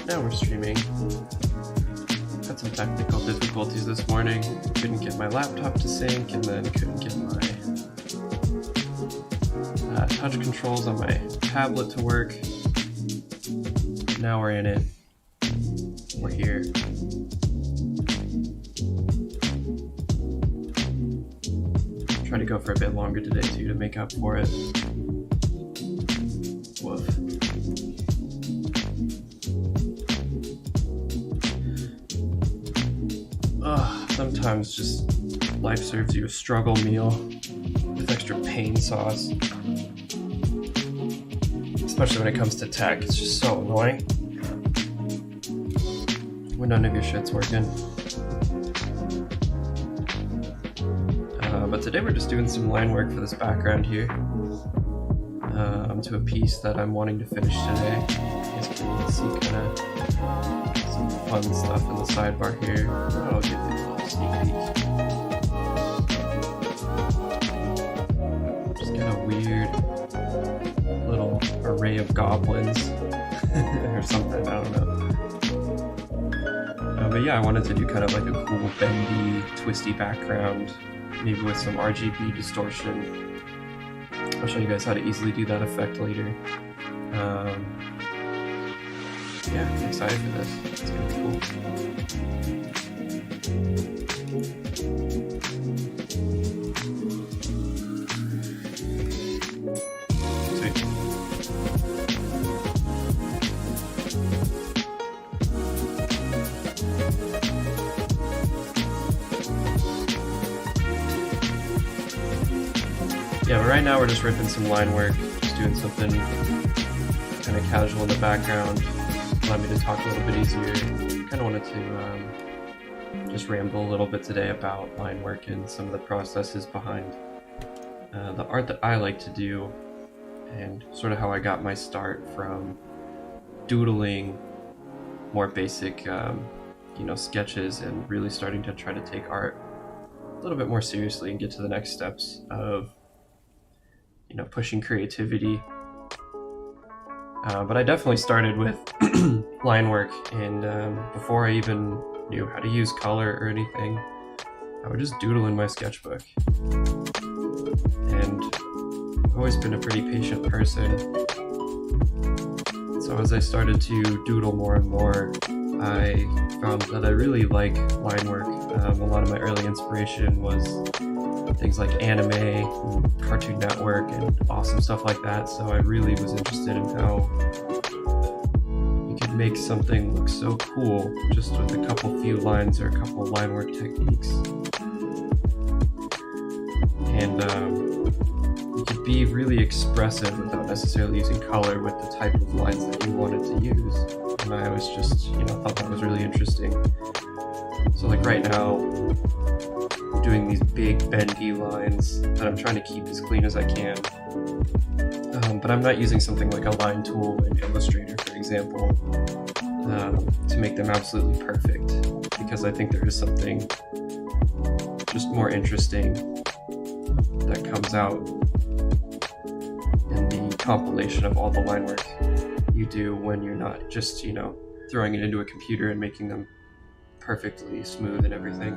Now we're streaming. Had some technical difficulties this morning. Couldn't get my laptop to sync, and then couldn't get my touch controls on my tablet to work. Now we're in it. We're here. Try to go for a bit longer today too to make up for it. Woof. Sometimes just life serves you a struggle meal with extra pain sauce. Especially when it comes to tech, it's just so annoying when none of your shit's working. But today we're just doing some line work for this background here. To a piece that I'm wanting to finish today. You guys can see kind of some fun stuff in the sidebar here. I'll give you a little sneak peek. Just kind of weird little array of goblins or something, I don't know. But yeah, I wanted to do kind of like a cool bendy, twisty background, maybe with some RGB distortion. I'll show you guys how to easily do that effect later. Yeah, I'm excited for this. It's gonna be cool. Sweet. Yeah, but right now we're just ripping some line work, just doing something kind of casual in the background. Allow me to talk a little bit easier. Kind of wanted to just ramble a little bit today about line work and some of the processes behind the art that I like to do, and sort of how I got my start from doodling more basic, sketches, and really starting to try to take art a little bit more seriously and get to the next steps of pushing creativity. But I definitely started with line work, and before I even knew how to use color or anything, I would just doodle in my sketchbook. And I've always been a pretty patient person. So as I started to doodle more and more, I found that I really like line work. A lot of my early inspiration was things like anime, and Cartoon Network, and awesome stuff like that. So I really was interested in how you could make something look so cool just with a few lines or a couple line work techniques. And you could be really expressive without necessarily using color with the type of lines that you wanted to use. And I always just, thought that was really interesting. So like right now, I'm doing these big bendy lines that I'm trying to keep as clean as I can. But I'm not using something like a line tool in Illustrator, for example, to make them absolutely perfect, because I think there is something just more interesting that comes out in the compilation of all the line work you do when you're not just, throwing it into a computer and making them perfectly smooth and everything.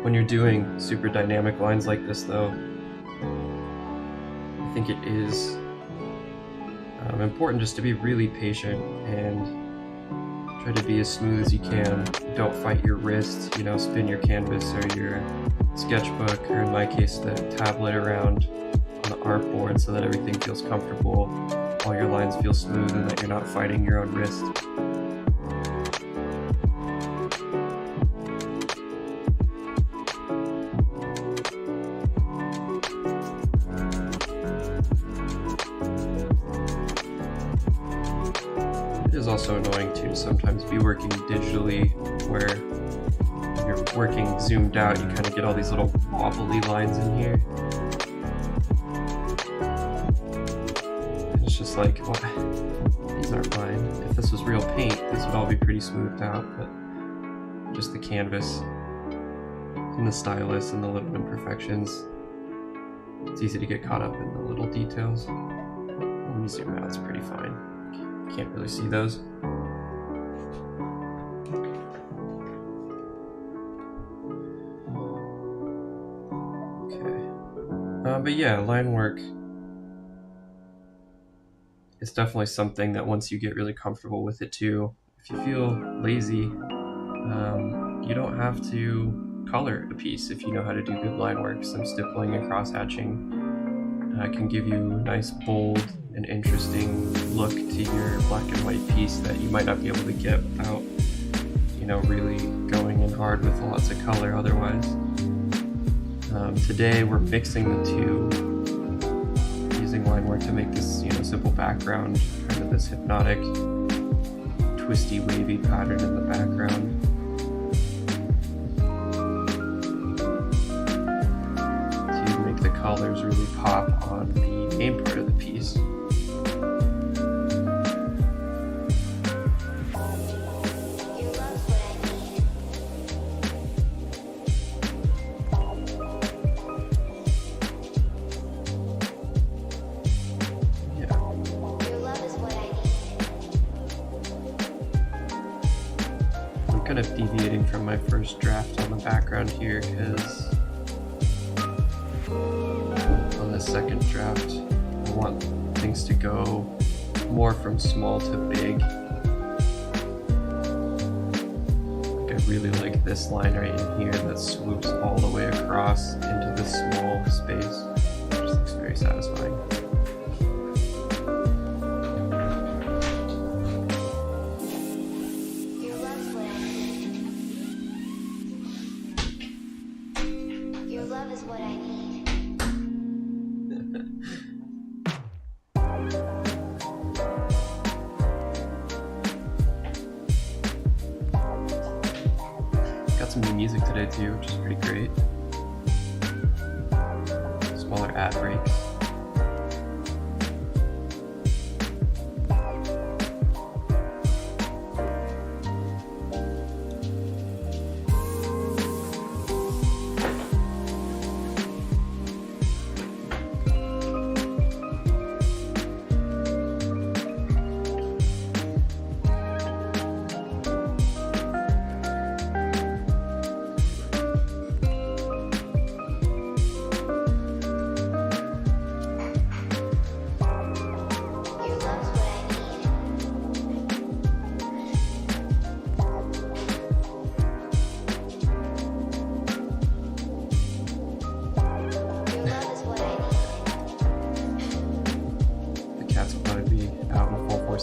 When you're doing super dynamic lines like this, though, I think it is important just to be really patient and try to be as smooth as you can. Don't fight your wrist, spin your canvas or your sketchbook, or in my case the tablet, around on the artboard so that everything feels comfortable, all your lines feel smooth, and that you're not fighting your own wrist. It is also annoying too to sometimes be working digitally, where when you're working zoomed out, you kind of get all these little wobbly lines in here. And it's just like, what? These aren't mine. If this was real paint, these would all be pretty smoothed out, but just the canvas and the stylus and the little imperfections. It's easy to get caught up in the little details. When you zoom out, it's pretty fine. Can't really see those. Okay. But yeah, line work is definitely something that once you get really comfortable with it too, if you feel lazy, you don't have to color a piece if you know how to do good line work. Some stippling and cross hatching can give you a nice, bold, and interesting look to your black and white piece that you might not be able to get without, you know, really going in hard with lots of color otherwise. Today we're mixing the two, using line work to make this, you know, simple background, kind of this hypnotic, twisty, wavy pattern in the background. To make the colors really pop on the main part of the piece. Kind of deviating from my first draft on the background here because on the second draft I want things to go more from small to big. Like I really like this line right in here that swoops all the way across into this small space. It just looks very satisfying. Got some new music today too, which is pretty great. Smaller ad breaks.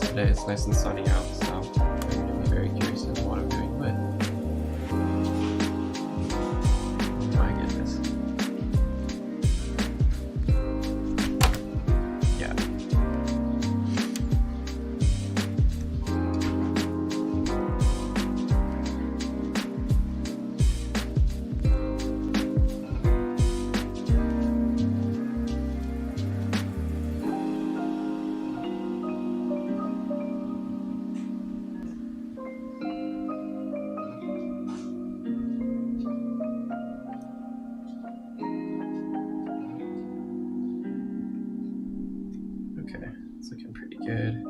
Today it's nice and sunny out, so I'm going to be very curious as to what I'm doing with. My goodness. Yeah. Okay, it's looking pretty good.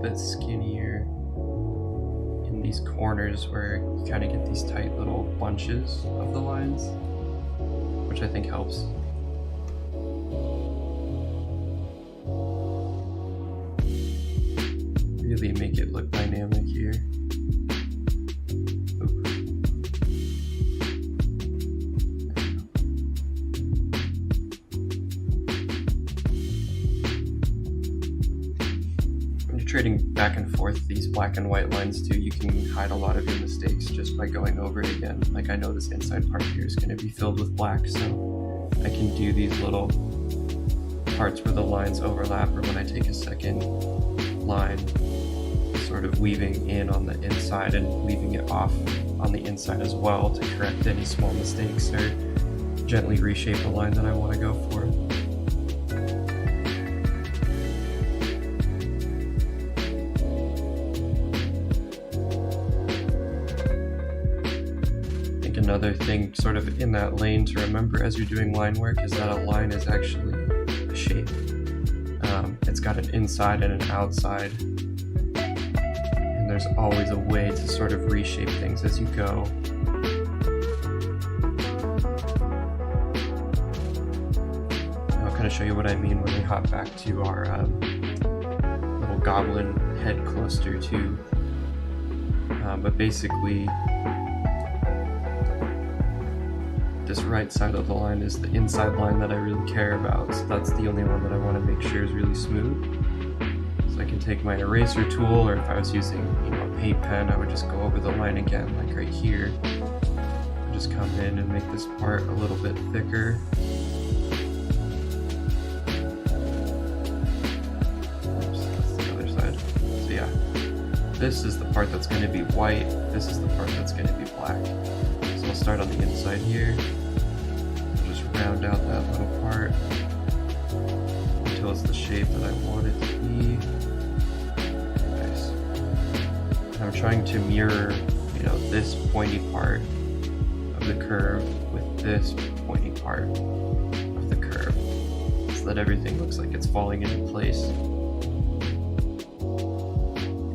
Bit skinnier in these corners where you kind of get these tight little bunches of the lines, which I think helps. really make it look dynamic here. Trading back and forth these black and white lines too, you can hide a lot of your mistakes just by going over it again. Like I know this inside part here is going to be filled with black, so I can do these little parts where the lines overlap, or when I take a second line, sort of weaving in on the inside and leaving it off on the inside as well to correct any small mistakes or gently reshape the line that I want to go for. Another thing sort of in that lane to remember as you're doing line work is that a line is actually a shape. It's got an inside and an outside, and there's always a way to sort of reshape things as you go. I'll kind of show you what I mean when we hop back to our little goblin head cluster too. But basically, this right side of the line is the inside line that I really care about, so that's the only one that I want to make sure is really smooth. So I can take my eraser tool, or if I was using, a paint pen, I would just go over the line again, like right here. And just come in and make this part a little bit thicker. Oops, that's the other side. So yeah, this is the part that's going to be white, this is the part that's going to be black. So I'll start on the inside here. Round out that little part until it's the shape that I want it to be. Nice. And I'm trying to mirror, this pointy part of the curve with this pointy part of the curve, so that everything looks like it's falling into place.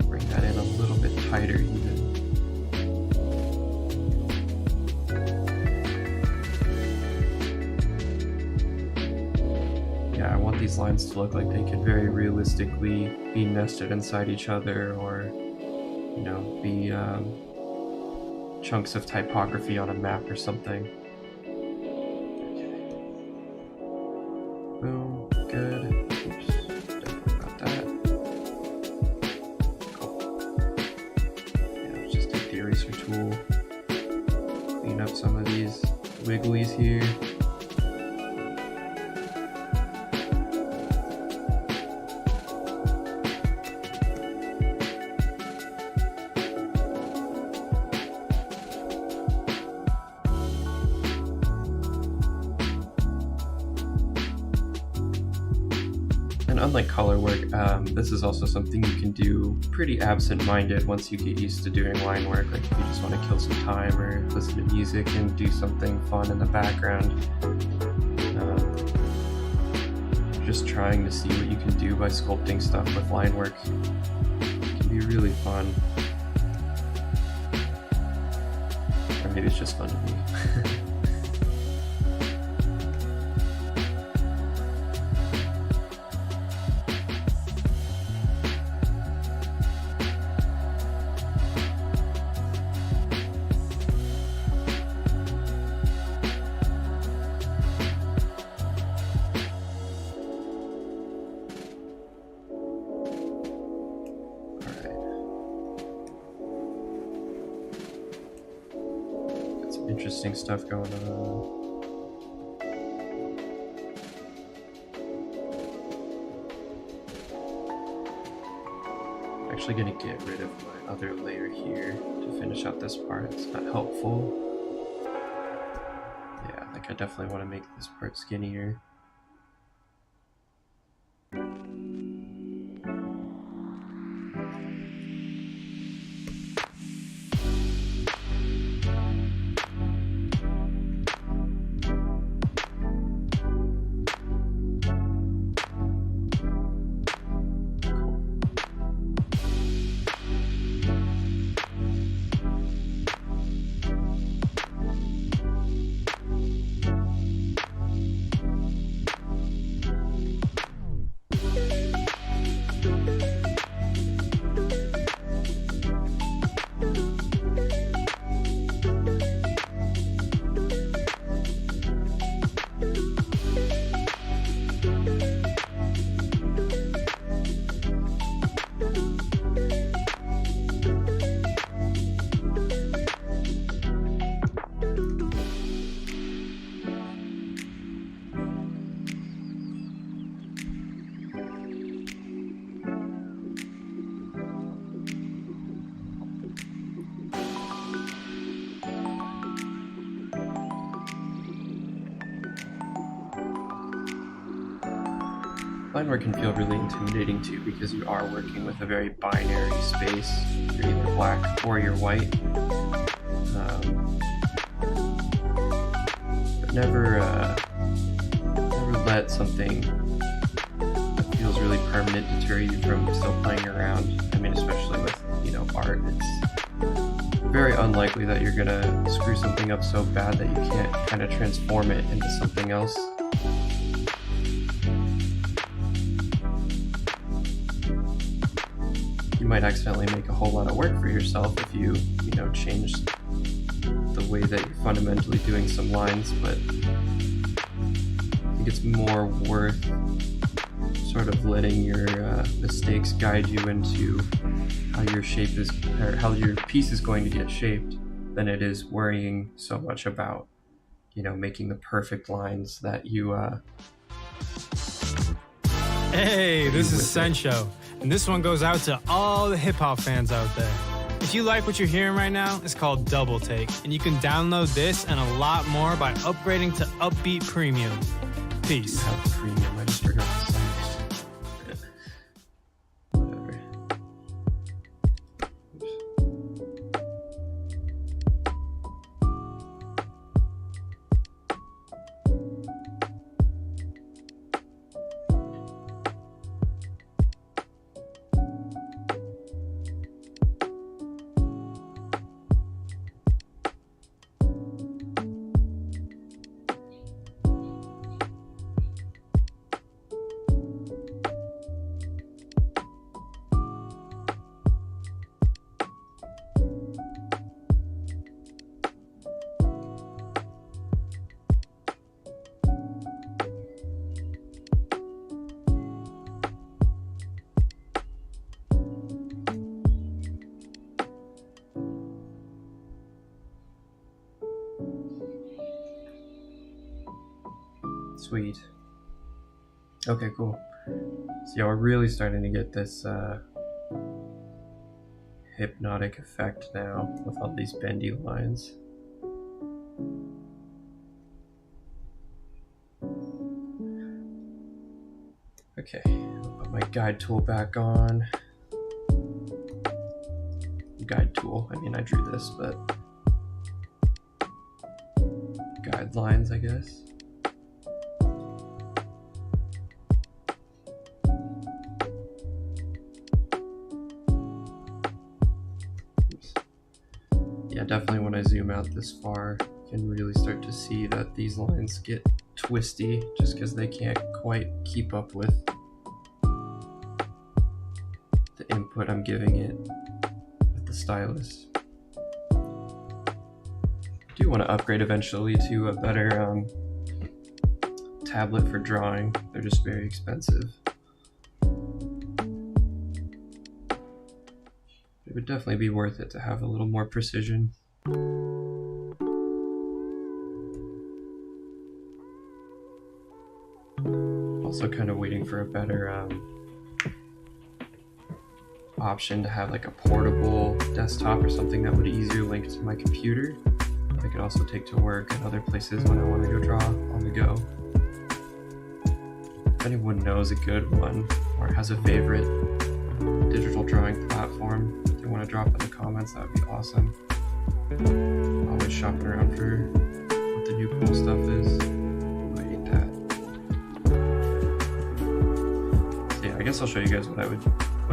Bring that in a little bit tighter even. I want these lines to look like they could very realistically be nested inside each other, or be chunks of typography on a map or something. Okay. Boom, good. Oops, definitely got that. Cool. Yeah, let's just take the eraser tool, clean up some of these wigglies here. And unlike color work, this is also something you can do pretty absent-minded once you get used to doing line work. Like if you just want to kill some time or listen to music and do something fun in the background. Just trying to see what you can do by sculpting stuff with line work can be really fun. Or maybe it's just fun to me. Interesting stuff going on. I'm actually going to get rid of my other layer here to finish out this part. It's not helpful. Yeah, I think I definitely want to make this part skinnier. line work can feel really intimidating too, because you are working with a very binary space. You're either black or you're white. But never let something that feels really permanent deter you from still playing around. I mean, especially with, art, it's very unlikely that you're gonna screw something up so bad that you can't kind of transform it into something else. You might accidentally make a whole lot of work for yourself if you change the way that you're fundamentally doing some lines, but I think it's more worth sort of letting your mistakes guide you into how your shape is, or how your piece is going to get shaped, than it is worrying so much about, making the perfect lines that you. Hey, this is Sencho, and this one goes out to all the hip-hop fans out there. If you like what you're hearing right now, it's called Double Take, and you can download this and a lot more by upgrading to Upbeat Premium. Peace. You have premium, I just forgot to say. Whatever. Sweet. Okay, cool. So yeah, we're really starting to get this hypnotic effect now with all these bendy lines. Okay, I'll put my guide tool back on. Guide tool, I mean I drew this, but guidelines, I guess. Yeah, definitely when I zoom out this far, you can really start to see that these lines get twisty just because they can't quite keep up with the input I'm giving it with the stylus. I do want to upgrade eventually to a better tablet for drawing. They're just very expensive. It would definitely be worth it to have a little more precision. Also kind of waiting for a better option to have like a portable desktop or something that would easier link to my computer. I could also take to work and other places when I want to go draw on the go. If anyone knows a good one or has a favorite digital drawing platform if they want to drop in the comments, that would be awesome. Always shopping around for what the new cool stuff is. I hate that. So yeah, I guess I'll show you guys what I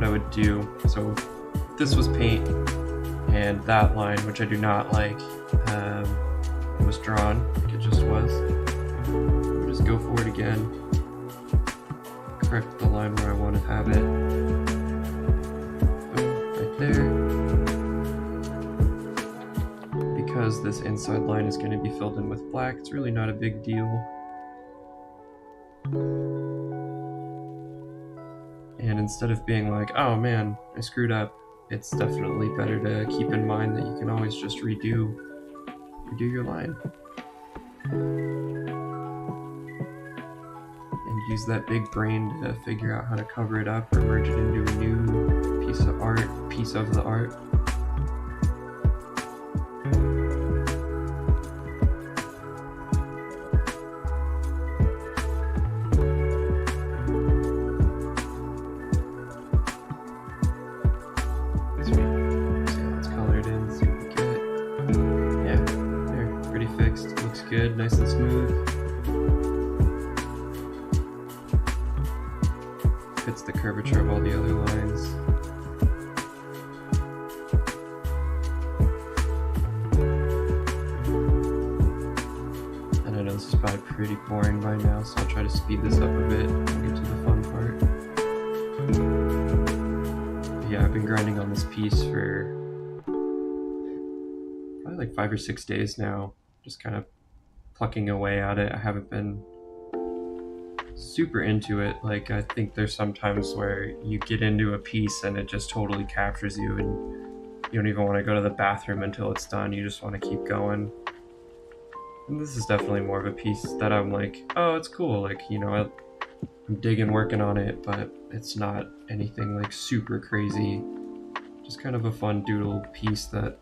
would do. So if this was paint and that line, which I do not like, was drawn like it just was, I'll just go for it again, correct the line where I want to have it. There. Because this inside line is going to be filled in with black, it's really not a big deal. And instead of being like, oh man, I screwed up, it's definitely better to keep in mind that you can always just redo your line. And use that big brain to figure out how to cover it up or merge it into a new piece of the art. good, nice and smooth. Fits the curvature of all the other lines. And I know this is probably pretty boring by now, so I'll try to speed this up a bit and get to the fun part. But yeah, I've been grinding on this piece for probably like 5 or 6 days now, just kind of plucking away at it. I haven't been super into it. Like, I think there's some times where you get into a piece and it just totally captures you and you don't even want to go to the bathroom until it's done. You just want to keep going. And this is definitely more of a piece that I'm like, oh, it's cool. Like, you know, I'm digging working on it, but it's not anything like super crazy. Just kind of a fun doodle piece that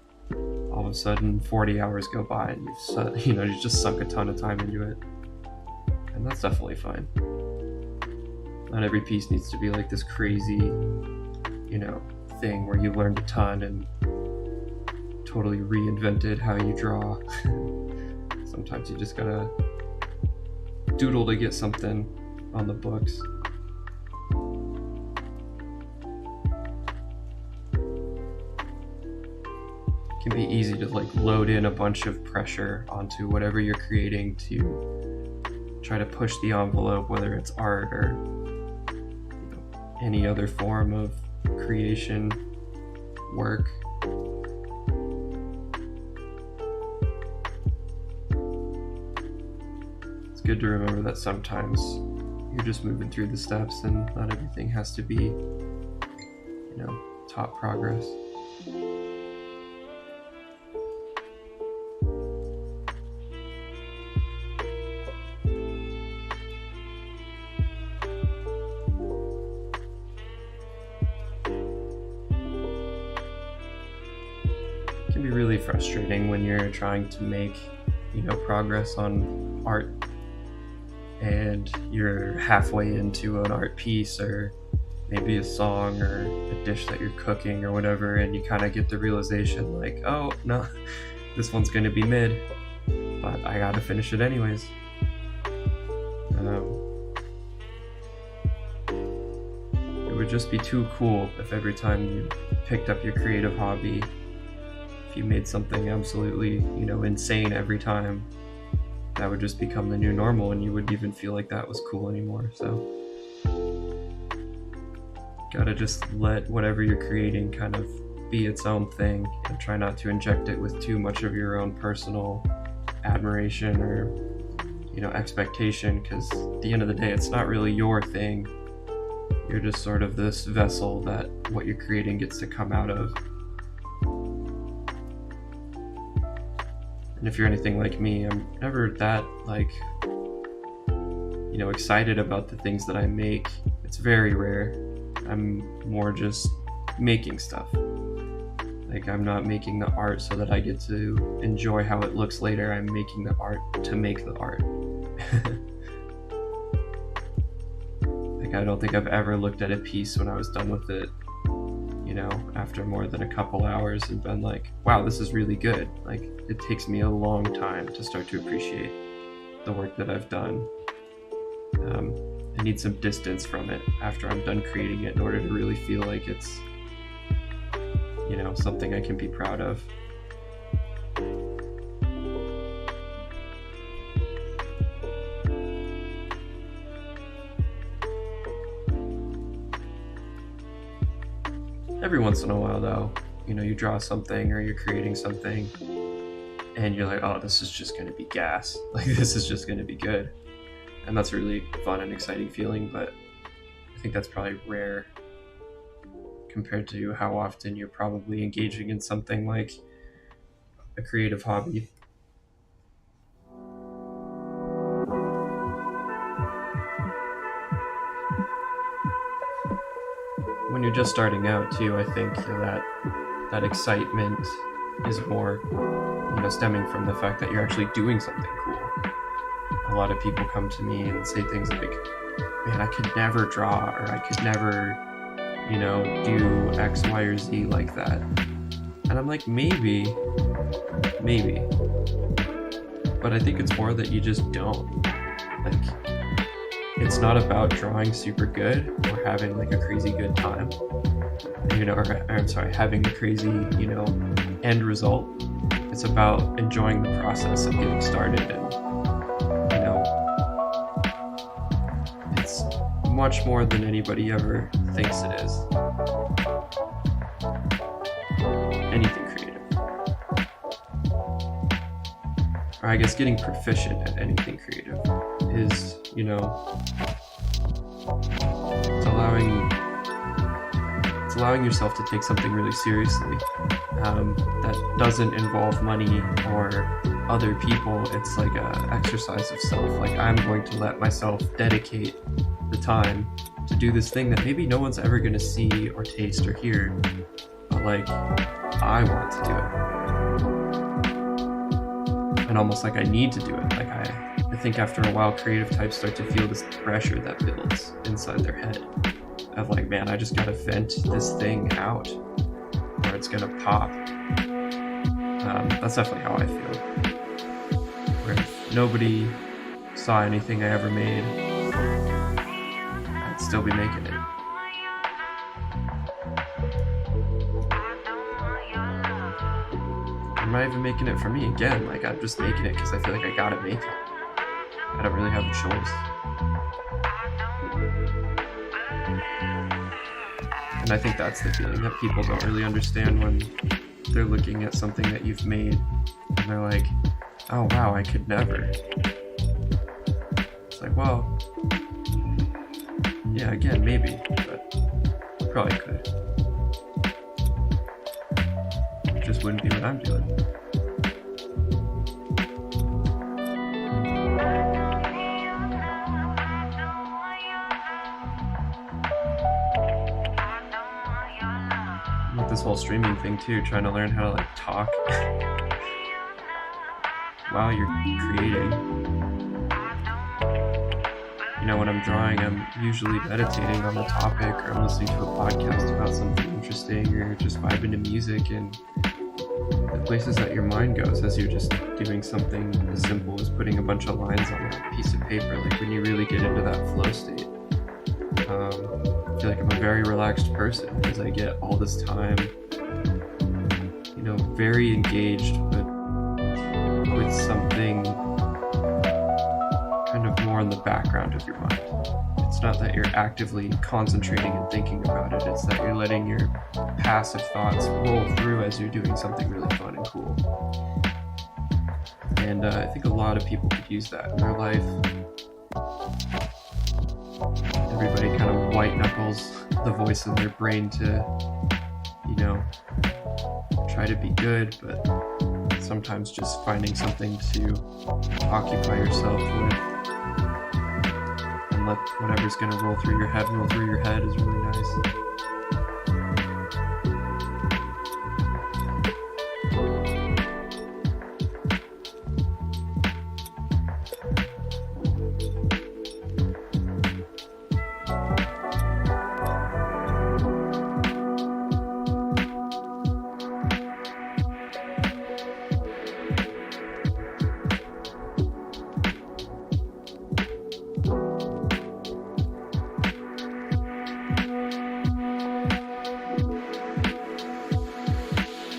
all of a sudden 40 hours go by and you've just sunk a ton of time into it. And that's definitely fine. Not every piece needs to be like this crazy, you know, thing where you learned a ton and totally reinvented how you draw. Sometimes you just gotta doodle to get something on the books. It can be easy to like load in a bunch of pressure onto whatever you're creating to try to push the envelope, whether it's art or any other form of creation, work. It's good to remember that sometimes you're just moving through the steps and not everything has to be, you know, top progress. It can be really frustrating when you're trying to make, you know, progress on art and you're halfway into an art piece or maybe a song or a dish that you're cooking or whatever, and you kind of get the realization like, oh no, this one's going to be mid, but I gotta finish it anyways. It would just be too cool if every time you picked up your creative hobby, if you made something absolutely, you know, insane every time, that would just become the new normal and you wouldn't even feel like that was cool anymore. So gotta just let whatever you're creating kind of be its own thing and try not to inject it with too much of your own personal admiration or, you know, expectation, because at the end of the day it's not really your thing. You're just sort of this vessel that what you're creating gets to come out of. And if you're anything like me, I'm never that, like, you know, excited about the things that I make. It's very rare. I'm more just making stuff. Like, I'm not making the art so that I get to enjoy how it looks later. I'm making the art to make the art. Like, I don't think I've ever looked at a piece when I was done with it, you know, after more than a couple hours and been like, wow, this is really good. Like, it takes me a long time to start to appreciate the work that I've done. I need some distance from it after I'm done creating it in order to really feel like it's, you know, something I can be proud of. Every once in a while though, you know, you draw something or you're creating something and you're like, oh, this is just gonna be gas. Like, this is just gonna be good. And that's a really fun and exciting feeling, but I think that's probably rare compared to how often you're probably engaging in something like a creative hobby. When you're just starting out too, I think that excitement is more, you know, stemming from the fact that you're actually doing something cool. A lot of people come to me and say things like, man, I could never draw, or I could never, you know, do X, Y, or Z like that. And I'm like, maybe. but I think it's more that you just don't. Like, it's not about drawing super good or having like a crazy good time, or I'm sorry, having a crazy, end result. It's about enjoying the process of getting started, and it's much more than anybody ever thinks it is. Anything creative. Or I guess getting proficient at anything creative is, it's allowing yourself to take something really seriously that doesn't involve money or other people. It's like a exercise of self. Like, I'm going to let myself dedicate the time to do this thing that maybe no one's ever going to see or taste or hear, but like, I want to do it. And almost like I need to do it. Like, I think after a while, creative types start to feel this pressure that builds inside their head of like, man, I just gotta vent this thing out or it's gonna pop. That's definitely how I feel. Where if nobody saw anything I ever made, I'd still be making it. I'm not even making it for me again. Like, I'm just making it because I feel like I gotta make it. I don't really have a choice. And I think that's the feeling that people don't really understand when they're looking at something that you've made and they're like, oh wow, I could never. It's like, well, yeah, again, maybe, but probably could. It just wouldn't be what I'm doing. With this whole streaming thing too, trying to learn how to like talk while you're creating. When I'm drawing, I'm usually meditating on the topic, or I'm listening to a podcast about something interesting, or just vibing to music, and the places that your mind goes as you're just doing something as simple as putting a bunch of lines on a piece of paper. Like, when you really get into that flow state, I feel like I'm a very relaxed person because I get all this time, very engaged, but with something kind of more in the background of your mind. It's not that you're actively concentrating and thinking about it, it's that you're letting your passive thoughts roll through as you're doing something really fun and cool. And I think a lot of people could use that in their life. Everybody kind of white knuckles the voice in their brain to, try to be good, but sometimes just finding something to occupy yourself with and let whatever's going to roll through your head is really nice.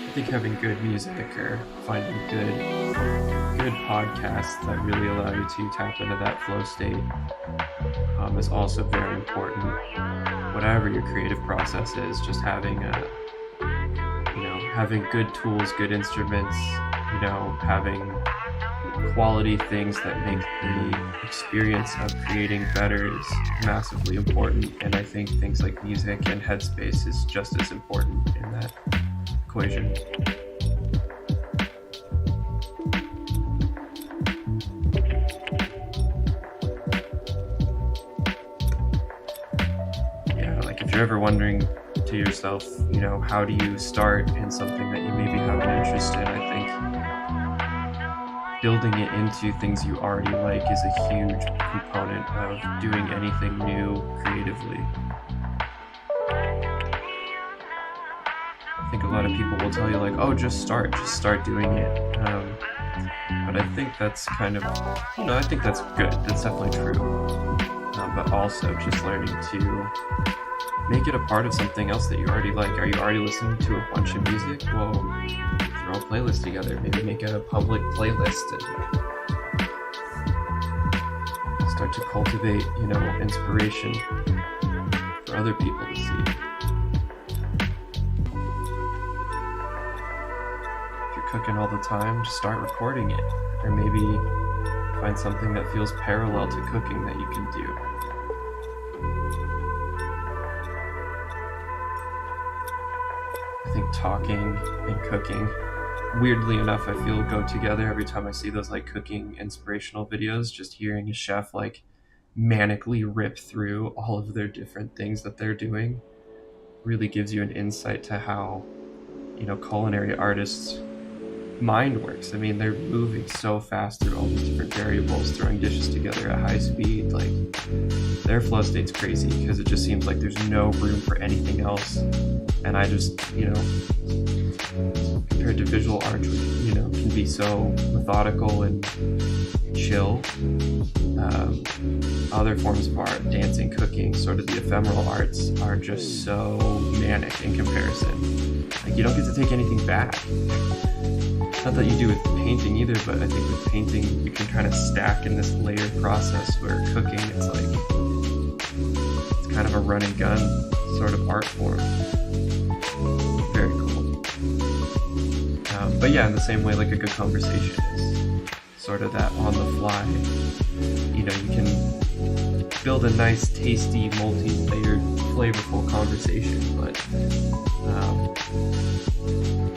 I think having good music or finding good podcasts that really allow you to tap into that flow state is also very important. Whatever your creative process is, just having having good tools, good instruments, having quality things that make the experience of creating better is massively important. And I think things like music and headspace is just as important in that equation. Yeah, like if you're ever wondering to yourself, how do you start in something that you maybe have an interest in, I think building it into things you already like is a huge component of doing anything new creatively. I think a lot of people will tell you like, oh, just start doing it. But I think that's kind of, I think that's good. That's definitely true. But also just learning to make it a part of something else that you already like. Are you already listening to a bunch of music? Well, throw a playlist together. Maybe make a public playlist and start to cultivate, inspiration for other people to see. If you're cooking all the time, just start recording it. Or maybe find something that feels parallel to cooking that you can do. I think talking and cooking, weirdly enough, I feel go together every time I see those like cooking inspirational videos. Just hearing a chef like manically rip through all of their different things that they're doing really gives you an insight to how, culinary artists' mind works. I mean, they're moving so fast through all these different variables, throwing dishes together at high speed. Like, their flow state's crazy because it just seems like there's no room for anything else. And I just, compared to visual art, which, can be so methodical and chill, other forms of art, dancing, cooking, sort of the ephemeral arts, are just so manic in comparison. Like, you don't get to take anything back. Not that you do with painting either, but I think with painting you can kind of stack in this layered process, where cooking, it's kind of a run and gun sort of art form. Very cool. But yeah, in the same way, like a good conversation is sort of that on the fly. You can build a nice, tasty, multi-layered, flavorful conversation, but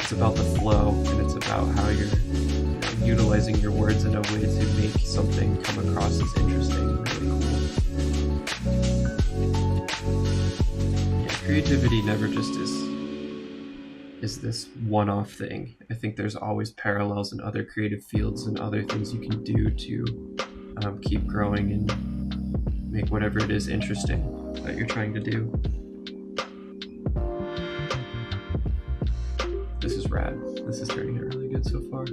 it's about the flow, and it's about how you're utilizing your words in a way to make something come across as interesting and really cool. Yeah, creativity never just is this one-off thing. I think there's always parallels in other creative fields and other things you can do to keep growing and make whatever it is interesting that you're trying to do. This is rad. This is turning out really good so far.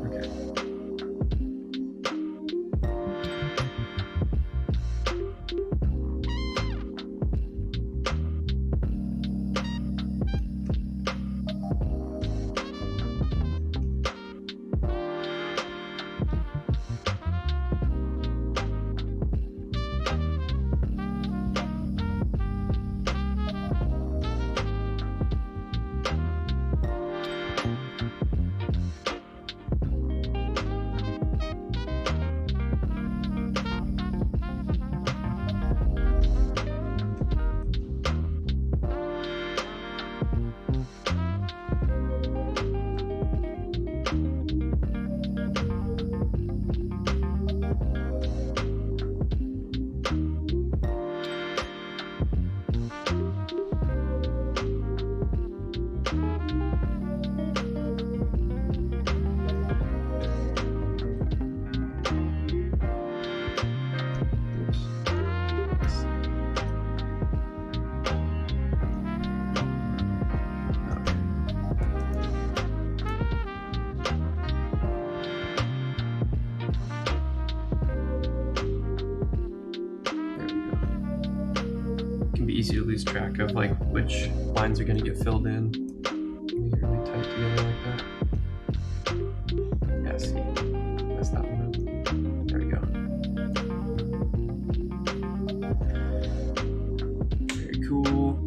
Okay. Easy to lose track of like which lines are going to get filled in when they get really tight together like that. Yeah, see, that's that one up. There we go. Very cool.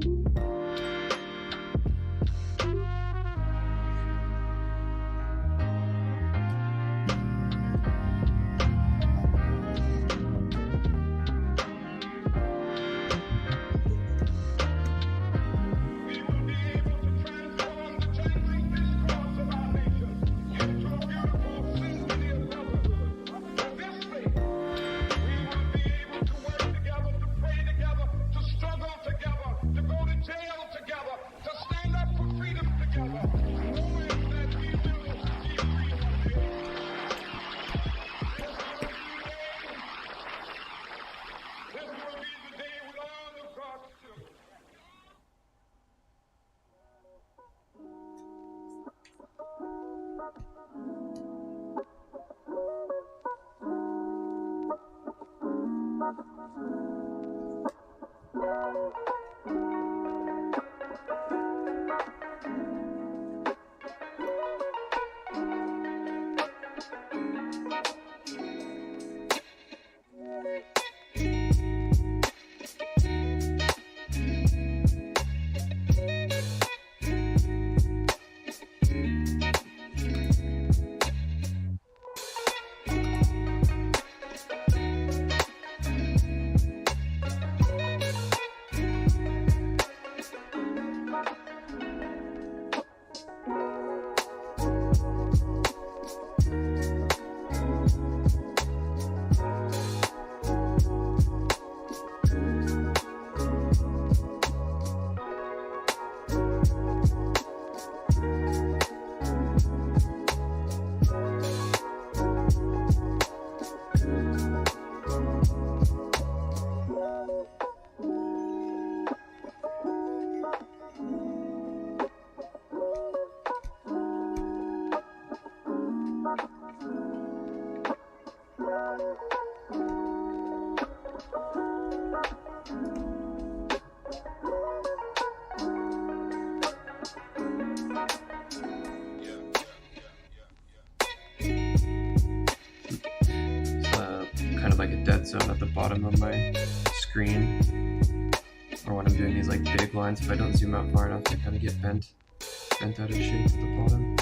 Kind of like a dead zone at the bottom of my screen, or when I'm doing these like big lines, if I don't zoom out far enough, they kind of get bent out of shape at the bottom.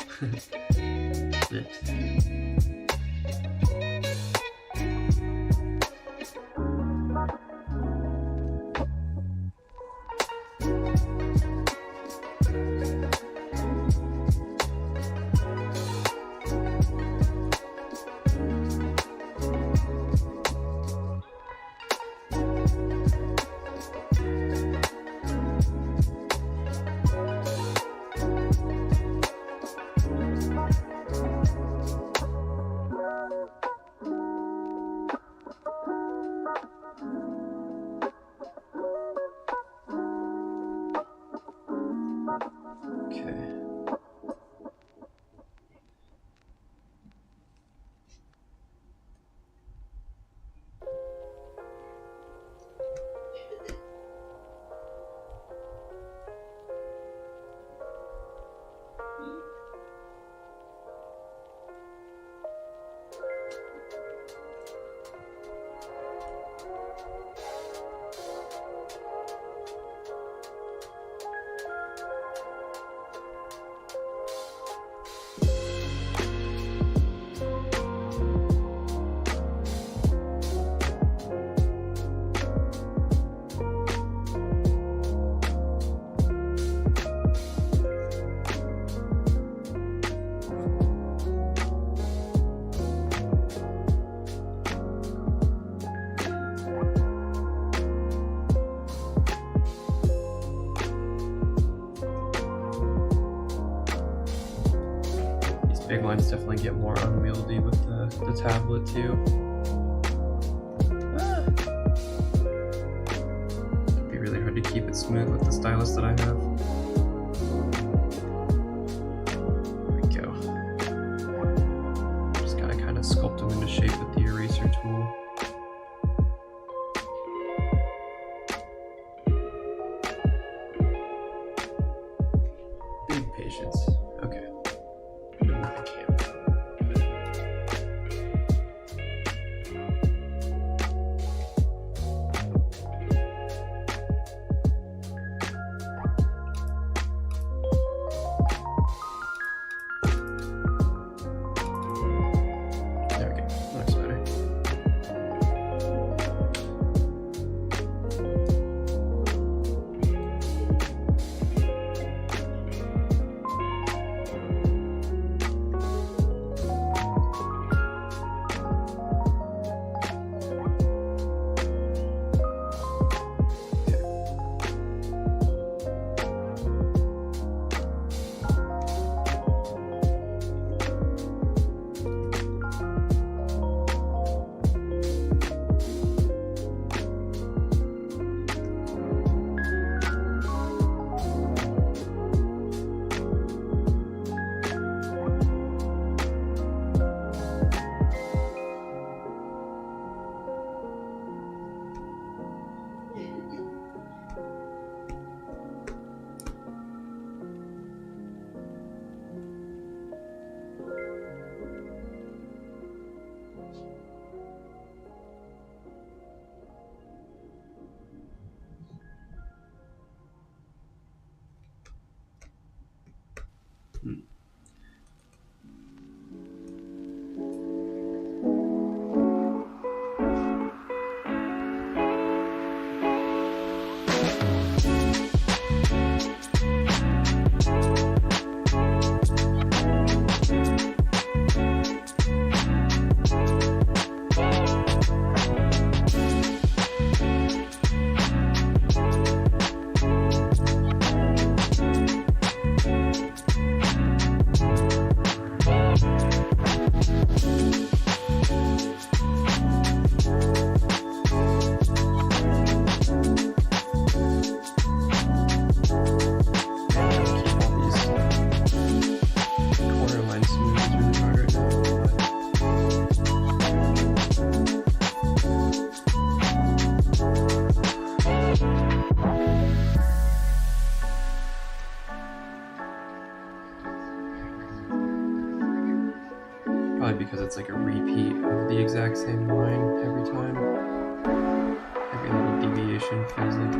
Big lines definitely get more unwieldy with the tablet too. It'd be really hard to keep it smooth with the stylus that I have. There we go. Just gotta kind of sculpt them into shape with the eraser tool. Big patience. Okay. exact same line every time. Every little deviation feels like a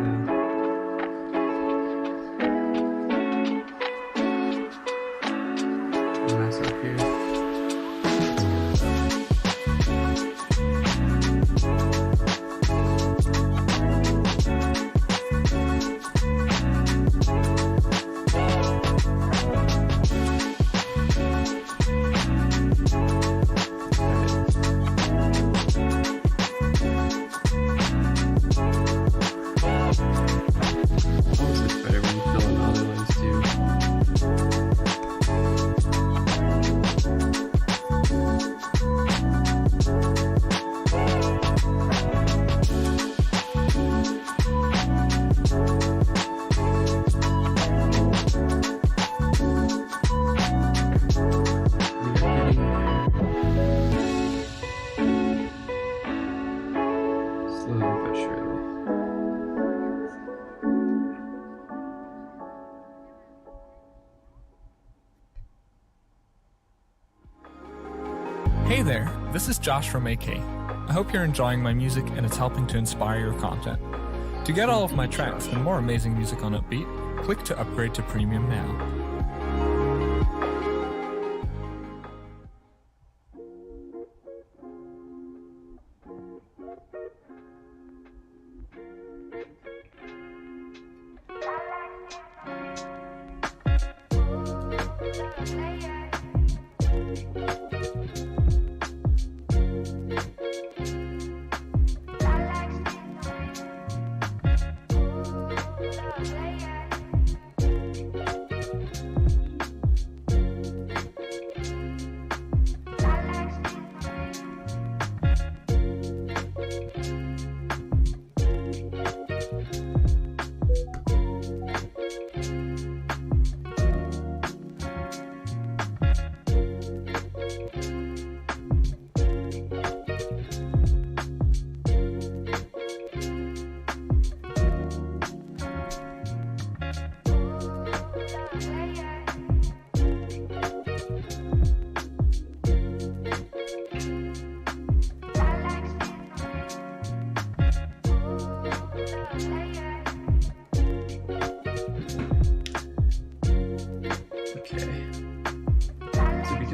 mess up here. Hey there, this is Josh from AK. I hope you're enjoying my music and it's helping to inspire your content. To get all of my tracks and more amazing music on Upbeat, click to upgrade to Premium now.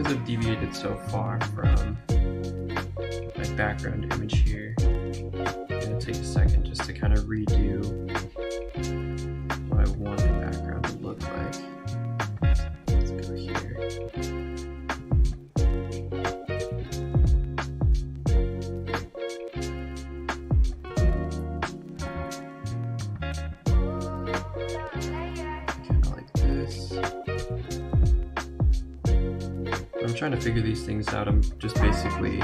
I've deviated so far from my background image here, I'm going to take a second just to kind of redo what I want the background to look like. Let's go here. Kind of like this. I'm trying to figure these things out. I'm just basically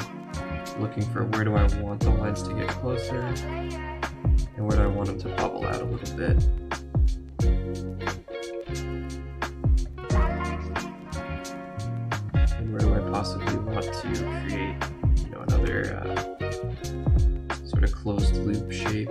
looking for where do I want the lines to get closer and where do I want them to bubble out a little bit. And where do I possibly want to create, another sort of closed loop shape.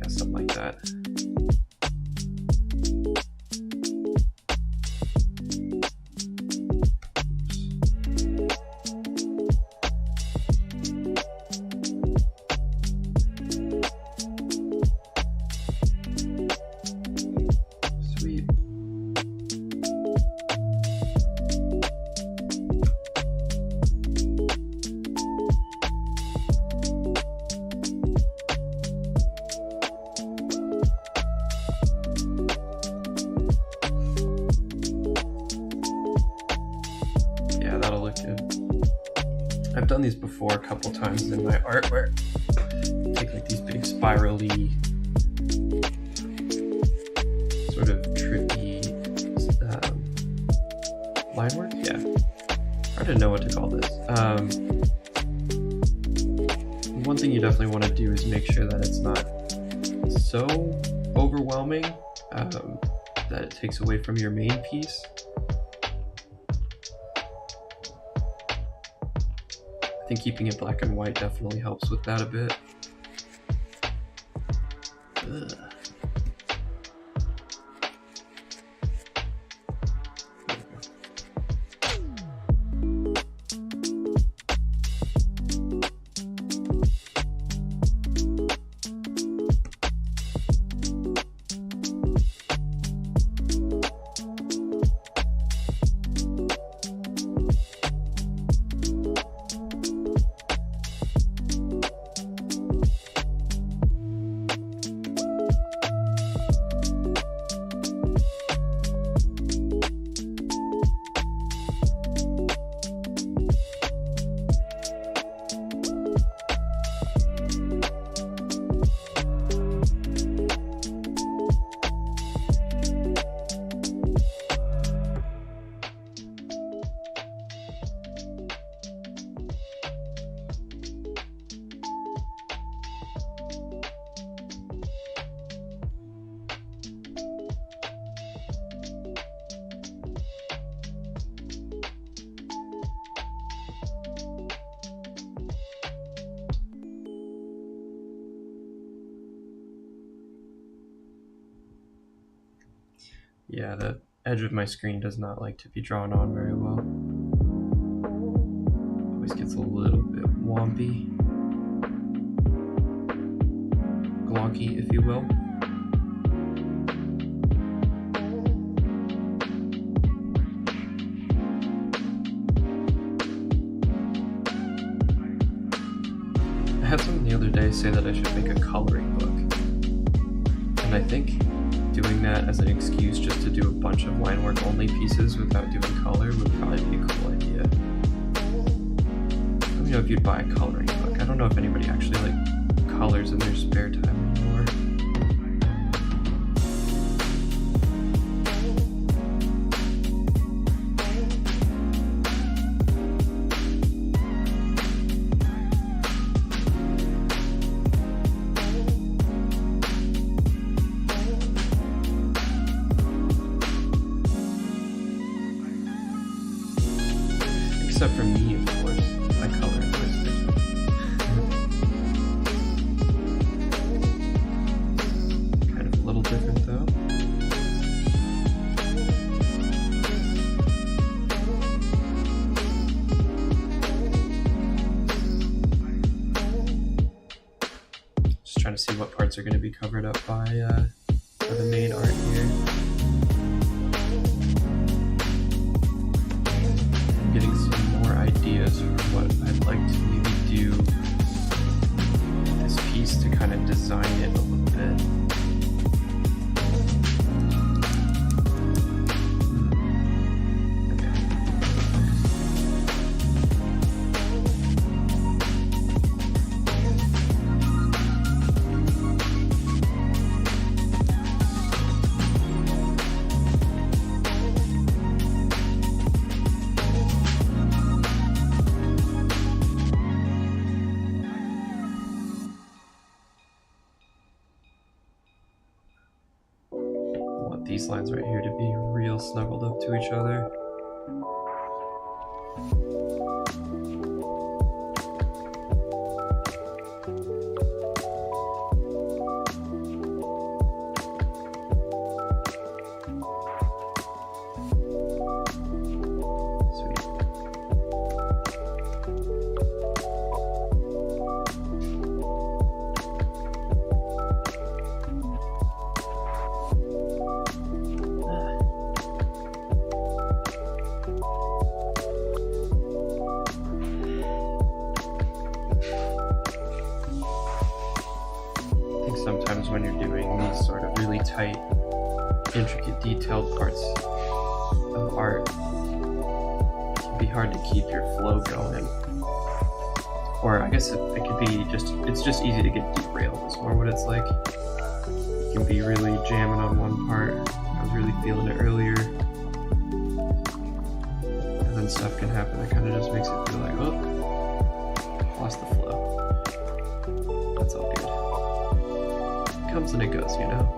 Something like that. Sweet. That'll look good. I've done these before a couple times in my art where I take like these big spirally, sort of trippy line work. Yeah, hard to know what to call this. one thing you definitely want to do is make sure that it's not so overwhelming that it takes away from your main piece. I think keeping it black and white definitely helps with that a bit. Ugh. Yeah, the edge of my screen does not like to be drawn on very well. Always gets a little bit wompy. Glonky, if you will. I had someone the other day say that I should make a coloring book. And I think doing that as an excuse just to do a bunch of line work only pieces without doing color would probably be a cool idea. Let me know if you'd buy a coloring book. I don't know if anybody actually like colors in their spare time anymore. Except for me, of course. I color in this picture. Kind of a little different though. Just trying to see what parts are going to be covered up by the main art here. Getting some more ideas for what I'd like to maybe do with this piece to kind of design it a little bit. These lines right here to be real snuggled up to each other. Sometimes when you're doing these sort of really tight, intricate, detailed parts of art, it can be hard to keep your flow going. Or I guess it could be it's just easy to get derailed is more what it's like. You can be really jamming on one part. I was really feeling it earlier. And then stuff can happen that kind of just makes it feel like, oh, lost the flow. that's all good. It comes and it goes, you know?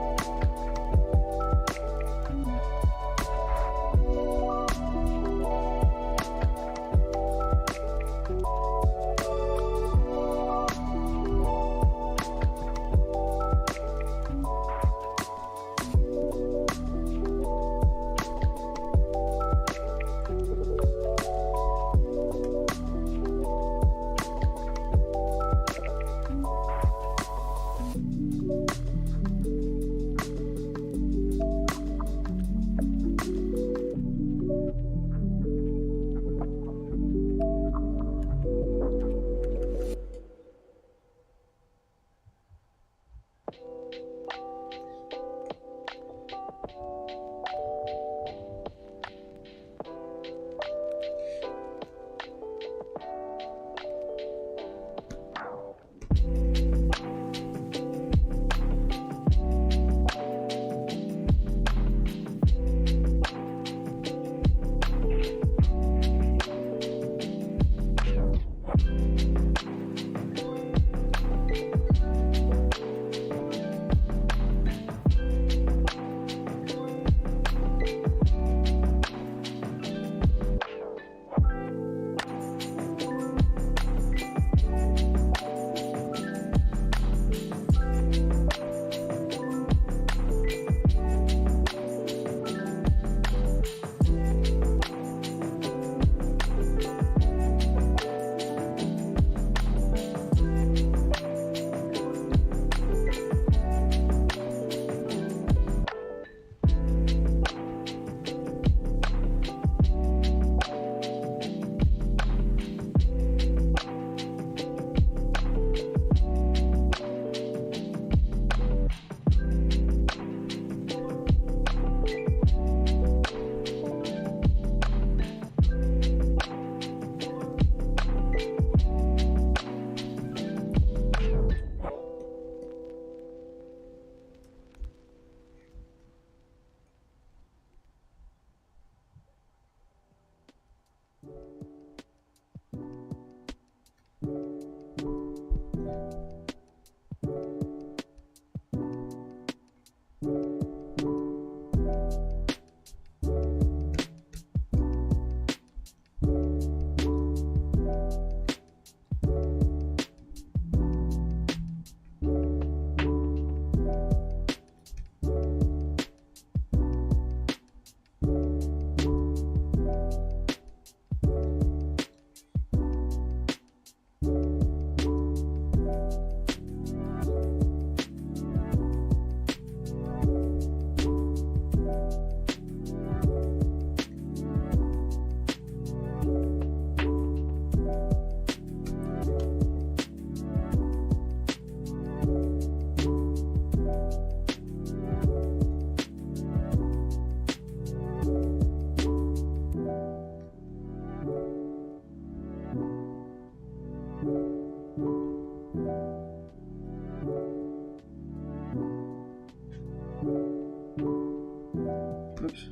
Oops.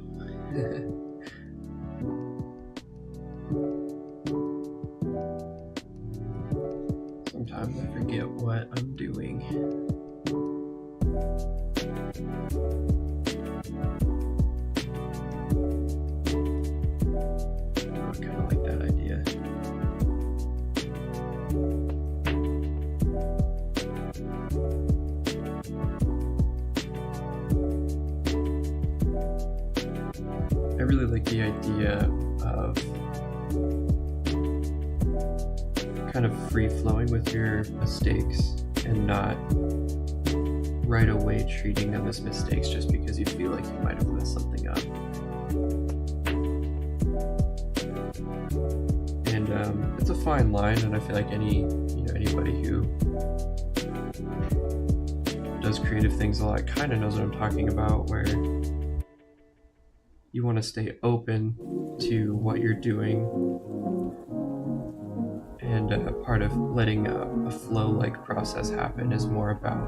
Sometimes I forget what I'm doing. I kind of like that idea. I really like the idea of kind of free-flowing with your mistakes and not right away treating them as mistakes just because you feel like you might have messed something up. And it's a fine line, and I feel like anybody who does creative things a lot kind of knows what I'm talking about, where you want to stay open to what you're doing, and part of letting a flow-like process happen is more about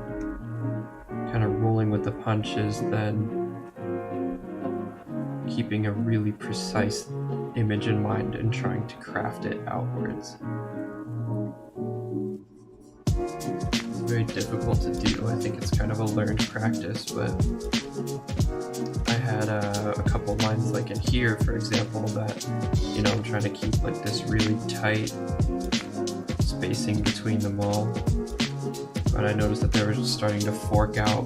kind of rolling with the punches than keeping a really precise image in mind and trying to craft it outwards. very difficult to do. I think it's kind of a learned practice, but I had a couple lines like in here, for example, that, you know, I'm trying to keep like this really tight spacing between them all. But I noticed that they were just starting to fork out,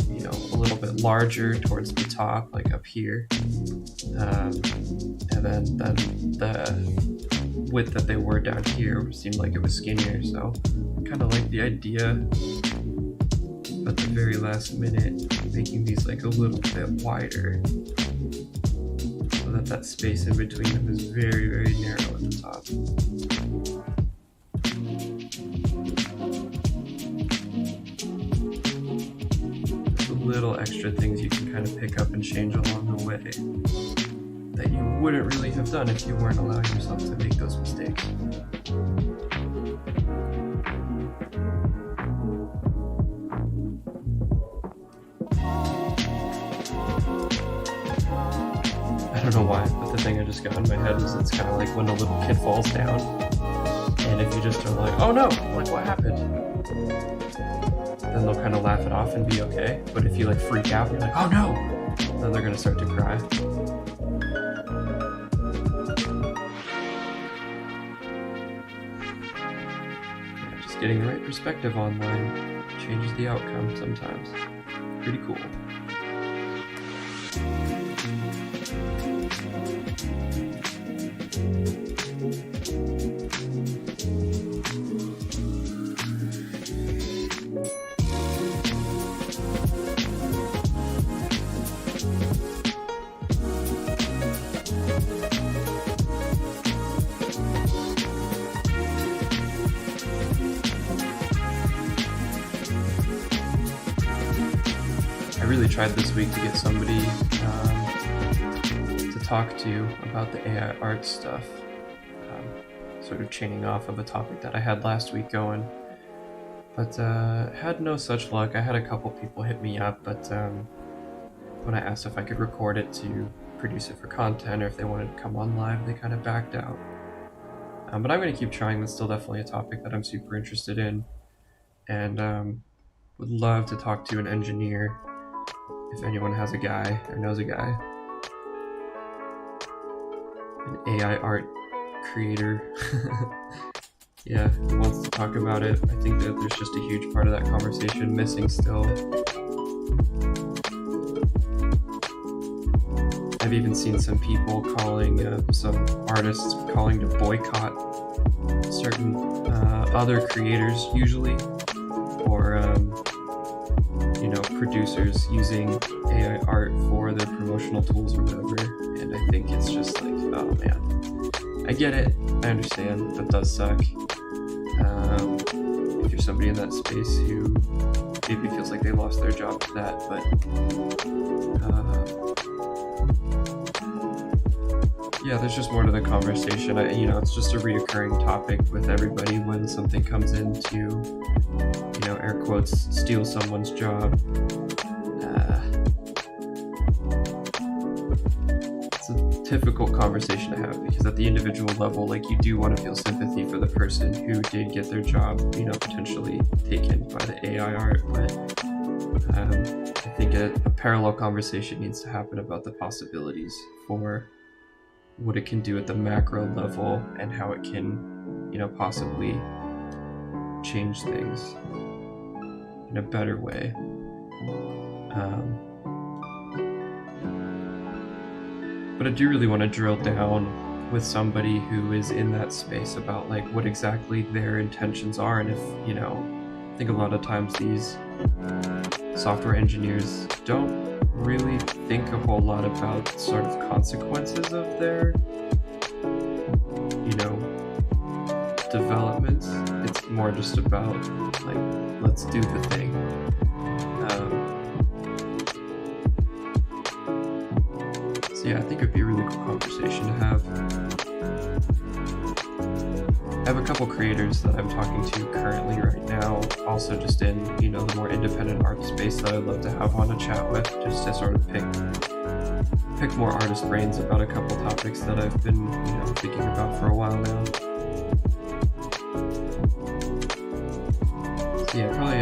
you know, a little bit larger towards the top, like up here. And then the width that they were down here seemed like it was skinnier, so kind of like the idea at the very last minute making these like a little bit wider so that that space in between them is very, very narrow at the top. There's little extra things you can kind of pick up and change along the way that you wouldn't really have done if you weren't allowing yourself to make those mistakes. I don't know why, but the thing I just got in my head is it's kind of like when a little kid falls down, and if you just are like, oh no, like what happened? Then they'll kind of laugh it off and be okay. But if you like freak out and you're like, oh no, then they're gonna start to cry. Yeah, just getting the right perspective online changes the outcome sometimes. Pretty cool. I really tried this week to get somebody to talk to about the AI art stuff, sort of chaining off of a topic that I had last week going, but had no such luck. I had a couple people hit me up, but when I asked if I could record it to produce it for content or if they wanted to come on live, they kind of backed out. But I'm going to keep trying. That's still definitely a topic that I'm super interested in, and would love to talk to an engineer if anyone has a guy or knows a guy. An AI art creator. Yeah, who wants to talk about it. I think that there's just a huge part of that conversation missing still. I've even seen some people calling, some artists calling to boycott certain other creators usually, or you know, producers using AI art for their promotional tools or whatever. And I think it's just like, oh man, I get it, I understand, that does suck. If you're somebody in that space who maybe feels like they lost their job to that, but yeah, there's just more to the conversation. You know, it's just a reoccurring topic with everybody when something comes into, you know, air quotes, steal someone's job. It's a difficult conversation to have because at the individual level, like, you do want to feel sympathy for the person who did get their job, you know, potentially taken by the AI art, but I think a parallel conversation needs to happen about the possibilities for what it can do at the macro level and how it can, you know, possibly change things in a better way. But I do really want to drill down with somebody who is in that space about like what exactly their intentions are, and if, you know, I think a lot of times these software engineers don't really think a whole lot about sort of consequences of their, you know, developments. It's more just about like, let's do the thing. So yeah, I think it'd be a really cool conversation to have. I have a couple creators that I'm talking to currently right now, also just in, you know, the more independent art space that I'd love to have on a chat with, just to sort of pick more artist brains about a couple topics that I've been, you know, thinking about for a while now. Yeah, probably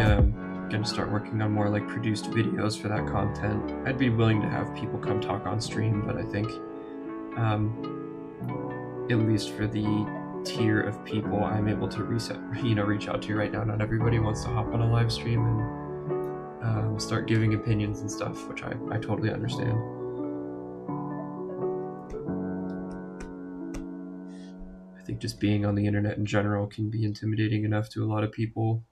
gonna start working on more like produced videos for that content. I'd be willing to have people come talk on stream, but I think at least for the tier of people I'm able to reach out to right now, not everybody wants to hop on a live stream and start giving opinions and stuff, which I totally understand. I think just being on the internet in general can be intimidating enough to a lot of people.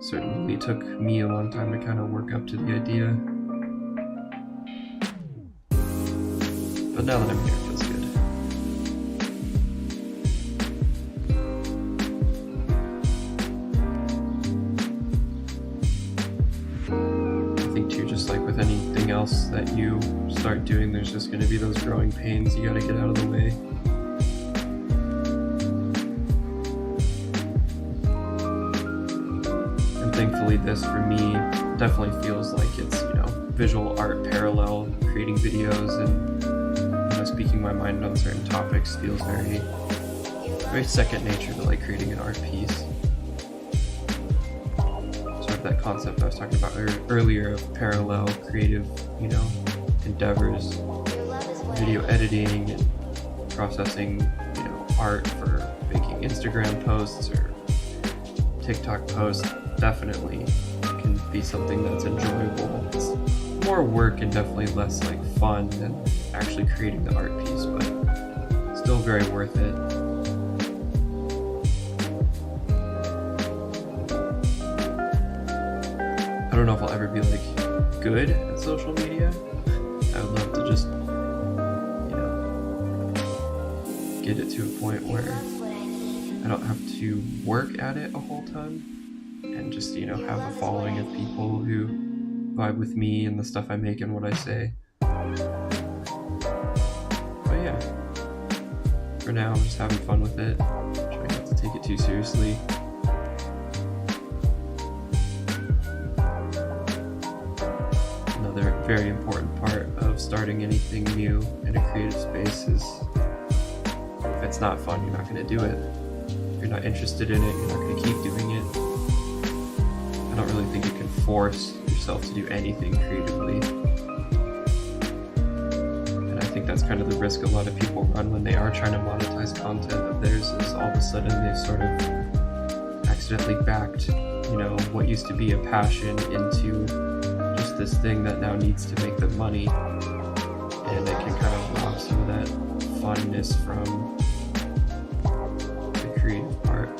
Certainly took me a long time to kind of work up to the idea. But now that I'm here, it feels good. I think too, just like with anything else that you start doing, there's just going to be those growing pains you got to get out of the way. Thankfully, this for me definitely feels like it's, visual art parallel, creating videos and speaking my mind on certain topics feels very second nature to like creating an art piece. Sort of that concept I was talking about earlier of parallel creative, endeavors, video editing and processing, art for making Instagram posts or TikTok posts. Definitely can be something that's enjoyable. It's more work and definitely less like fun than actually creating the art piece, but still very worth it. I don't know if I'll ever be like good at social media. I would love to just, get it to a point where I don't have to work at it a whole ton. And just, have a following of people who vibe with me and the stuff I make and what I say. But yeah, for now, I'm just having fun with it. Trying not to take it too seriously. Another very important part of starting anything new in a creative space is if it's not fun, you're not going to do it. If you're not interested in it, you're not going to keep doing it. I don't really think you can force yourself to do anything creatively. And I think that's kind of the risk a lot of people run when they are trying to monetize content of theirs, is all of a sudden they've sort of accidentally backed, what used to be a passion into just this thing that now needs to make them money. And it can kind of rob some of that funness from the creative part.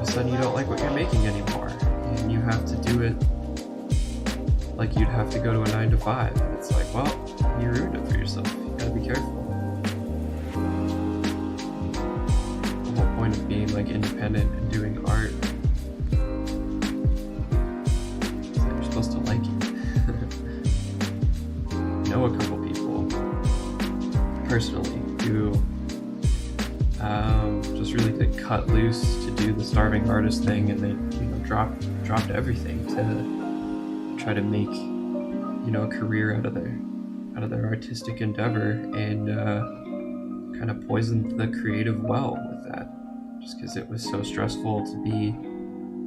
Sudden you don't like what you're making anymore, and you have to do it like you'd have to go to a 9 to 5. And it's like, well, you ruined it for yourself. You gotta be careful. The whole point of being like independent and doing art is that you're supposed to like it. I know a couple people personally who just really did cut loose to do the starving artist thing, and they dropped everything to try to make a career out of their artistic endeavor, and kind of poisoned the creative well with that, just because it was so stressful to be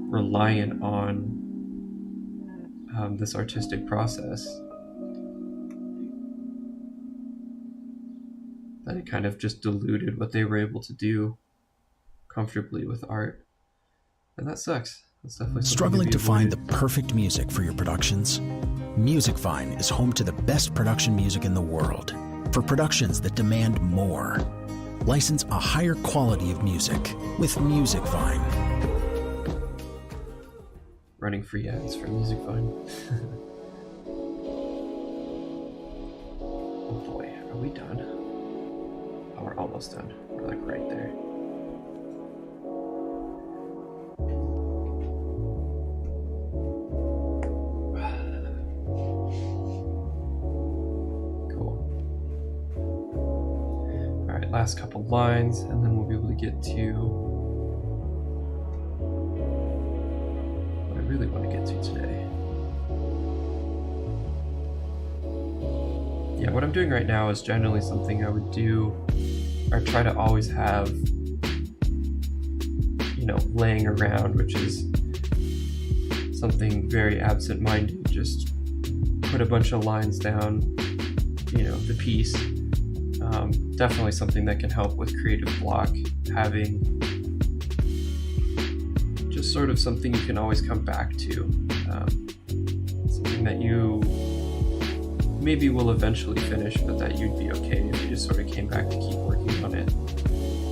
reliant on this artistic process that it kind of just diluted what they were able to do comfortably with art. And that sucks. That's definitely struggling to find the perfect music for your productions? Musicvine is home to the best production music in the world for productions that demand more. License a higher quality of music with Musicvine. Running free ads for Musicvine. Oh boy, are we done? Oh, we're almost done. We're like right there. Cool. Alright, last couple lines, and then we'll be able to get to what I really want to get to today. yeah, what I'm doing right now is generally something I would do or try to always have, laying around, which is something very absent-minded. Just put a bunch of lines down, the piece. Definitely something that can help with creative block, having just sort of something you can always come back to, something that you maybe will eventually finish, but that you'd be okay if you just sort of came back to keep working on it.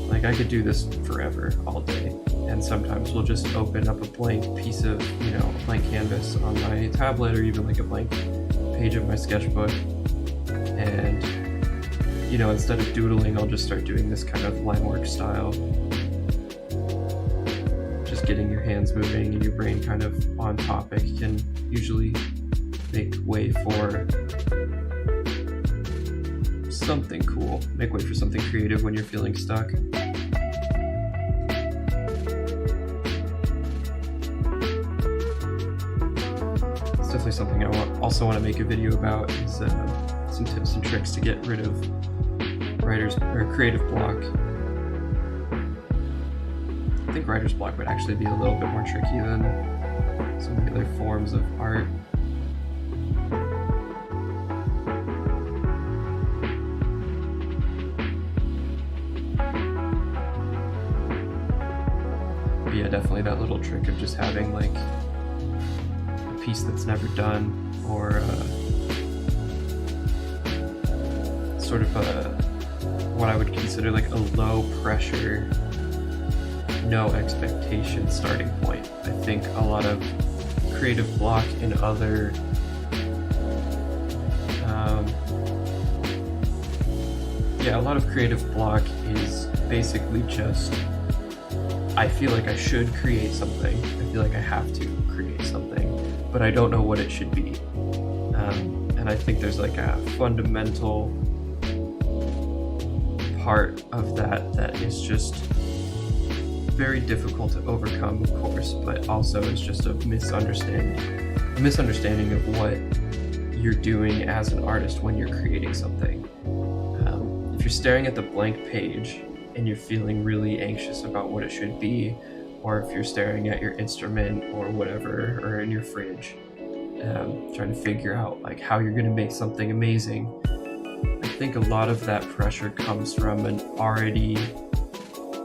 Like, I could do this forever, all day, and sometimes we'll just open up a blank piece of, blank canvas on my tablet, or even like a blank page of my sketchbook, and instead of doodling, I'll just start doing this kind of line work style. Just getting your hands moving and your brain kind of on topic can usually make way for something cool, make way for something creative when you're feeling stuck. It's definitely something I also want to make a video about, is some tips and tricks to get rid of writer's or creative block. I think writer's block would actually be a little bit more tricky than some of the other forms of art. But yeah, definitely that little trick of just having like a piece that's never done, or sort of what I would consider like a low pressure, no expectation starting point. I think a lot of creative block in other a lot of creative block is basically just, I feel like I should create something, I feel like I have to create something, but I don't know what it should be. And I think there's like a fundamental part of that is just very difficult to overcome, of course, but also is just a misunderstanding of what you're doing as an artist when you're creating something. If you're staring at the blank page and you're feeling really anxious about what it should be, or if you're staring at your instrument or whatever, or in your fridge, trying to figure out like how you're going to make something amazing, I think a lot of that pressure comes from an already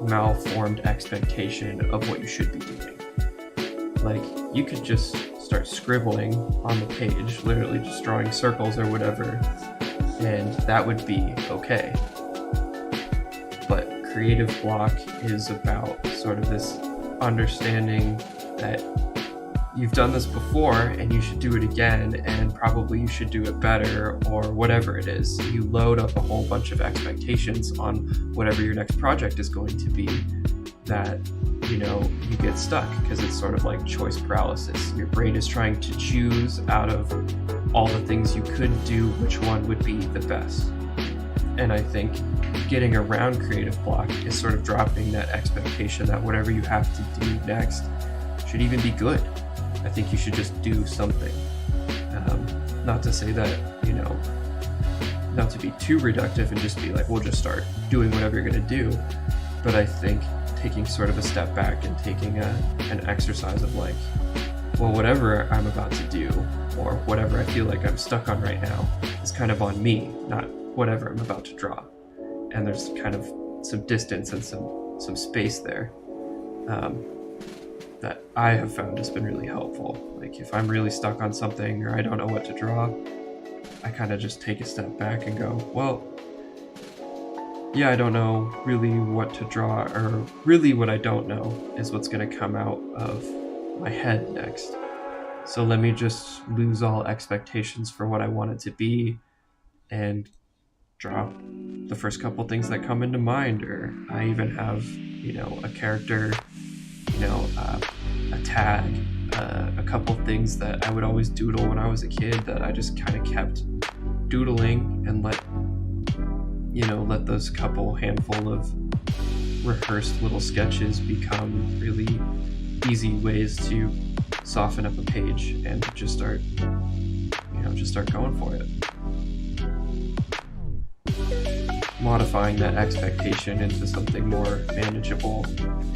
malformed expectation of what you should be doing. Like, you could just start scribbling on the page, literally just drawing circles or whatever, and that would be okay. But creative block is about sort of this understanding that you've done this before and you should do it again, and probably you should do it better, or whatever it is. You load up a whole bunch of expectations on whatever your next project is going to be, that you get stuck because it's sort of like choice paralysis. Your brain is trying to choose out of all the things you could do which one would be the best. And I think getting around creative block is sort of dropping that expectation that whatever you have to do next should even be good. I think you should just do something. Not to say that, not to be too reductive and just be like, we'll just start doing whatever you're going to do. But I think taking sort of a step back and taking an exercise of like, well, whatever I'm about to do, or whatever I feel like I'm stuck on right now, is kind of on me, not whatever I'm about to draw. And there's kind of some distance and some space there. That I have found has been really helpful. Like, if I'm really stuck on something or I don't know what to draw, I kind of just take a step back and go, well, yeah, I don't know really what to draw, or really what I don't know is what's going to come out of my head next. So let me just lose all expectations for what I want it to be and draw the first couple things that come into mind. Or I even have, a character, a tag, a couple things that I would always doodle when I was a kid that I just kind of kept doodling and let those couple handful of rehearsed little sketches become really easy ways to soften up a page and just start going for it. modifying that expectation into something more manageable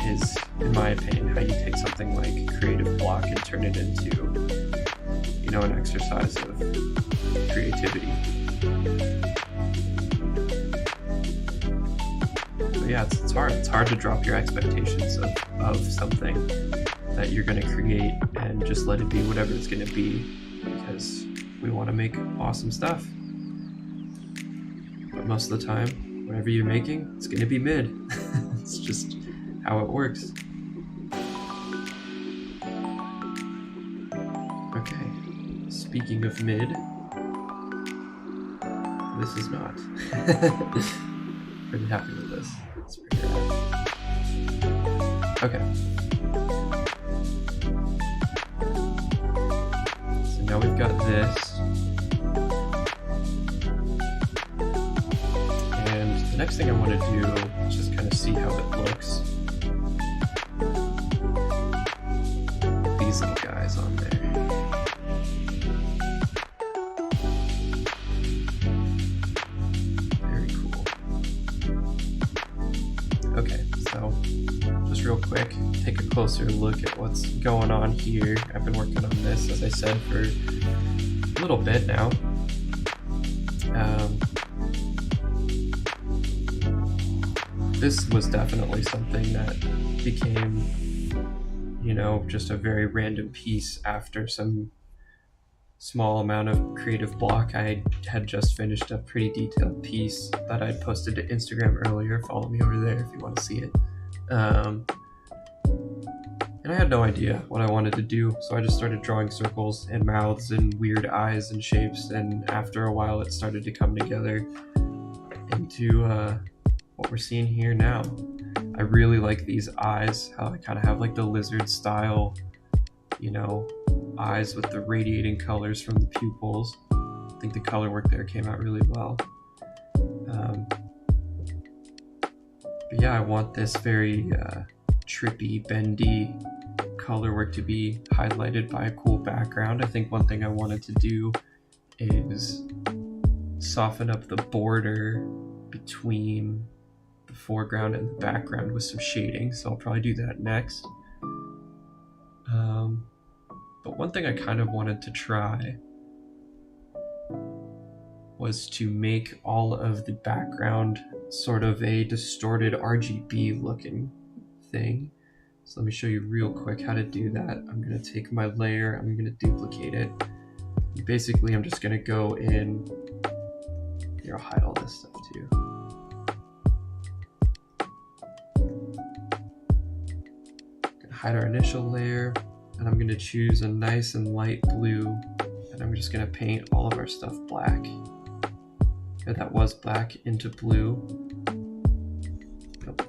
is, in my opinion, how you take something like creative block and turn it into, you know, an exercise of creativity. But yeah, it's hard. It's hard to drop your expectations of something that you're going to create and just let it be whatever it's going to be, because we want to make awesome stuff. But most of the time, whatever you're making, it's going to be mid. It's just how it works. Okay, speaking of mid, this is not. Pretty happy with this. It's pretty rad. Okay. So now we've got this. And the next thing I want to do is just kind of see how it looks. These little guys on there. Okay, so just real quick, take a closer look at what's going on here. I've been working on this, as I said, for a little bit now. This was definitely something that became, you know, just a very random piece after some small amount of creative block. I had just finished a pretty detailed piece that I'd posted to Instagram earlier. Follow me over there if you want to see it. And I had no idea what I wanted to do, so I just started drawing circles and mouths and weird eyes and shapes, and after a while it started to come together into what we're seeing here now. I really like these eyes, how I kind of have like the lizard style, you know, eyes with the radiating colors from the pupils. I think the color work there came out really well. But yeah, I want this very trippy, bendy color work to be highlighted by a cool background. I think one thing I wanted to do is soften up the border between the foreground and the background with some shading, so I'll probably do that next. But one thing I kind of wanted to try was to make all of the background sort of a distorted RGB looking thing. So let me show you real quick how to do that. I'm going to take my layer, I'm going to duplicate it. Basically, I'm just going to go in, here, I'll hide all this stuff too. Hide our initial layer, and I'm going to choose a nice and light blue, and I'm just going to paint all of our stuff black. Okay, that was black into blue. Nope.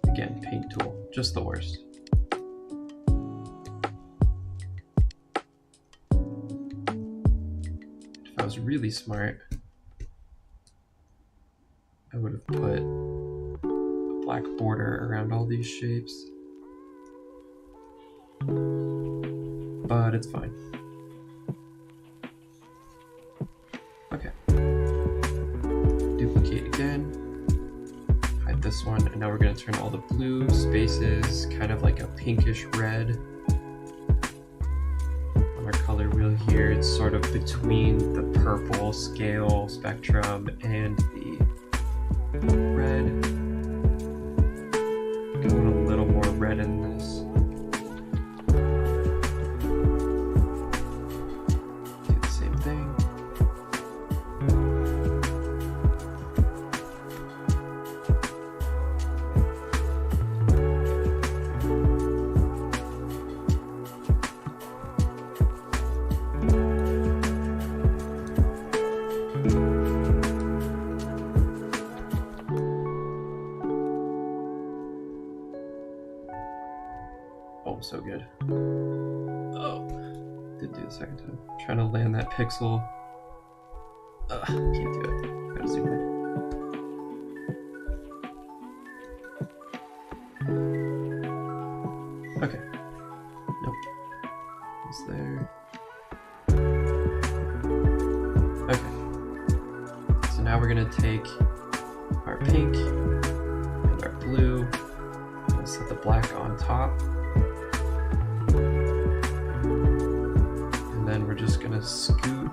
Again, paint tool, just the worst. I was really smart, I would have put a black border around all these shapes, but it's fine. Okay, duplicate again, hide this one, and now we're going to turn all the blue spaces kind of like a pinkish red. Color wheel here, it's sort of between the purple scale spectrum and the red. Going a little more red in this. Do the same thing. So good. Oh, didn't do the second time. Trying to land that pixel. Can't do it. Gotta zoom in. Okay. Nope. Is there? Okay. So now we're gonna take our pink and our blue. We'll set the black on top. And then we're just gonna scoot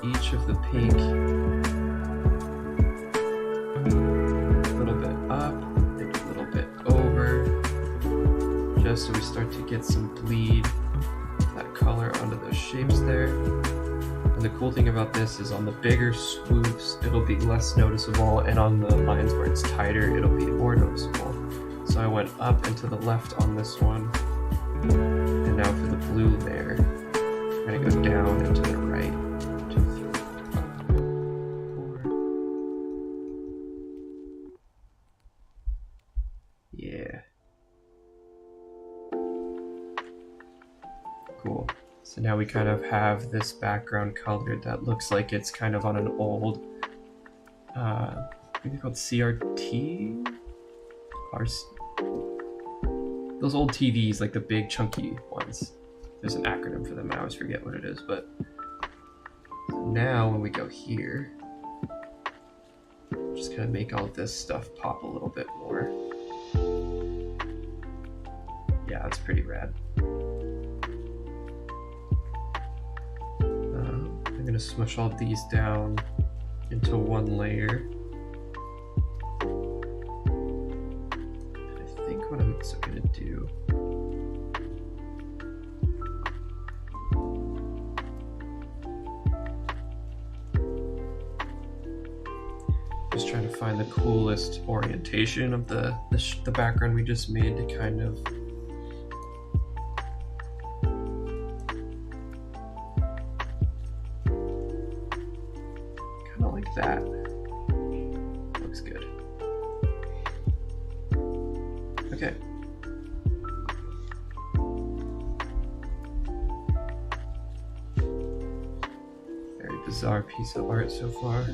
each of the pink a little bit up and a little bit over, just so we start to get some bleed of that color onto those shapes there. And the cool thing about this is on the bigger swoops, it'll be less noticeable, and on the lines where it's tighter, it'll be more noticeable. So I went up and to the left on this one, and now for the blue layer, I'm gonna go down and to the right. 2, 3, 5, 4. Yeah. Cool. So now we kind of have this background color that looks like it's kind of on an old, I think they're called CRT? Those old TVs, like the big chunky ones. There's an acronym for them, I always forget what it is, but now when we go here, just kind of make all of this stuff pop a little bit more. Yeah, that's pretty rad. I'm gonna smush all of these down into one layer. And I think what I'm also gonna do just trying to find the coolest orientation of the background we just made to kind of like that. Looks good. Okay. Very bizarre piece of art so far.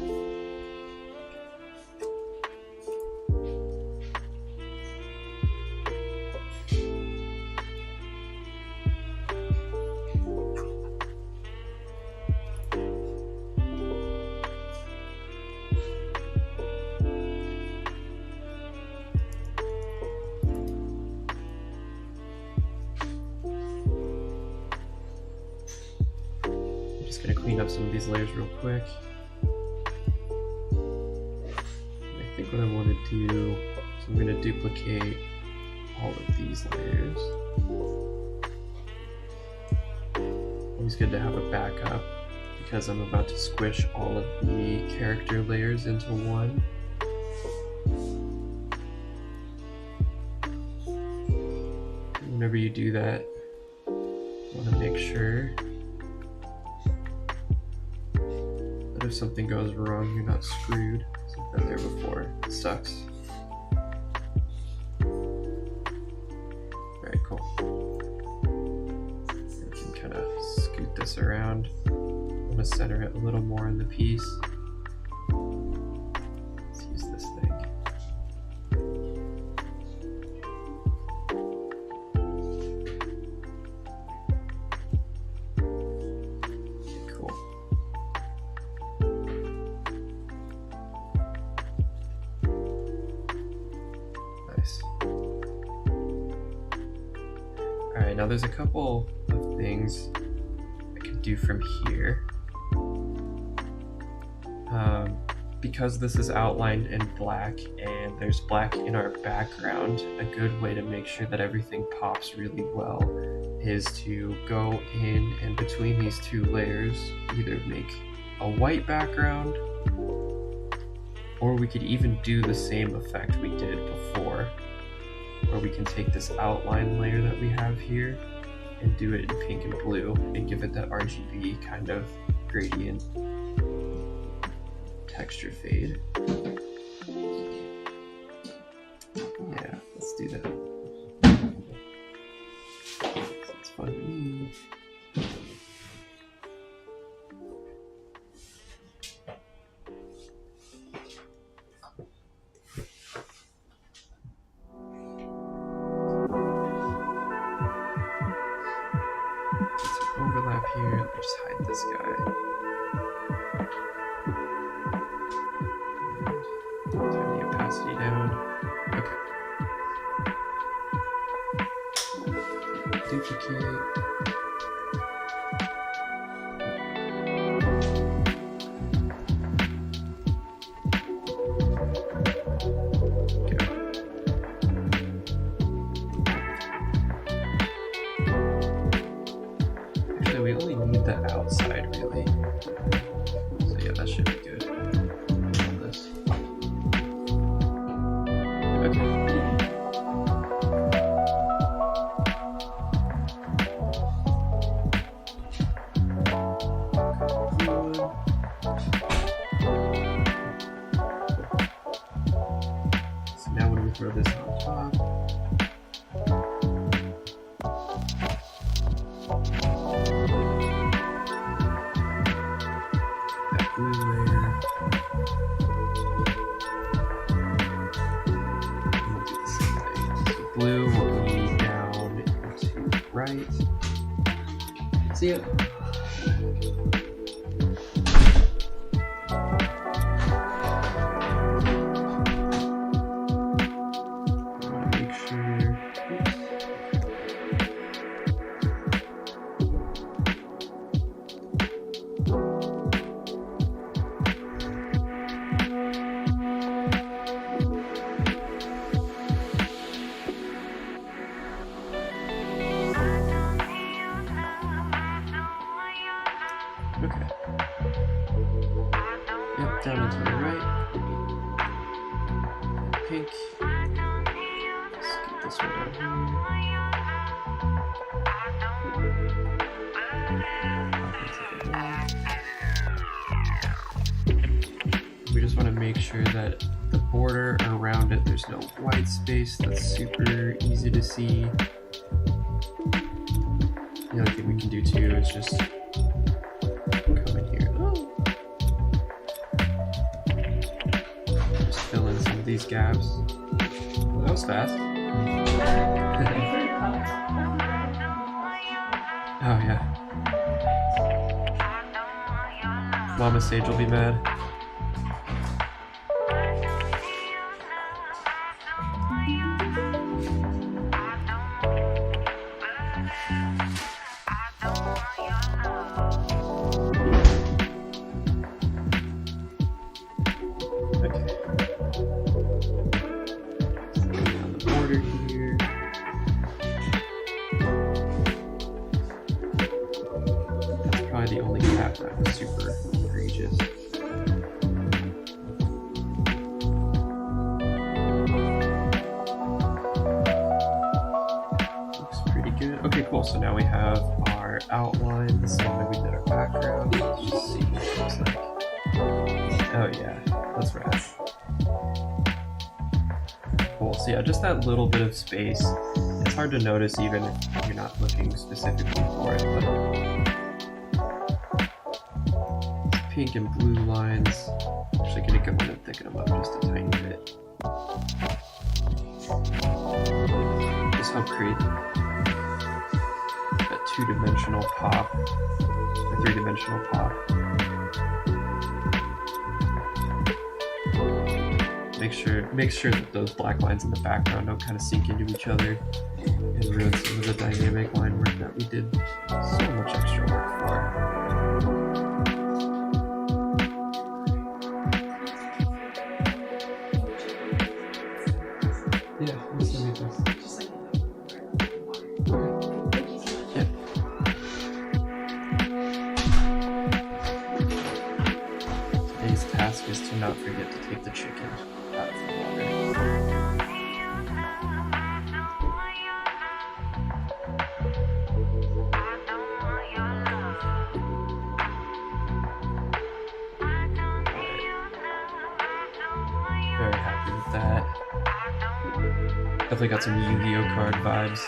Just gonna clean up some of these layers real quick. And I think what I want to do is I'm gonna duplicate all of these layers. Always good to have a backup because I'm about to squish all of the character layers into one. And whenever you do that, you want to make sure that if something goes wrong, you're not screwed. So I've been there before. It sucks. Very cool. We can kind of scoot this around. I'm gonna center it a little more in the piece. Let's use this thing. Alright, now there's a couple of things I could do from here. Because this is outlined in black and there's black in our background, a good way to make sure that everything pops really well is to go in and between these two layers, either make a white background, or we could even do the same effect we did before, where we can take this outline layer that we have here and do it in pink and blue and give it that RGB kind of gradient texture fade. Yeah, let's do that. Sounds fun to me. just hide this guy. Turn the opacity down. Okay. Duplicate. Actually, we only need the outside, really. So yeah, that should be good. On this. Okay. So now when we throw this on top, that blue layer, and we'll do the same thing. So blue will be down to right. See it? Make sure. Okay. Yep, down and to the right. Pink. Let's get this one down here. We just want to make sure that the border around it, there's no white space. That's super easy to see. The other thing we can do too is just come in here. Oh. Just fill in some of these gaps. Well, that was fast. Oh yeah. Mama Sage will be mad. Okay. On the border here. That's probably the only cap that was super egregious. Looks pretty good. Okay, cool. So now we have our outline, the same way we did our background. Let's just see what it looks like. Oh yeah, that's rad. Cool. So yeah, just that little bit of space. It's hard to notice even if you're not looking specifically for it, but pink and blue lines. Actually gonna go in and thicken them up just a tiny bit. Just help create a two-dimensional pop, a three-dimensional pop. Make sure that those black lines in the background don't kind of sink into each other and ruin some of the dynamic line work that we did so much extra work for. Yeah, let's see this. Yeah. Today's task is to not forget to take the chicken out of the water. Very happy with that. Definitely got some Yu-Gi-Oh card vibes.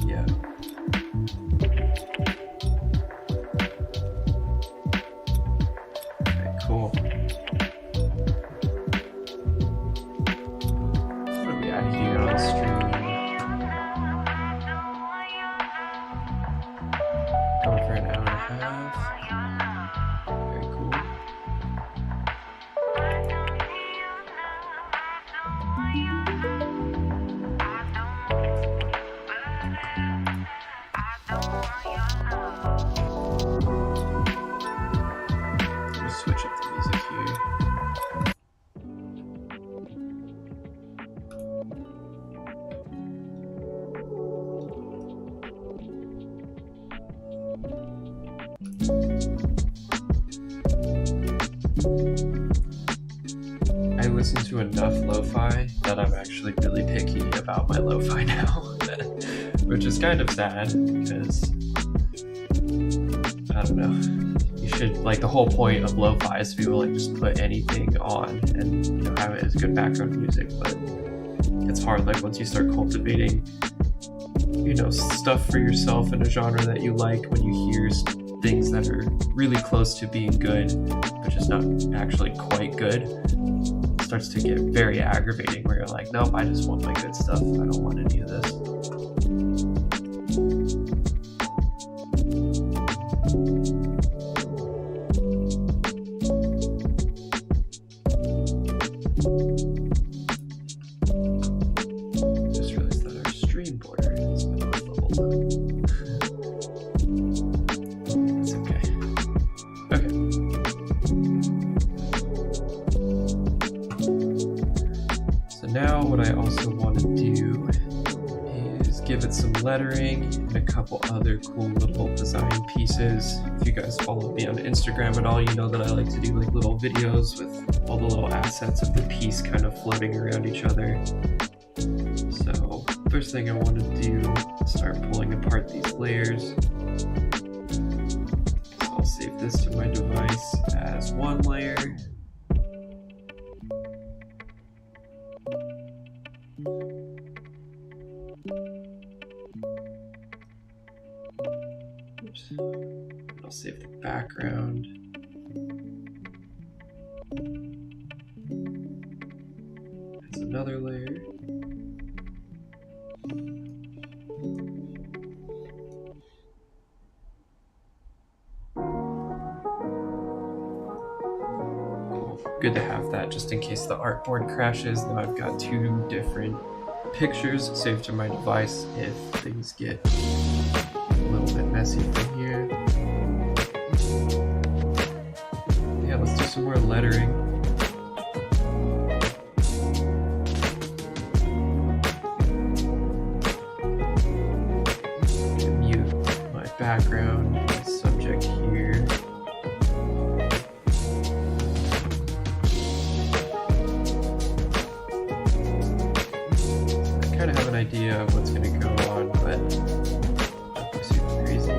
Yeah. Okay, cool. Going for an hour and a half. Very cool. Let's switch up the music here. I listen to enough lo-fi that I'm actually really picky about my lo-fi now, which is kind of sad because, I don't know, you should, like, the whole point of lo-fi is to be able to just put anything on and, you know, have it as good background music, but it's hard, like, once you start cultivating, you know, stuff for yourself in a genre that you like, when you hear things that are really close to being good, but just not actually quite good, it starts to get very aggravating where you're like, nope, I just want my good stuff. I don't want any of this. Just realized that our stream border has been leveled. It's okay. Okay. So now what I also want to do is give it some lettering and a couple other cool little design pieces. If you guys follow me on Instagram at all, you know that I like to do like little videos with all the little assets of the piece kind of floating around each other. So first thing I want to do is start pulling apart these layers. So I'll save this to my device as one layer. Oops. I'll save the background. That's another layer. Cool. Good to have that just in case the artboard crashes. Now I've got two different pictures saved to my device if things get a little bit messy from here. Yeah, let's do some more lettering. Mute my background, my subject here. I kind of have an idea of what's going to go on, but nothing super crazy.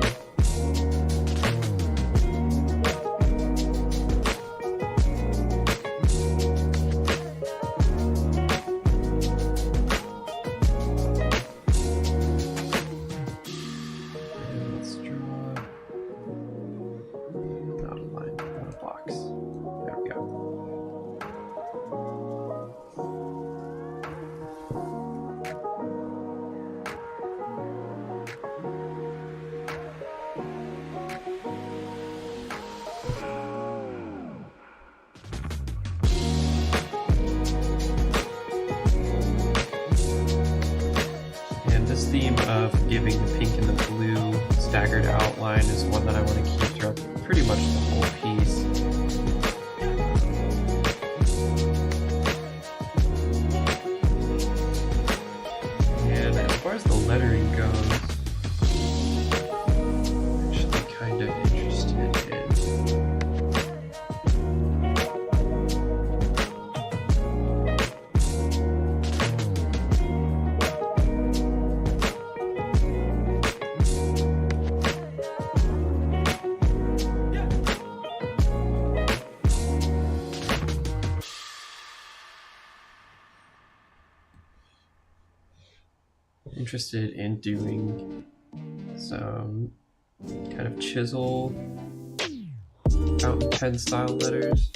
And let's draw not a line, not a box. There we go. And this theme of giving the pink and the blue staggered outline is one that I want to keep throughout pretty much the whole piece. And as far as the lettering goes, I'm actually kind of interested in doing some kind of chisel fountain pen style letters.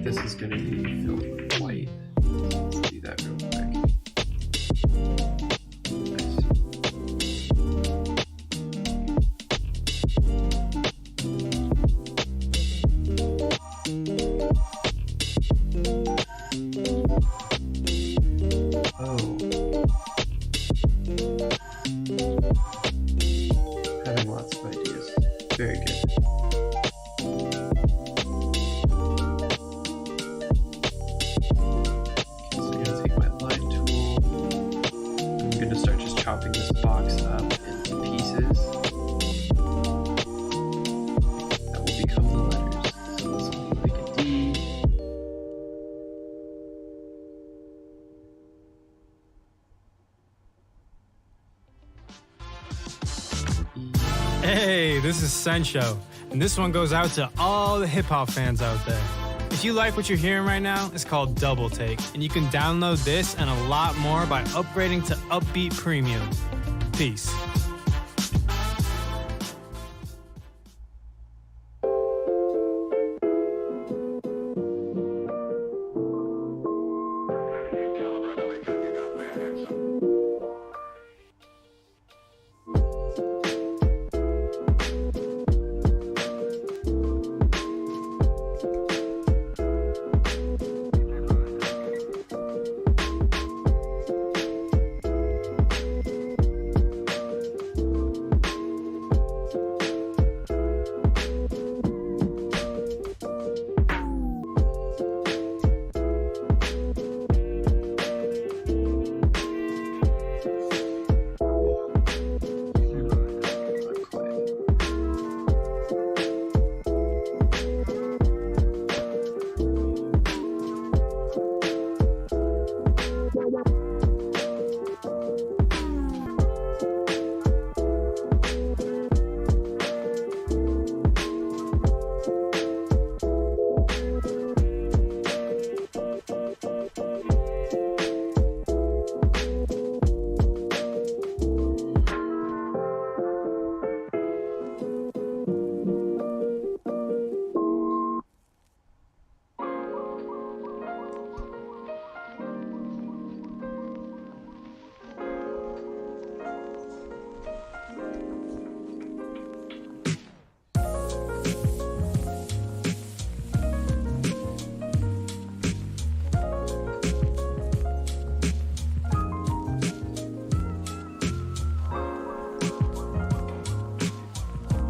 like this is going to be filled with white. Let's do that real quick. Oh. Having lots of ideas. Very good. Chopping this box up into pieces that will become the letters. So this will be like a D. Hey, this is Sencho, and this one goes out to all the hip-hop fans out there. If you like what you're hearing right now, it's called Double Take, and you can download this and a lot more by upgrading to Upbeat Premium. Peace.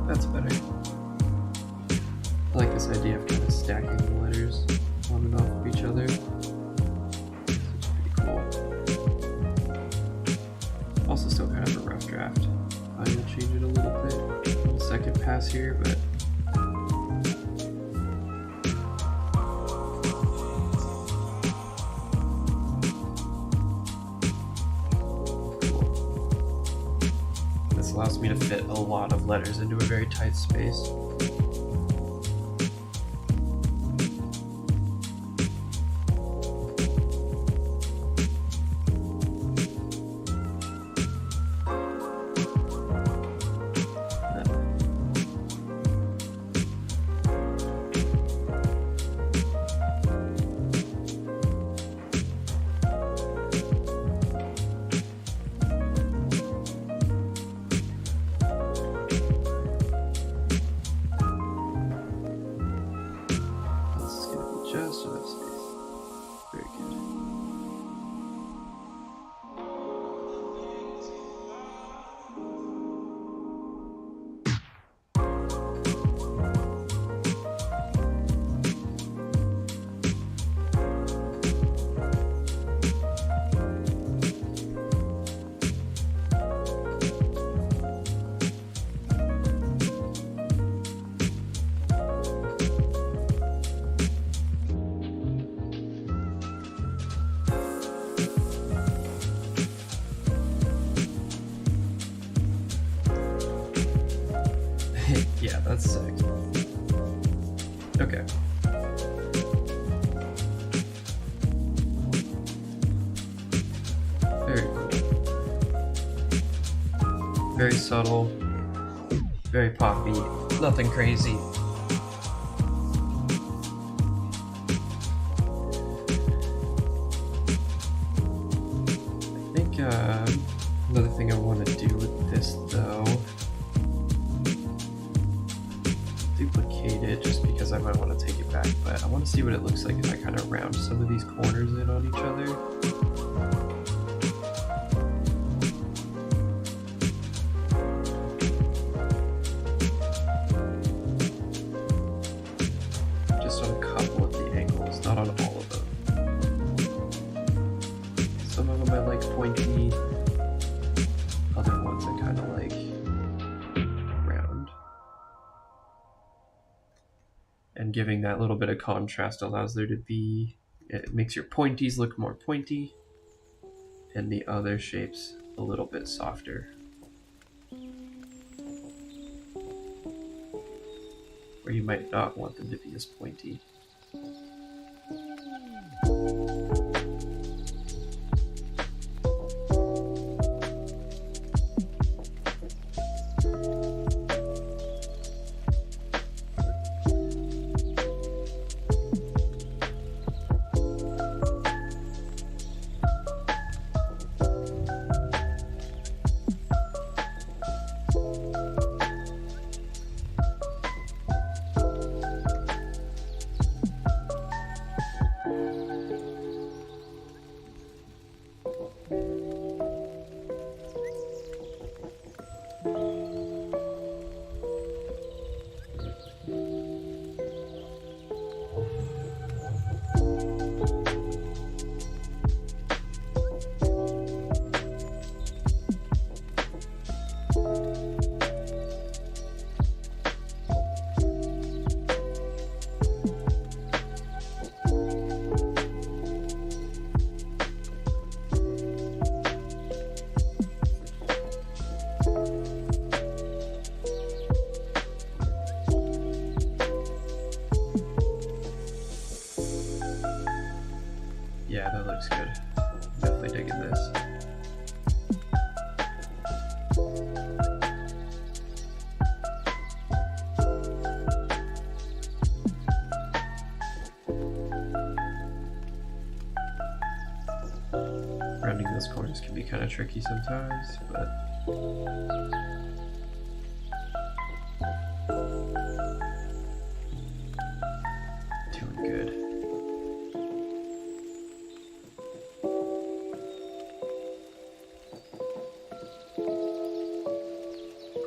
That's better. I like this idea of kind of stacking the letters on and off of each other. It's pretty cool. Also still kind of a rough draft. I will change it a little bit on the second pass here, but allows me to fit a lot of letters into a very tight space. Just enough space. Very good. Yeah, that's sick. Okay. Very cool. Very subtle. Very poppy. Nothing crazy. might want to take it back, but I want to see what it looks like if I kind of round some of these corners in on each other. Just on a couple of the angles, not on all of them. Some of them I like pointy, other ones I kind of like round. And giving that little bit of contrast allows there to be, it makes your pointies look more pointy and the other shapes a little bit softer. Where you might not want them to be as pointy. Yeah, that looks good. Definitely digging this. Rounding those corners can be kind of tricky sometimes, but doing good.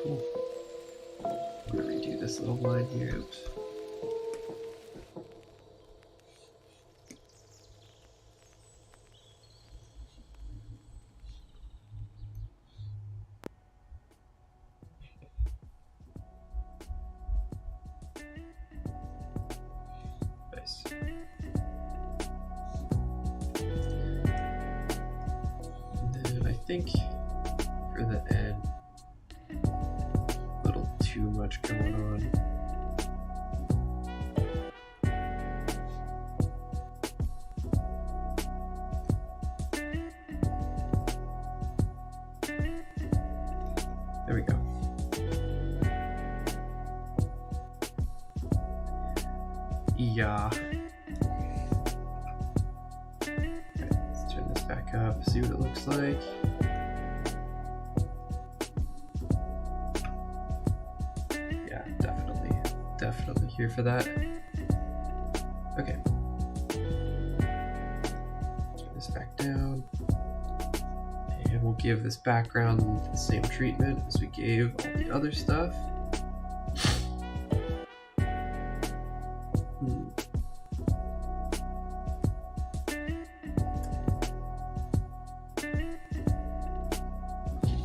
Cool. I'm gonna redo this little line here. Oops. Nice. And then I think for the end, a little too much going on. There we go. Yeah. Okay, let's turn this back up, see what it looks like. Yeah, definitely here for that. Okay. Turn this back down. And we'll give this background the same treatment as we gave all the other stuff.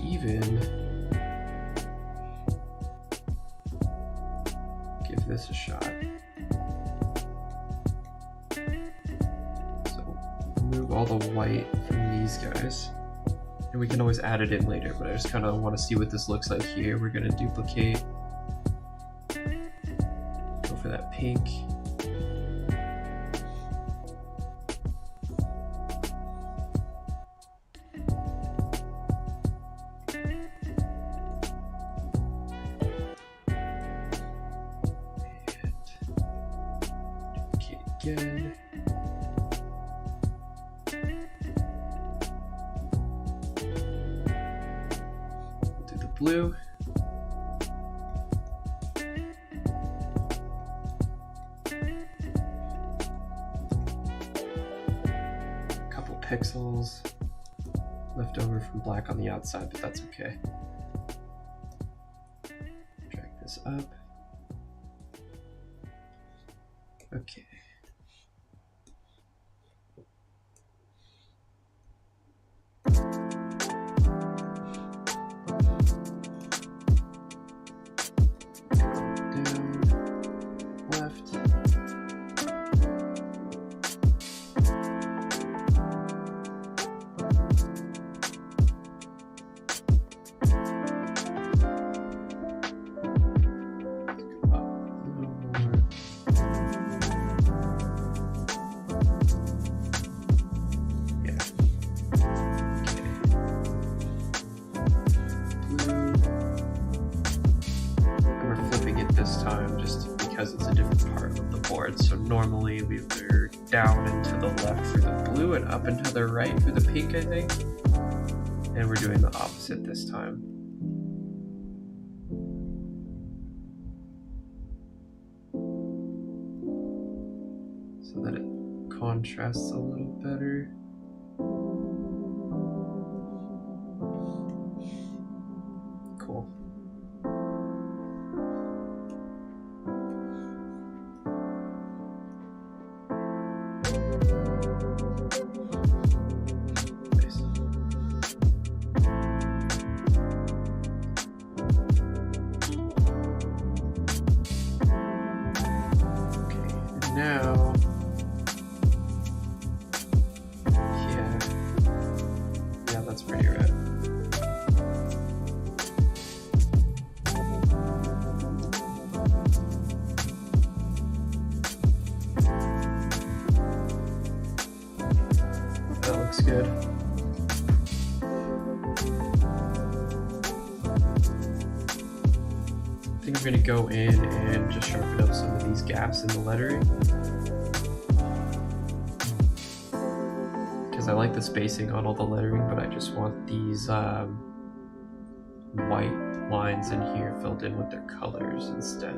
Even give this a shot. So remove all the white from these guys. And we can always add it in later, but I just kind of want to see what this looks like here. We're going to duplicate. Go for that pink. Again. Do the blue. pixels left over from black on the outside, but that's okay. Drag this up. Okay. Normally we were down and to the left for the blue and up and to the right for the pink, I think. And we're doing the opposite this time. So that it contrasts a little better. Cool. Now, yeah, that's pretty red. That looks good. I think I'm going to go in and just sharpen up some of these gaps in the lettering. Because I like the spacing on all the lettering, but I just want these white lines in here filled in with their colors instead.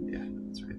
Yeah, that's right.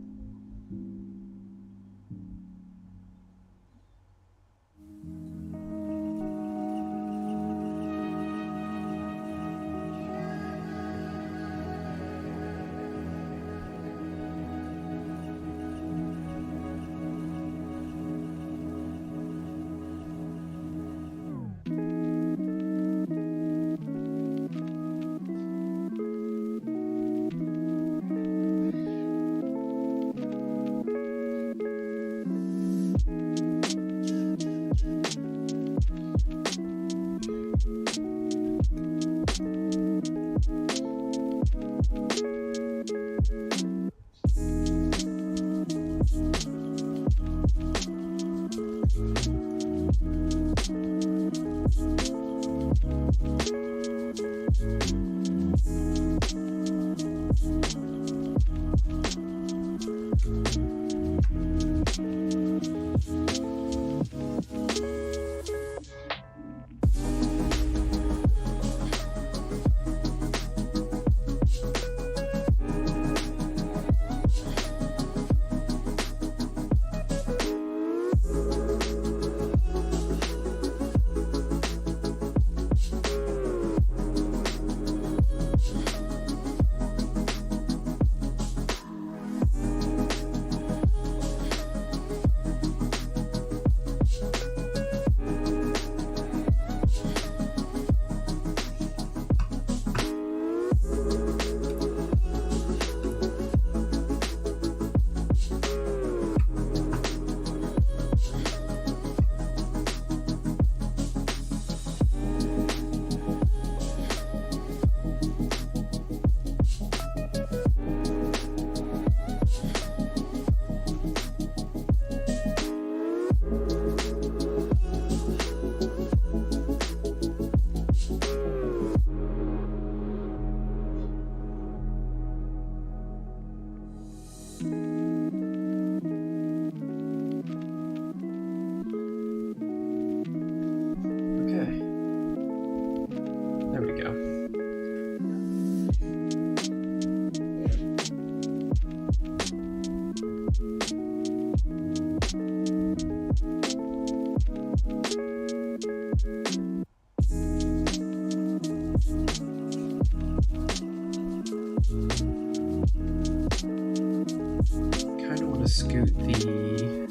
scoot these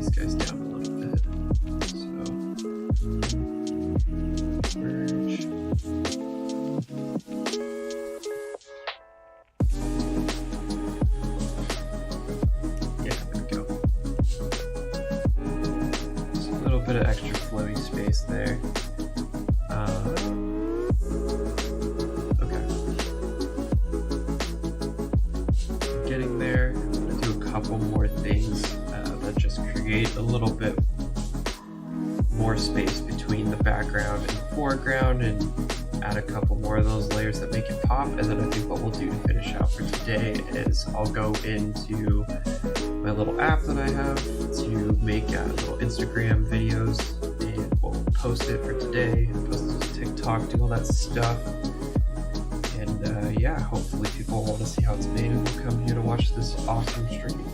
guys down a little bit. So merge. Yeah, there we go. Just a little bit of extra flowy space there. Getting there. I'm going to do a couple more things that just create a little bit more space between the background and the foreground, and add a couple more of those layers that make it pop. And then I think what we'll do to finish out for today is I'll go into my little app that I have to make little Instagram videos, and we'll post it for today, post it to TikTok, do all that stuff. And yeah, hopefully people want to see how it's made and will come here to watch this awesome stream.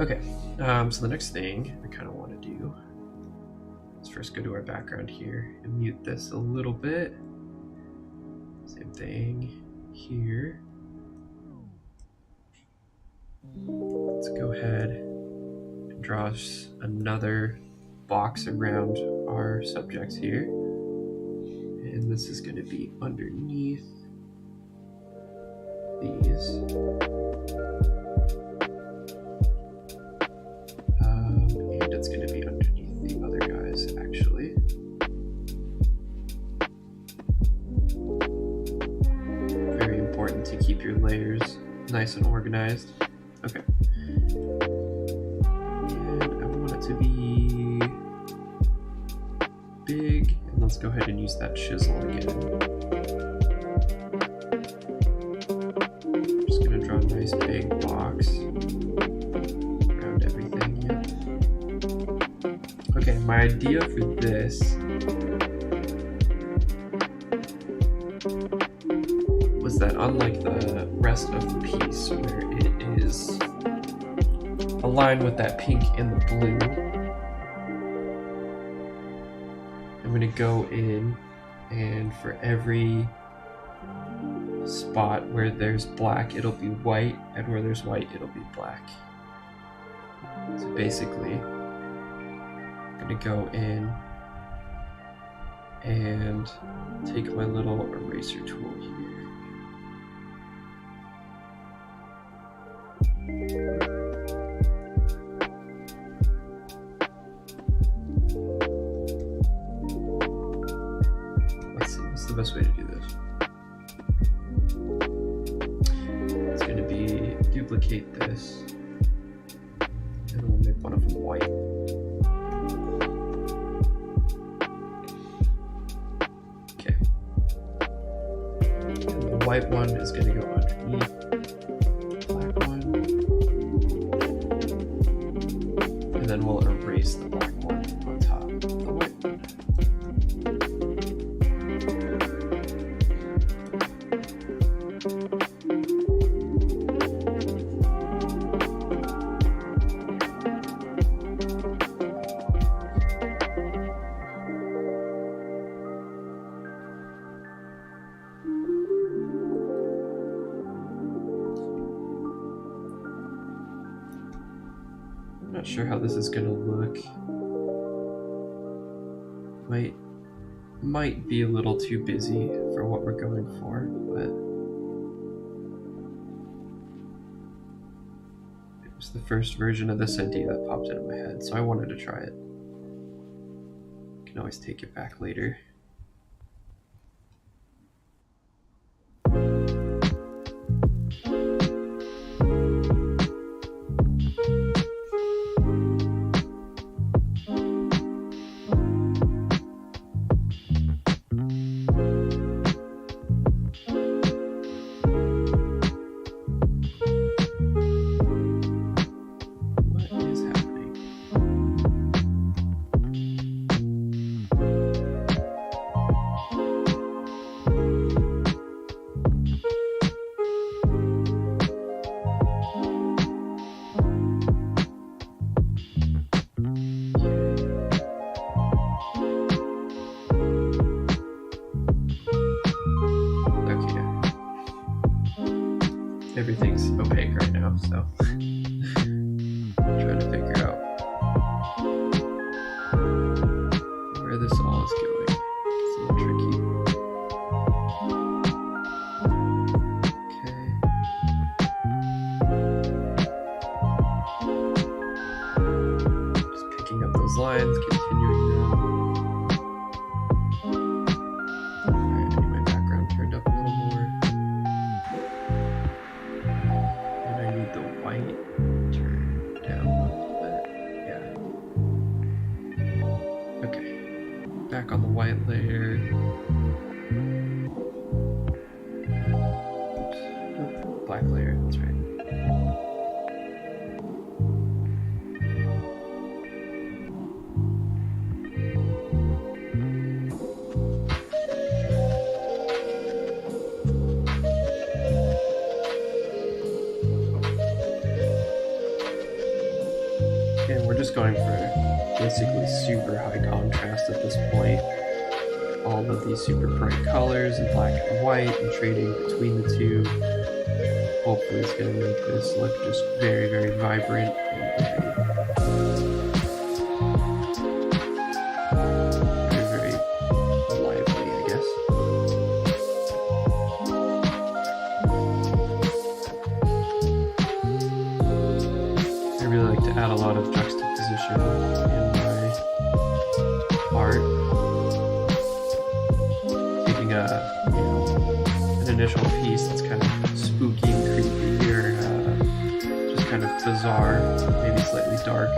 Okay, so the next thing I kind of want to do is first go to our background here and mute this a little bit. Same thing here. Let's go ahead and draw us another box around our subjects here. And this is going to be underneath these. And it's going to be underneath the other guys, actually. Very important to keep your layers nice and organized. Okay. And I want it to be big. And let's go ahead and use that chisel again. I'm just going to draw a nice big box around everything. Yep. Okay, my idea for this was that unlike the rest of the piece where it is aligned with that pink and the blue, I'm going to go in and for every spot where there's black it'll be white, and where there's white it'll be black. So basically I'm going to go in and take my little eraser tool here. Let's see, what's the best way to do this? It's going to be duplicate this, and we'll make one of them white. Okay. And the white one is going to go underneath. And then we'll erase the black one on top of the white one. Not sure how this is gonna look. Might be a little too busy for what we're going for, but it was the first version of this idea that popped into my head, so I wanted to try it. Can always take it back later. everything's opaque right now, so trying to figure out where this all is going. It's a little tricky. Okay. Just picking up those lines, continuing them. Alright, I need my background turned up a little more. And I need the white turned down a little bit. Yeah. Okay. Back on the white layer. Oops. Nope. Black layer, that's right. And we're just going for basically super high contrast at this point. All of these super bright colors in black and white and trading between the two. Hopefully it's going to make this look just very, very vibrant and very, very lively, I guess. I really like to add a lot of juxtaposition in my art. Taking an initial piece that's kind of spooky and creepy or just kind of bizarre, maybe slightly dark,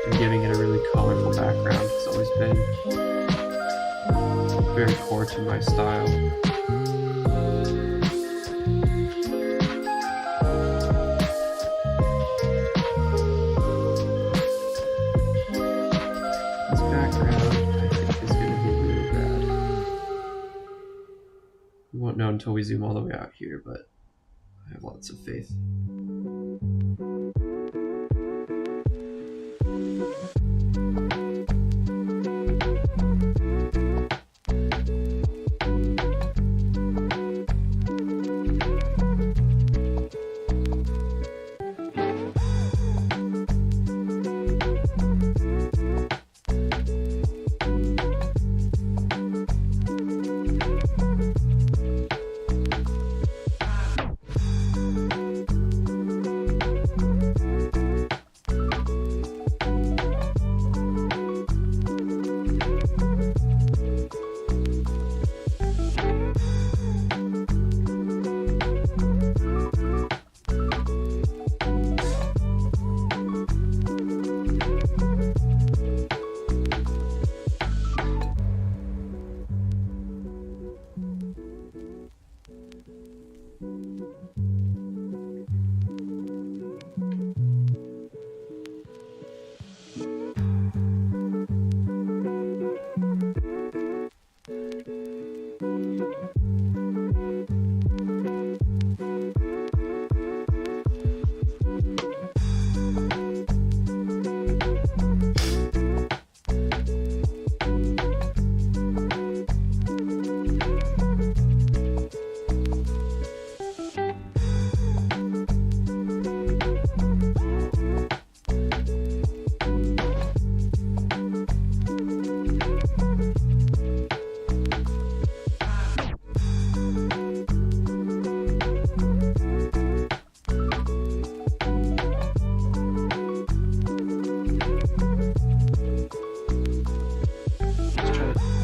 and giving it a really colorful background has always been very core to my style. This background, I think, is going to be really rad. We won't know until we zoom all the way out here, but I have lots of faith.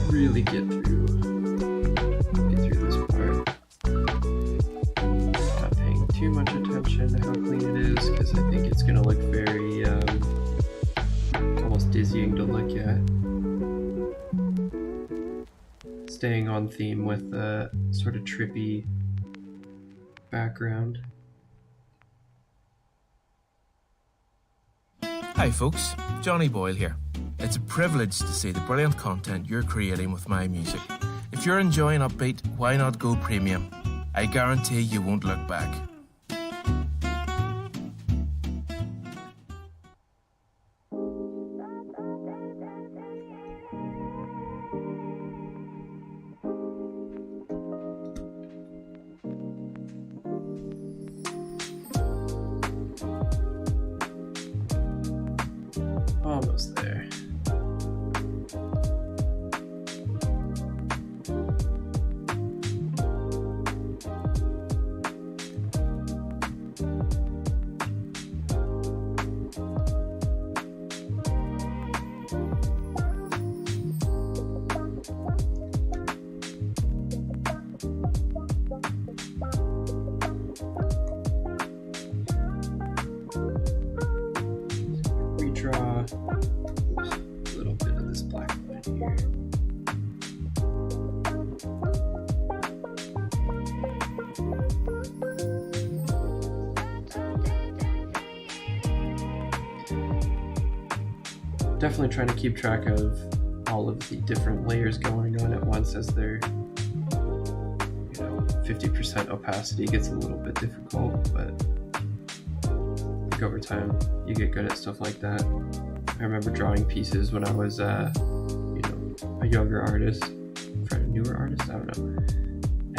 Really get through this part. Not paying too much attention to how clean it is because I think it's gonna look very almost dizzying to look at. Staying on theme with the sort of trippy background. Hi folks, Johnny Boyle here. It's a privilege to see the brilliant content you're creating with my music. If you're enjoying Upbeat, why not go premium? I guarantee you won't look back. Definitely trying to keep track of all of the different layers going on at once as they're, 50% opacity gets a little bit difficult, but I think over time you get good at stuff like that. I remember drawing pieces when I was, a younger artist, a newer artist, I don't know.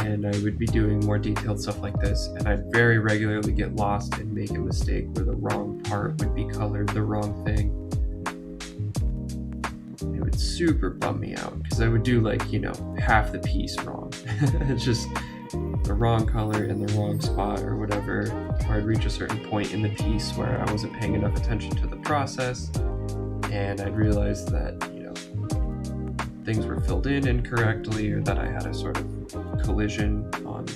And I would be doing more detailed stuff like this, and I'd very regularly get lost and make a mistake where the wrong part would be colored the wrong thing. It would super bum me out because I would do half the piece wrong. It's just the wrong color in the wrong spot or whatever, or I'd reach a certain point in the piece where I wasn't paying enough attention to the process, and I'd realize that things were filled in incorrectly, or that I had a sort of collision on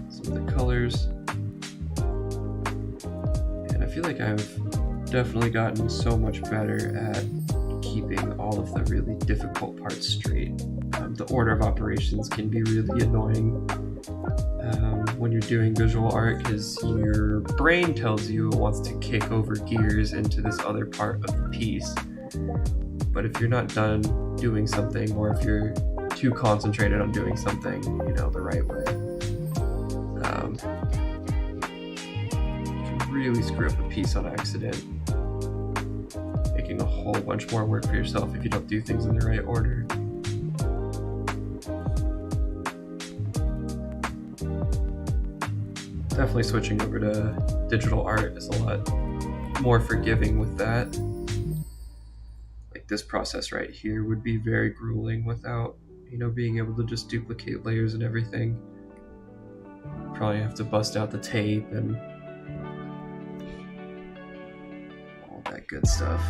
some of the colors. And I feel like I've definitely gotten so much better at keeping all of the really difficult parts straight. The order of operations can be really annoying when you're doing visual art, because your brain tells you it wants to kick over gears into this other part of the piece. But if you're not done doing something, or if you're too concentrated on doing something, the right way, you can really screw up a piece on accident, making a whole bunch more work for yourself if you don't do things in the right order. Definitely switching over to digital art is a lot more forgiving with that. Like this process right here would be very grueling without, being able to just duplicate layers and everything. Probably have to bust out the tape and all that good stuff.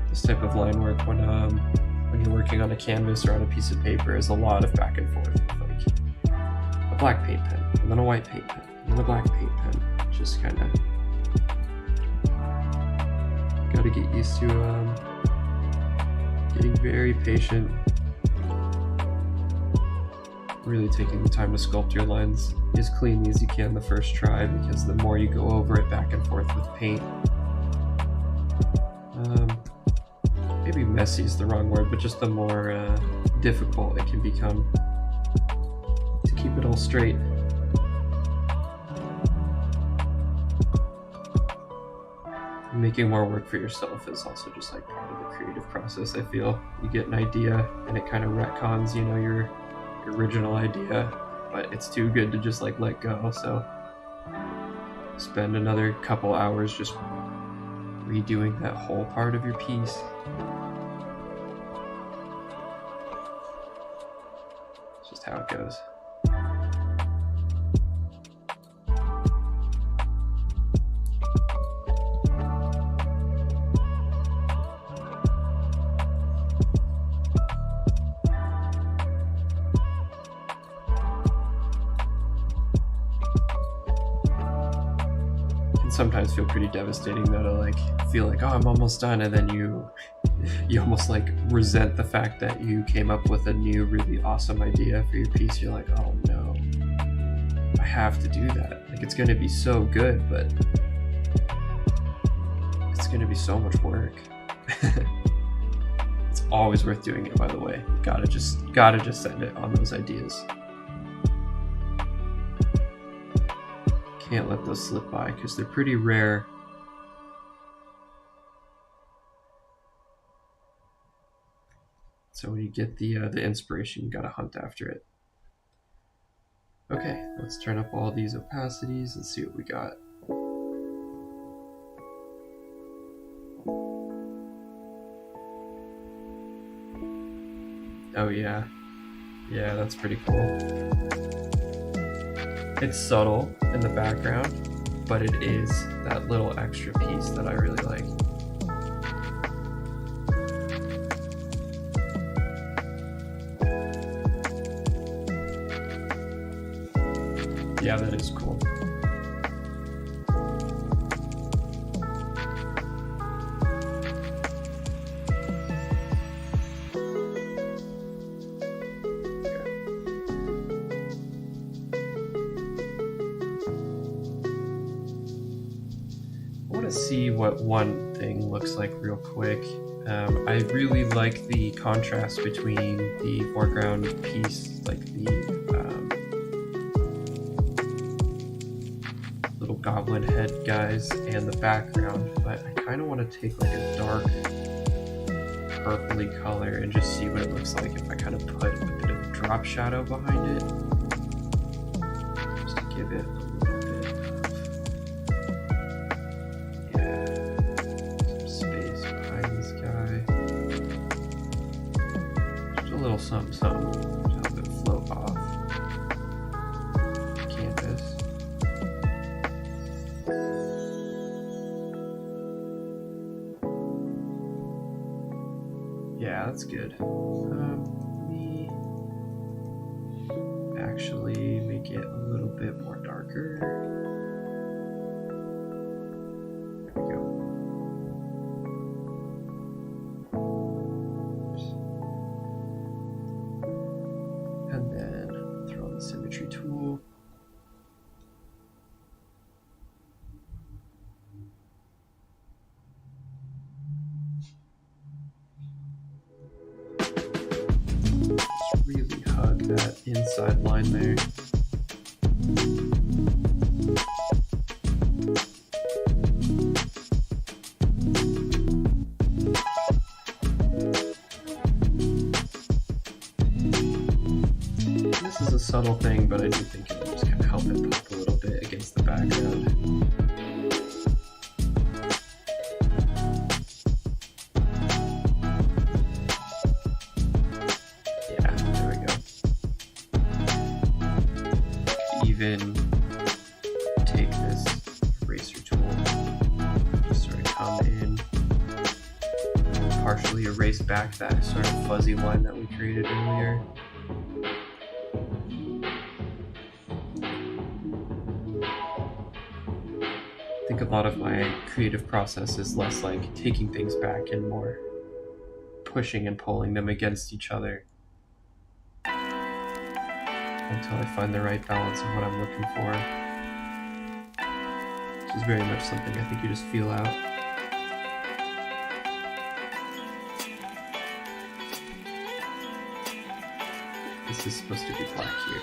This type of line work when you're working on a canvas or on a piece of paper is a lot of back and forth. Like a black paint pen, and then a white paint pen, and then a black paint pen. Just kind of got to get used to getting very patient, really taking the time to sculpt your lines as cleanly as you can the first try, because the more you go over it back and forth with paint, maybe messy is the wrong word, but just the more difficult it can become to keep it all straight. Making more work for yourself is also just like part of the creative process. I feel you get an idea and it kind of retcons, your original idea, but it's too good to just like let go. So spend another couple hours just redoing that whole part of your piece. It's just how it goes. Sometimes feel pretty devastating though, to like feel like, oh, I'm almost done, and then you almost like resent the fact that you came up with a new really awesome idea for your piece. You're like, oh no, I have to do that. Like it's gonna be so good, but it's gonna be so much work. It's always worth doing it, by the way. Gotta just send it on those ideas. Can't let those slip by because they're pretty rare. So when you get the inspiration, you gotta hunt after it. Okay, let's turn up all these opacities and see what we got. Oh yeah, that's pretty cool. It's subtle in the background, but it is that little extra piece that I really like. Yeah, that is cool. want to see what one thing looks like real quick. I really like the contrast between the foreground piece, like the little goblin head guys, and the background, but I kind of want to take like a dark purpley color and just see what it looks like if I kind of put a bit of drop shadow behind it, just to give it a little bit of, some space behind this guy. Just a little something, something to help it float off the canvas. Yeah, that's good. Let me actually make it a little bit more darker. There we go. And then throw on the symmetry tool. Really hug that inside line there. This is a subtle thing, but I do think it will just kind of help it pop a little bit against the background. Even take this eraser tool, just sort of come in, partially erase back that sort of fuzzy line that we created earlier. I think a lot of my creative process is less like taking things back and more pushing and pulling them against each other until I find the right balance of what I'm looking for. Which is very much something I think you just feel out. This is supposed to be black here.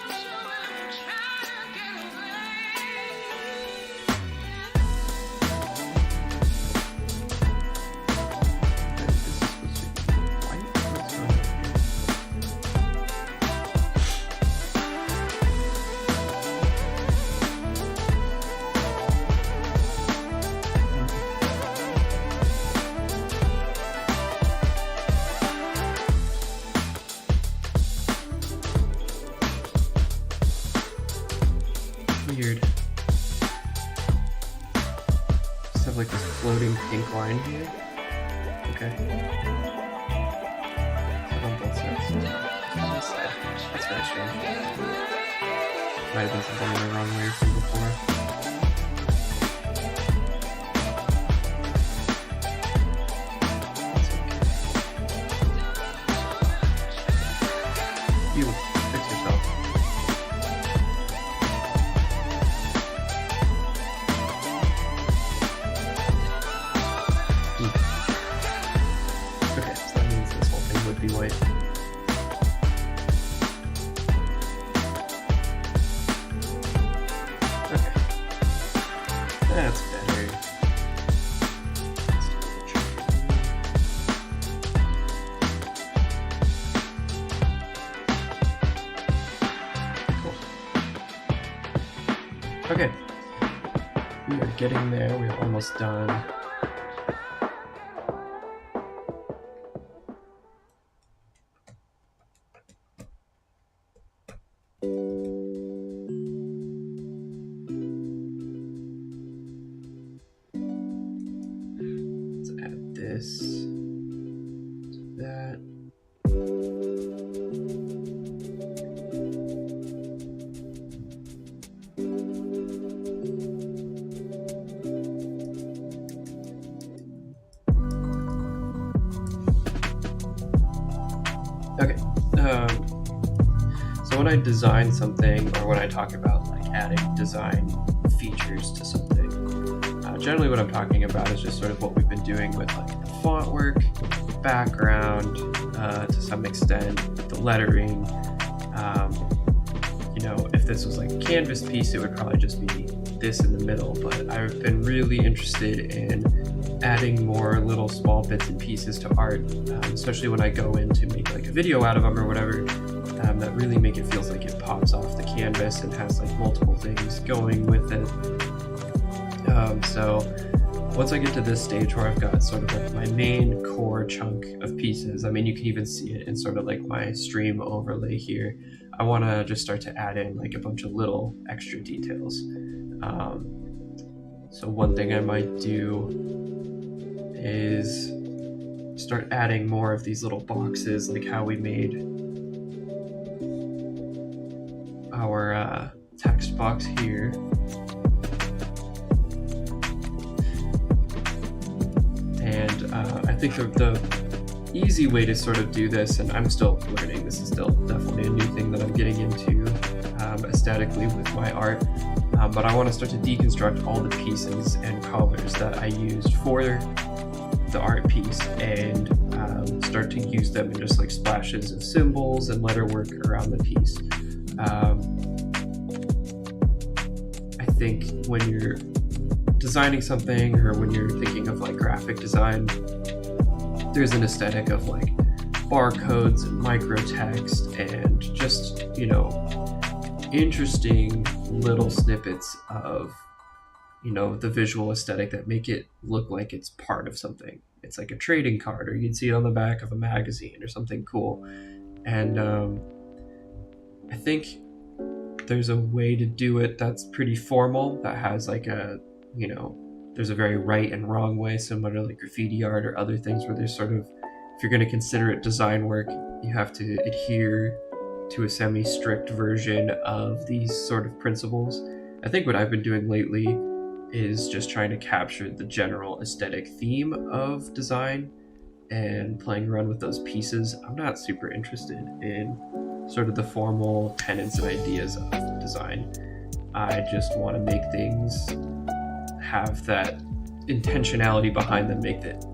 Weird. Just have like this floating pink line here. Okay. Is that on both sides? On this side. That's very strange. Might have been something in the wrong way from before. That's okay. You fix yourself. Okay, so that means this whole thing would be white. Okay. That's better. Let's do the trick. Cool. Okay. We are getting there. We're almost done. Let's add this to that. Okay. So when I design something, or when I talk about like adding design features to something, Generally what I'm talking about is just sort of what we've been doing with like the font work, background, to some extent, the lettering. You know, if this was like a canvas piece, it would probably just be this in the middle, but I've been really interested in adding more little small bits and pieces to art, especially when I go in to make like a video out of them or whatever, that really make it feel like it pops off the canvas and has like multiple things going with it. So once I get to this stage where I've got sort of like my main core chunk of pieces, I mean, you can even see it in sort of like my stream overlay here. I want to just start to add in like a bunch of little extra details. So one thing I might do is start adding more of these little boxes, like how we made our text box here. And I think the easy way to sort of do this, and I'm still learning, this is still definitely a new thing that I'm getting into aesthetically with my art, but I want to start to deconstruct all the pieces and colors that I used for the art piece and start to use them in just like splashes of symbols and letter work around the piece. I think when you're designing something or when you're thinking of like graphic design, there's an aesthetic of like barcodes and micro text and just, you know, interesting little snippets of, you know, the visual aesthetic that make it look like it's part of something. It's like a trading card, or you'd see it on the back of a magazine or something cool. And I think there's a way to do it that's pretty formal, that has like a, you know, there's a very right and wrong way, similar to like graffiti art or other things where there's sort of, if you're going to consider it design work, you have to adhere to a semi-strict version of these sort of principles. I think what I've been doing lately is just trying to capture the general aesthetic theme of design and playing around with those pieces. I'm not super interested in sort of the formal tenets and ideas of design. I just want to make things have that intentionality behind them,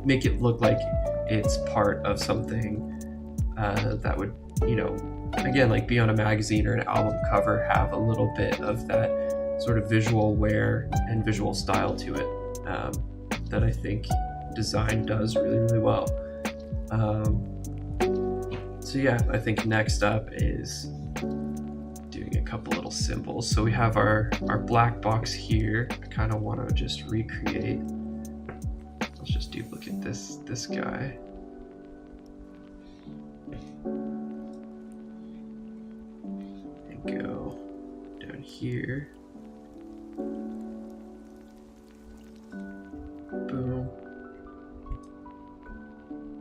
make it look like it's part of something that would, you know, again, like be on a magazine or an album cover, have a little bit of that sort of visual wear and visual style to it, that I think design does really, really well. So yeah, I think next up is doing a couple little symbols. So we have our black box here. I kind of want to just recreate. Let's just duplicate this guy. And go down here. Boom.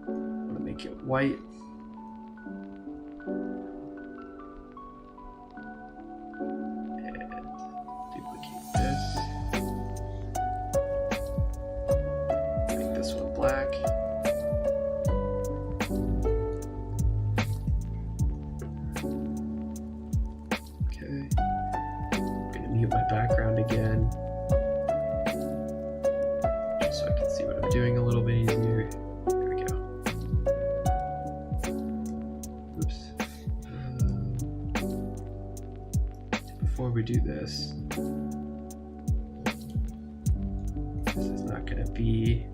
I'm gonna make it white. Black. Okay. I'm gonna mute my background again, just so I can see what I'm doing a little bit easier. There we go. Oops. Before we do this, this is not gonna be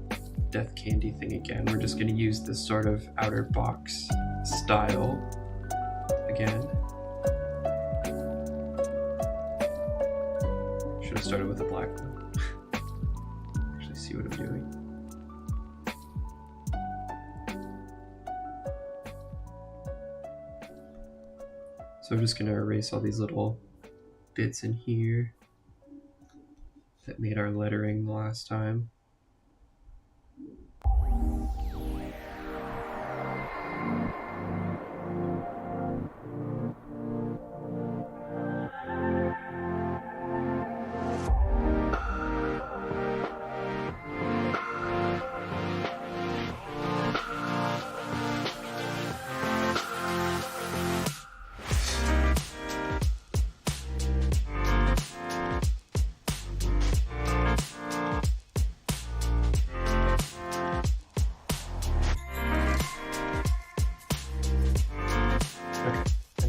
DeathCandy thing again. We're just going to use this sort of outer box style again. Should have started with the black one. Actually see what I'm doing. So I'm just going to erase all these little bits in here that made our lettering the last time.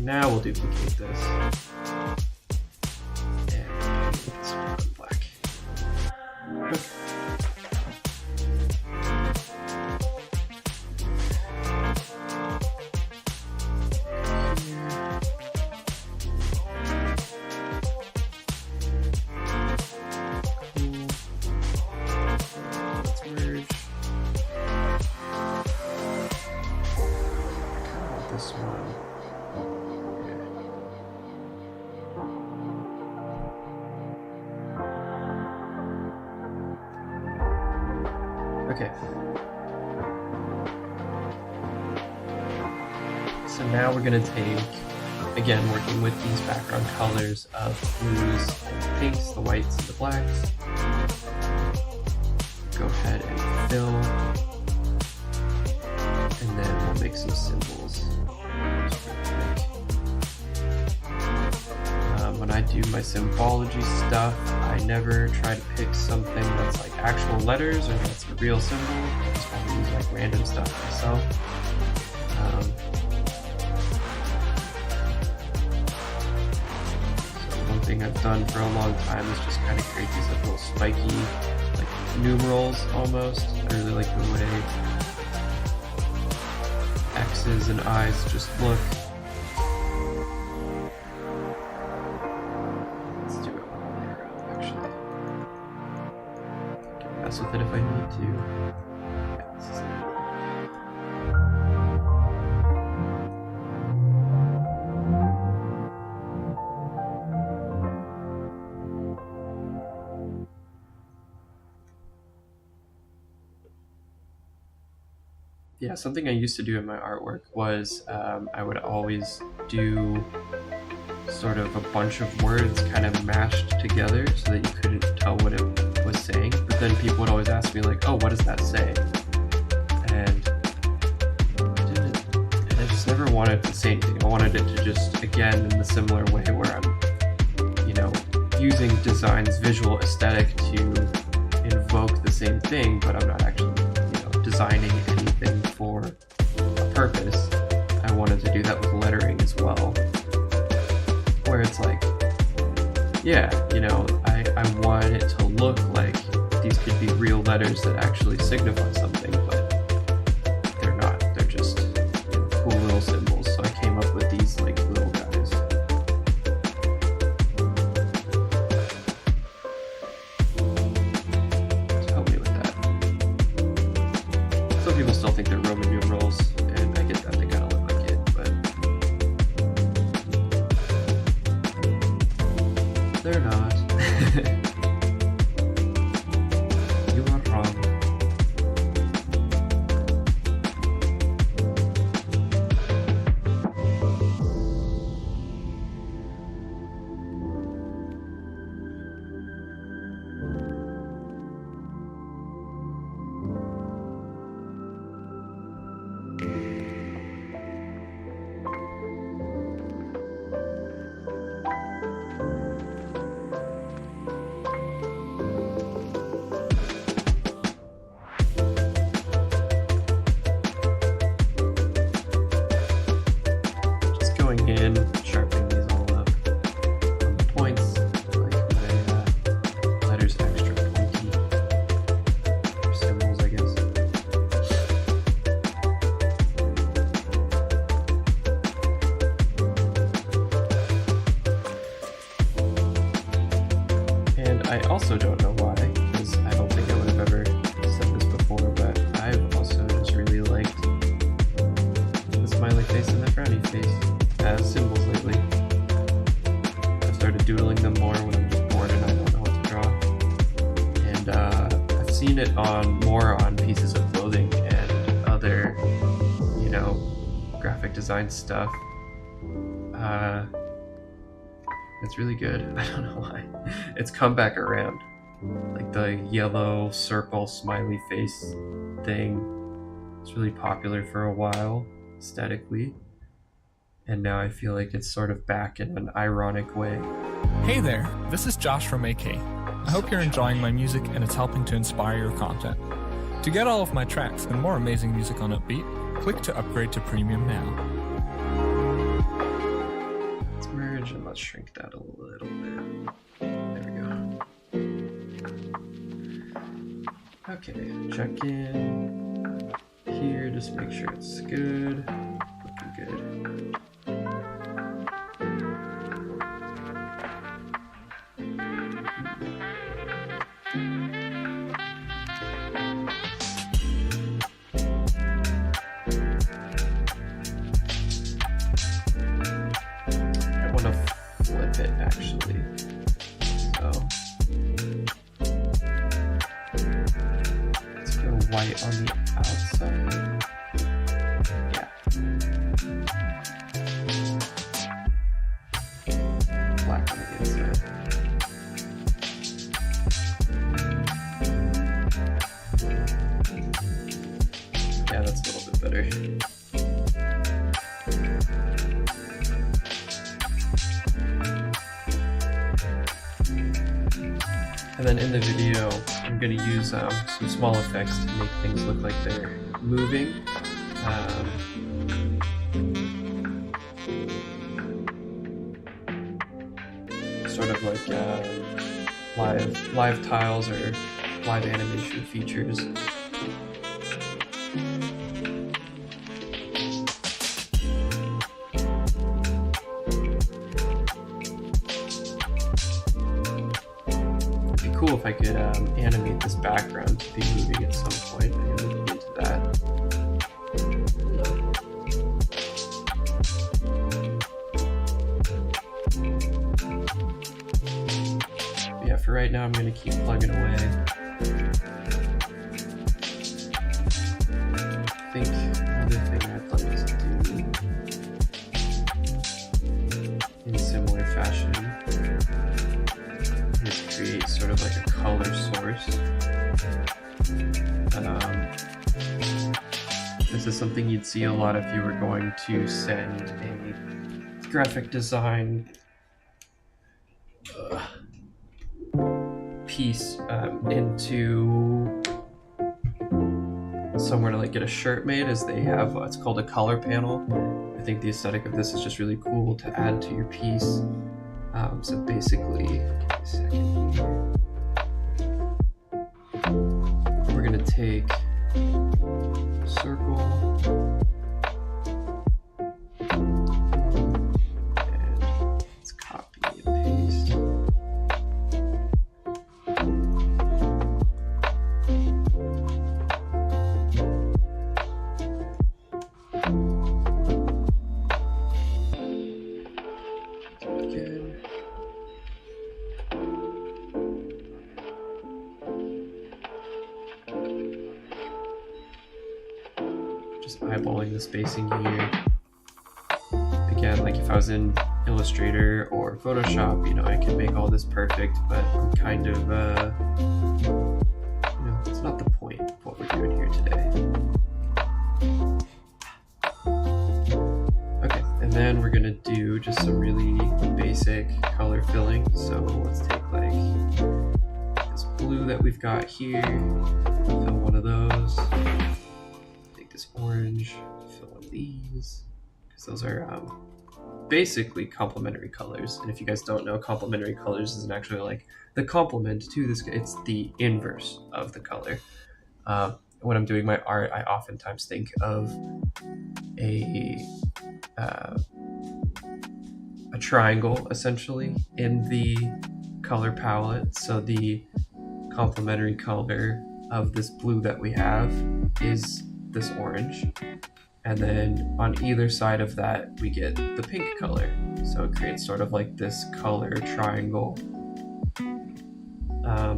now we'll duplicate this. And make this one black. Okay. This one. Okay. So now we're going to take, again, working with these background colors of blues and pinks, the whites and the blacks. Go ahead and fill. And then we'll make some symbols. When I do my symbology stuff, I never try to pick something that's like actual letters or that's a real symbol. I just want to use like random stuff myself. So one thing I've done for a long time is just kind of create these like little spiky, like numerals almost. I really like the way X's and I's just look. Let's do it one layer up, actually. I can mess with it if I need to. Yeah, this is it. Yeah, something I used to do in my artwork was I would always do sort of a bunch of words kind of mashed together so that you couldn't tell what it was saying. But then people would always ask me like, oh, what does that say? And I just never wanted to say anything. I wanted it to just, again, in the similar way where I'm, using design's visual aesthetic to invoke the same thing, but I'm not actually designing anything for a purpose. I wanted to do that with lettering as well, where it's like, yeah, I want it to look like these could be real letters that actually signify something, but they're not. They're just cool little symbols. So I came up with these like little guys. People still think they're Roman numerals, and I get that they kind of look like it, but they're not. You are wrong. In, sharpening these all up on the points, like my letters extra pointy, or symbols, I guess. And I also don't know why, because I don't think I would have ever said this before, but I've also just really liked the smiley face and the frowny face as symbols lately. I've started doodling them more when I'm just bored and I don't know what to draw. And I've seen it more on pieces of clothing and other, graphic design stuff. It's really good. I don't know why. It's come back around. Like the yellow circle smiley face thing. It's really popular for a while, aesthetically. And now I feel like it's sort of back in an ironic way. Hey there, this is Josh from AK. I hope you're enjoying my music and it's helping to inspire your content. To get all of my tracks and more amazing music on Upbeat, click to upgrade to Premium now. let's shrink that a little bit. There we go. Okay, check in here, just make sure it's good. Looking good. I want to flip it actually. So let's go white on the outside. Yeah. Black on the inside. Yeah, that's a little bit better. And then in the video, I'm going to use some small effects to make things look like they're moving. Sort of like live tiles or live animation features. Cool if I could animate this background to be moving at some point. I'm looking into that. But yeah, for right now, I'm going to keep plugging away. I think another thing I'd like to do in similar fashion is create sort of like a color source. This is something you'd see a lot if you were going to send a graphic design piece into somewhere to like get a shirt made, as they have what's called a color panel. I think the aesthetic of this is just really cool to add to your piece. So basically, give me a second here. We're gonna take circle and let's copy and paste. Good. Just eyeballing the spacing here. Again, like if I was in Illustrator or Photoshop, you know, I can make all this perfect, but I'm kind of, you know, it's not the point of what we're doing here today. Okay, and then we're gonna do just some really basic color filling. So let's take like this blue that we've got here, fill one of those. Take this orange, fill one of these, because those are basically complementary colors. And if you guys don't know, complementary colors isn't actually like the complement to this, it's the inverse of the color. When I'm doing my art, I oftentimes think of a triangle essentially in the color palette. So the complementary color of this blue that we have is this orange, and then on either side of that we get the pink color. So it creates sort of like this color triangle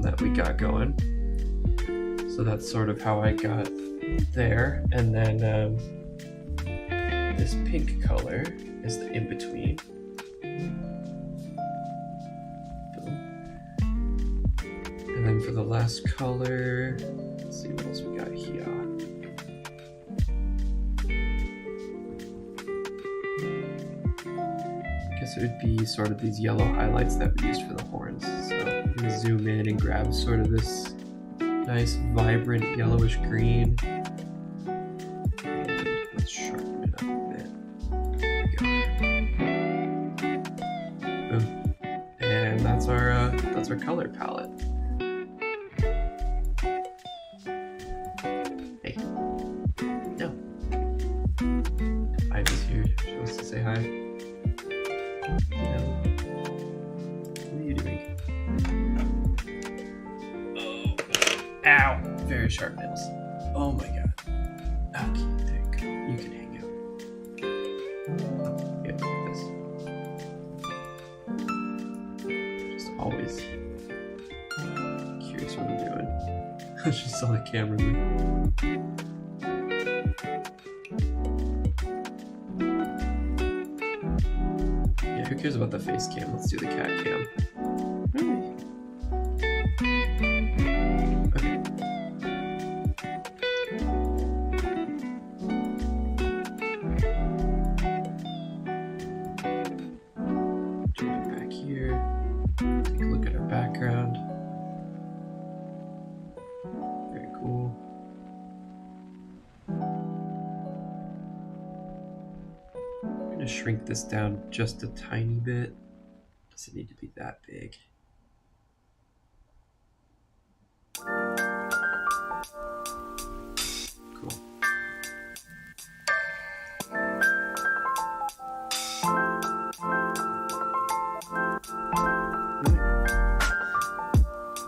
that we got going. So that's sort of how I got there. And then this pink color is the in-between. And then for the last color, let's see what else we got here. I guess it would be sort of these yellow highlights that we used for the horns. So I'm gonna zoom in and grab sort of this nice vibrant yellowish green. And let's sharpen it up a bit. There we go. that's our color palette. Hey, no. Ivy's here. She wants to say hi. No. What are you doing? Oh, ow! Very sharp nails. Oh my god. Okay, there you go. You can hang out. Yeah, like this. Just always curious what I'm doing. She saw the camera move. Yeah, who cares about the face cam? Let's do the cat cam. Okay. Jumping back here. Take a look at our background. Very cool. I'm going to shrink this down just a tiny bit. Doesn't need to be that big. Cool.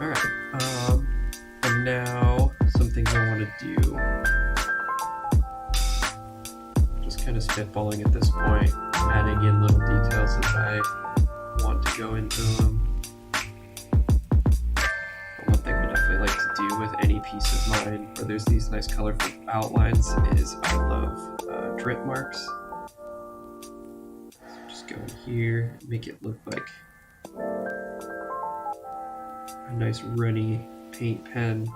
Alright. And now some things I want to do. Just kind of spitballing at this point, adding in little details as I want to go into them. But one thing I definitely like to do with any piece of mine where there's these nice colorful outlines is I love drip marks. So just go in here, make it look like a nice runny paint pen,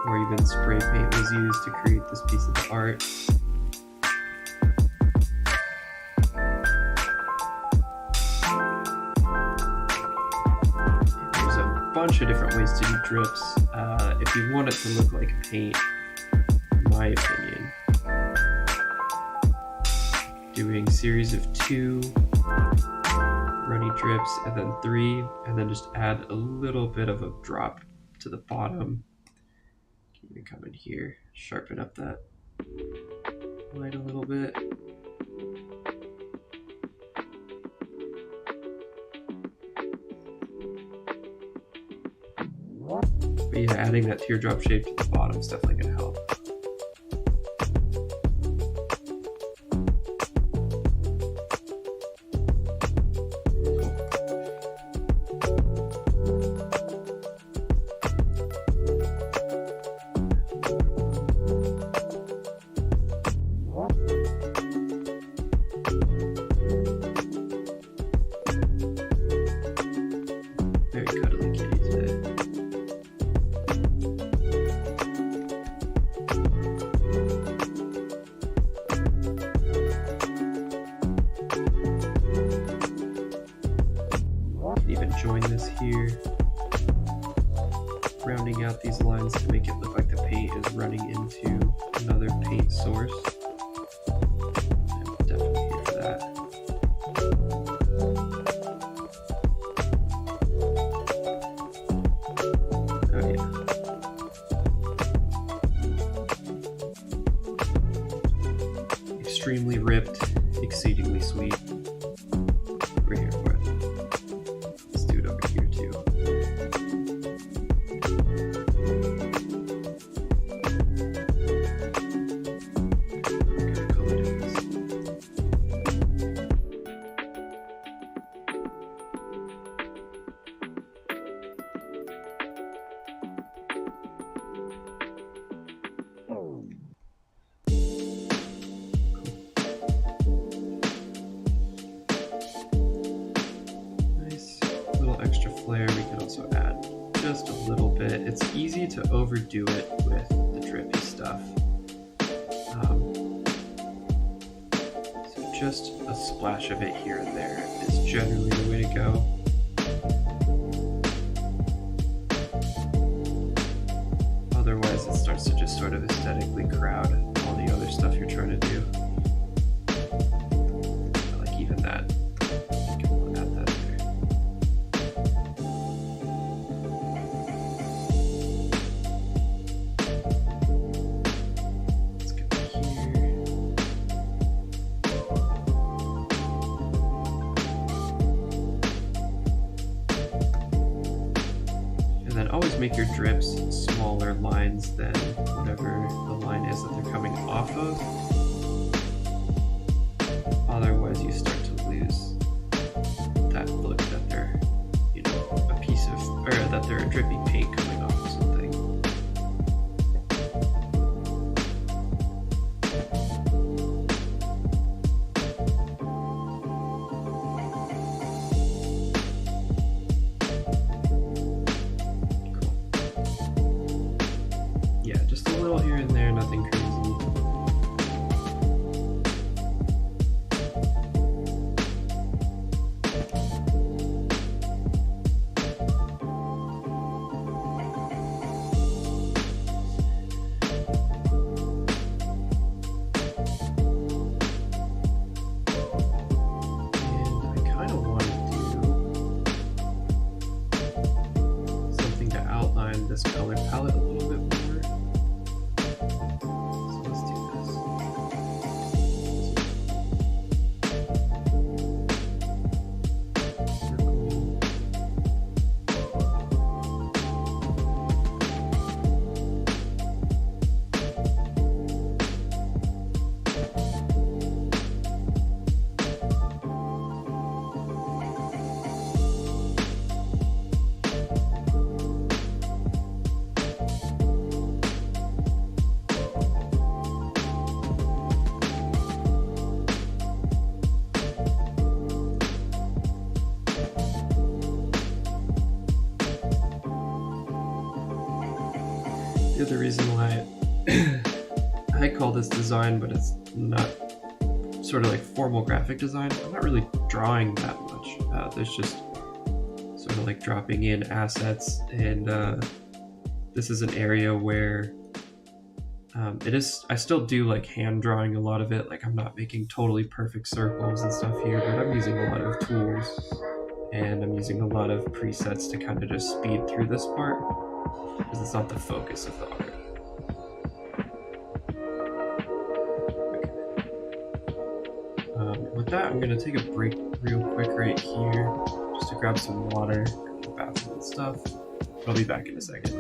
or even spray paint was used to create this piece of the art. There's a bunch of different ways to do drips. If you want it to look like paint, in my opinion, doing series of 2 runny drips and then 3, and then just add a little bit of a drop to the bottom. You can come in here, sharpen up that light a little bit. But yeah, adding that teardrop shape to the bottom is definitely going to help. Very cuddly kitty today. Even join this here, rounding out these lines to make it look like the paint is running into another paint source. I'm definitely here for that. Oh yeah. Extremely ripped, exceedingly sweet. We're here for it. Let's do it over here too. What kind of color is this? Nice little extra flair. We can also add just a little bit. It's easy to overdo it with the drippy stuff. So just a splash of it here and there is generally the way to go. Otherwise, it starts to just sort of aesthetically crowd all the other stuff you're trying to do. Like even that. You can add that there. just make your drips smaller lines than whatever the line is that they're coming off of. Otherwise, you start to lose that look that they're, you know, a piece of, or that they're a drippy paint coming off of something. This color palette a little bit more. So let's do this. Circle. The other reason why I call this design, but it's not sort of like formal graphic design, I'm not really drawing that much. There's just sort of like dropping in assets, and this is an area where I still do like hand drawing a lot of it. Like I'm not making totally perfect circles and stuff here, but I'm using a lot of tools and I'm using a lot of presets to kind of just speed through this part, because it's not the focus of the art. Okay. With that, I'm going to take a break real quick right here, just to grab some water, go to the bathroom and stuff. I'll be back in a second.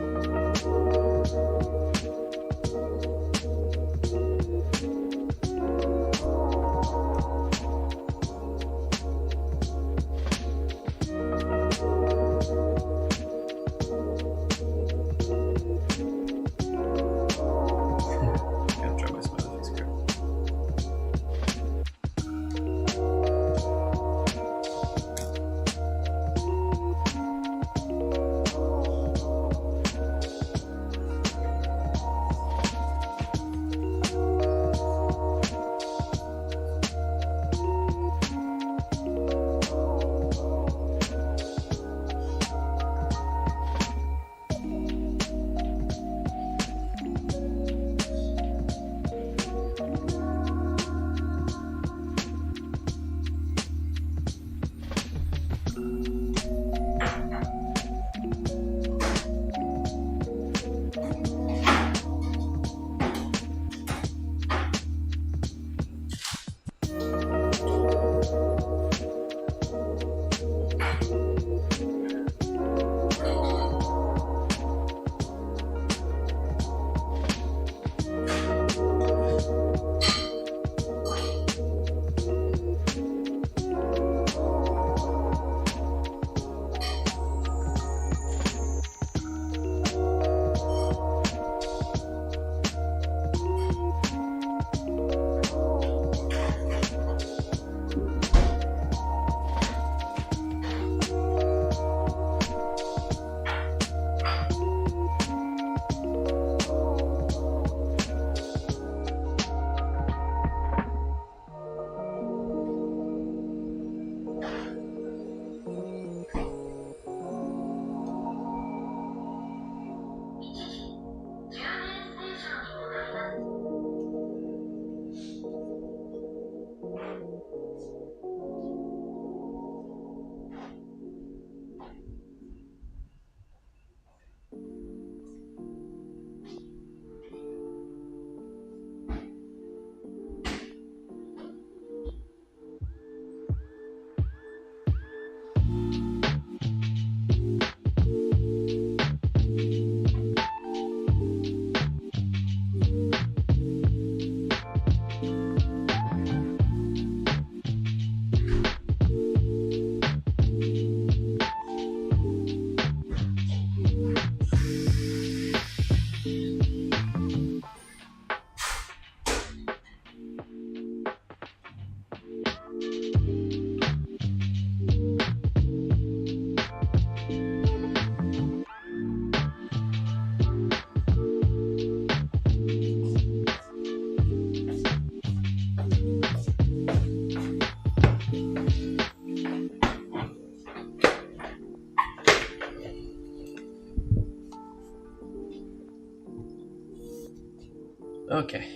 Okay.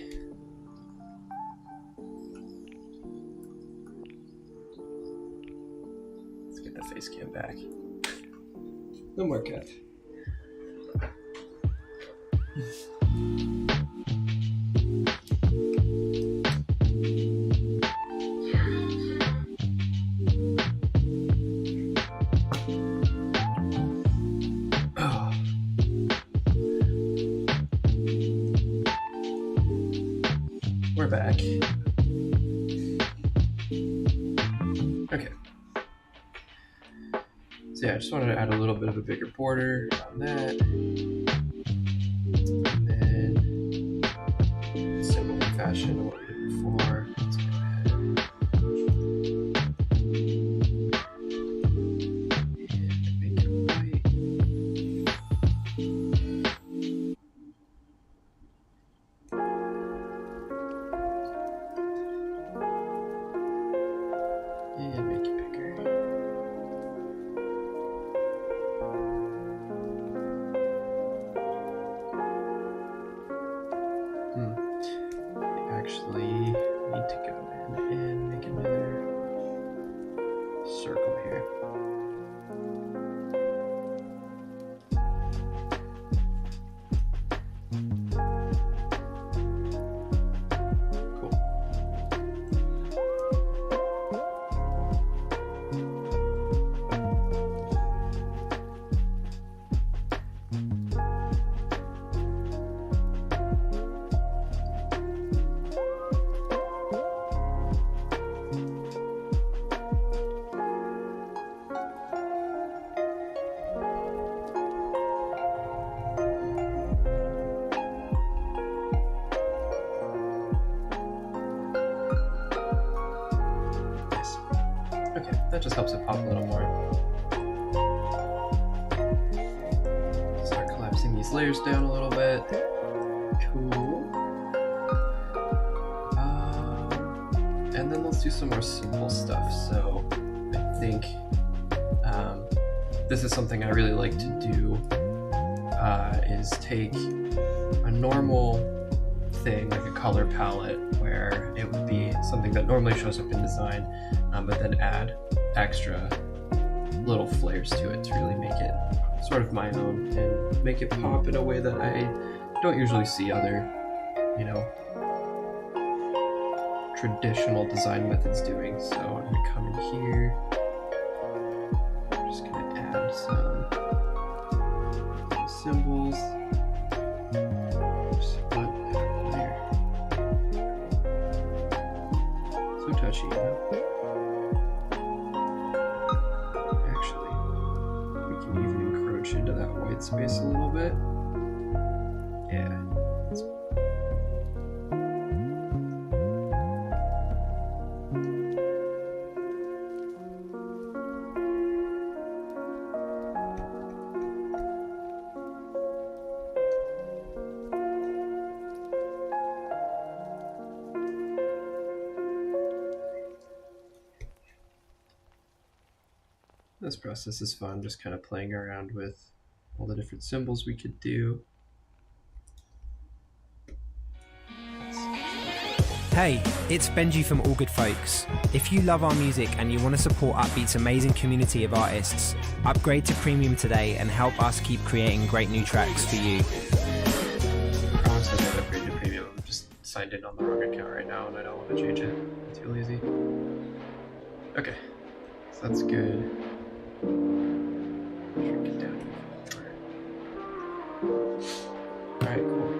Let's get the face cam back. No more cut. We're back. Okay. So yeah, I just wanted to add a little bit of a bigger border on that. And then similar fashion to what we did before. Let's go ahead. And make it white. And make it bigger. I actually need to go in and make another circle here. Cool. Nice. Okay, that just helps it pop a little more. Start collapsing these layers down a little bit. Cool. And then let's do some more simple stuff. So I think this is something I really like to do, is take a normal thing like a color palette where it would be something that normally shows up in design, but then add extra little flares to it to really make it sort of my own and make it pop in a way that I don't usually see other, traditional design methods doing. So I'm gonna come in here. I'm just gonna add some symbols. Oops, what? There. So touchy, Actually, we can even encroach into that white space a little bit. Yeah. This process is fun, just kind of playing around with all the different symbols we could do. Hey, it's Benji from All Good Folks. If you love our music and you want to support Upbeat's amazing community of artists, upgrade to Premium today and help us keep creating great new tracks for you. I promise I don't upgrade to Premium. I'm just signed in on the wrong account right now and I don't want to change it. I'm too lazy. Okay, so that's good. Shrink it down even more. Alright, cool.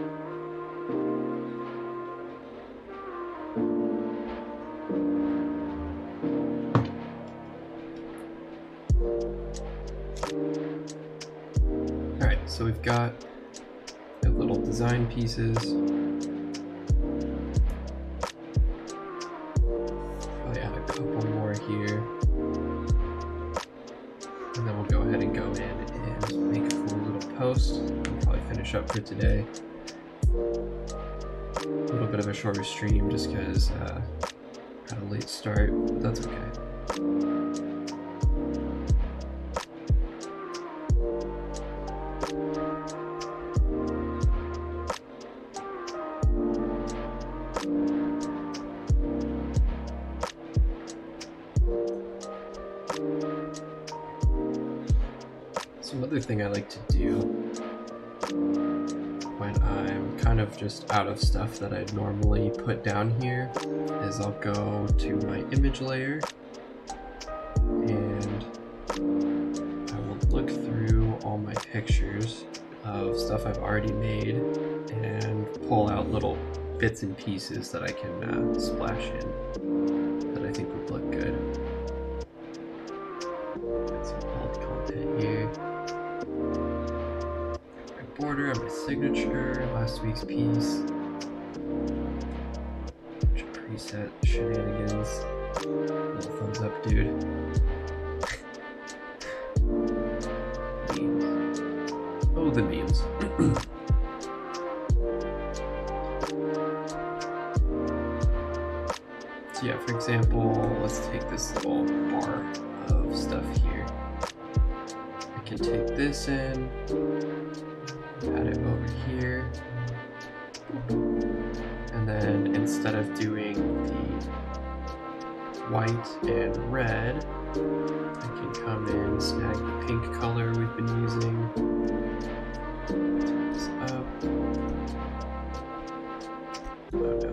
Alright, so we've got the little design pieces. Probably add a couple more here. And then we'll go ahead and go in and make a cool little post. We'll probably finish up for today. A little bit of a shorter stream just because had a late start, but that's okay. Another thing I like to do when I'm kind of just out of stuff that I'd normally put down here is I'll go to my image layer and I will look through all my pictures of stuff I've already made and pull out little bits and pieces that I can splash in that I think would look good. Got some old content here. My border and my signature, last week's piece. Bunch of preset shenanigans. Little thumbs up, dude. Memes. Oh, the memes. So yeah, for example, let's take this little bar of stuff here. I can take this in, add it over here, and then instead of doing the white and red, I can come in, snag the pink color we've been using, take this up. Oh no.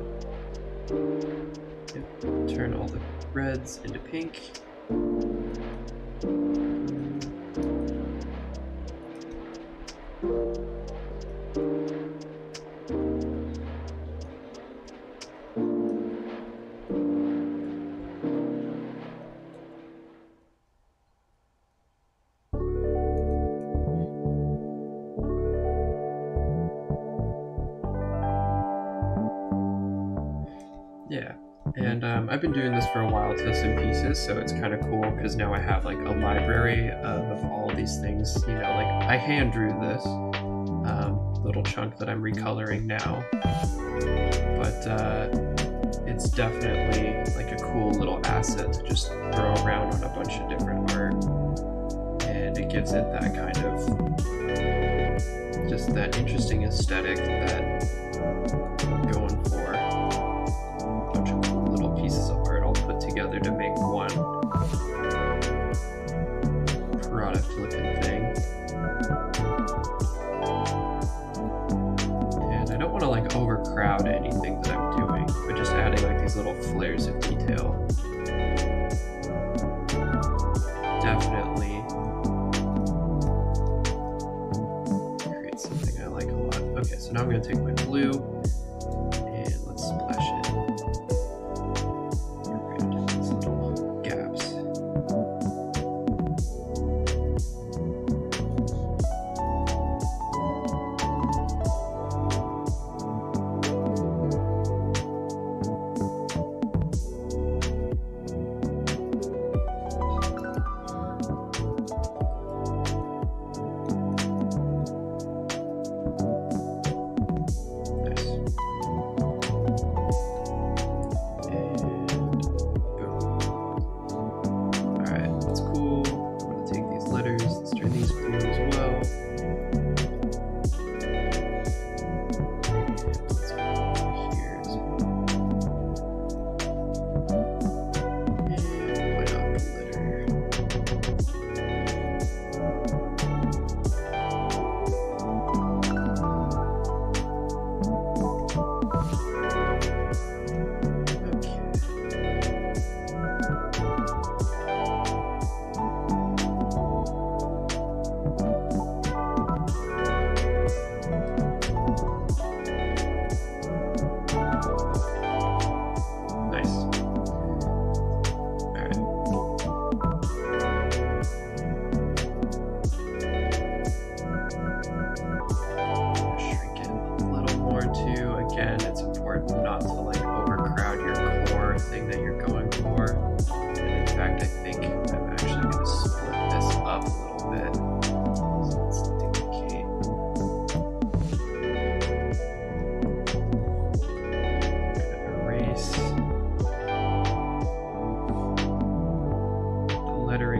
Yep. Turn all the reds into pink. Yeah, and I've been doing this for a while, testing pieces, so it's kind of cool because now I have like a library of all these things. You know, like I hand drew this little chunk that I'm recoloring now, but it's definitely like a cool little asset to just throw around on a bunch of different art, and it gives it that kind of just that interesting aesthetic that I'm going for. Together to make one product looking thing. And I don't want to like overcrowd anything that I'm doing, but just adding like these little flares of detail. Definitely create something I like a lot. Okay, so now I'm going to take my blue and let's splash it.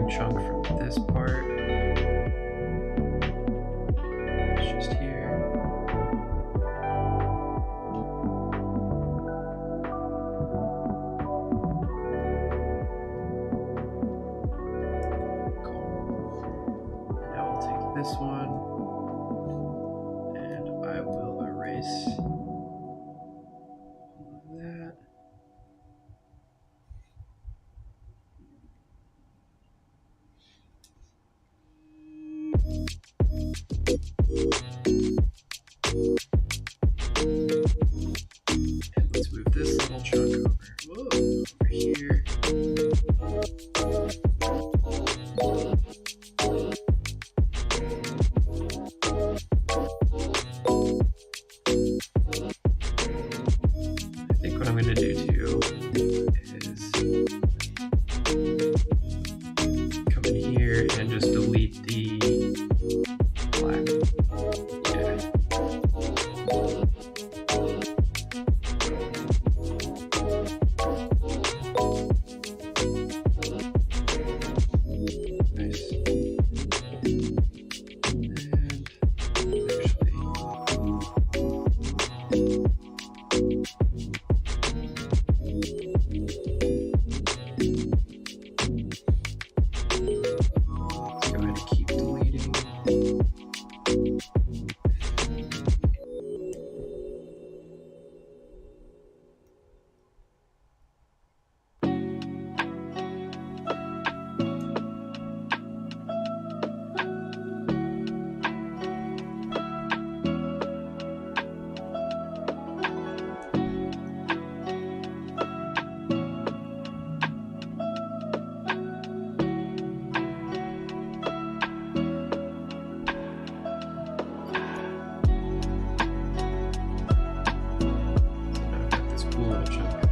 Chunk from this part. It's just here. Cool. Let's go ahead and keep deleting.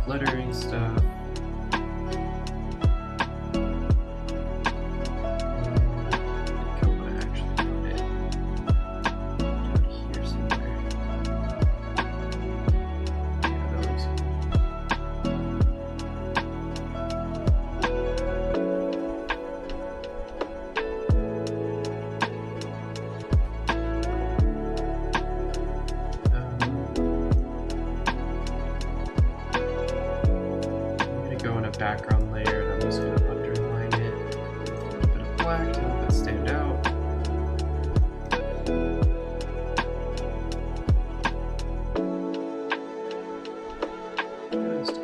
Lettering stuff. I want to actually put it down here somewhere. Yeah, that looks good. Background layer, and I'm just going to underline it. A bit of black to help it stand out. Just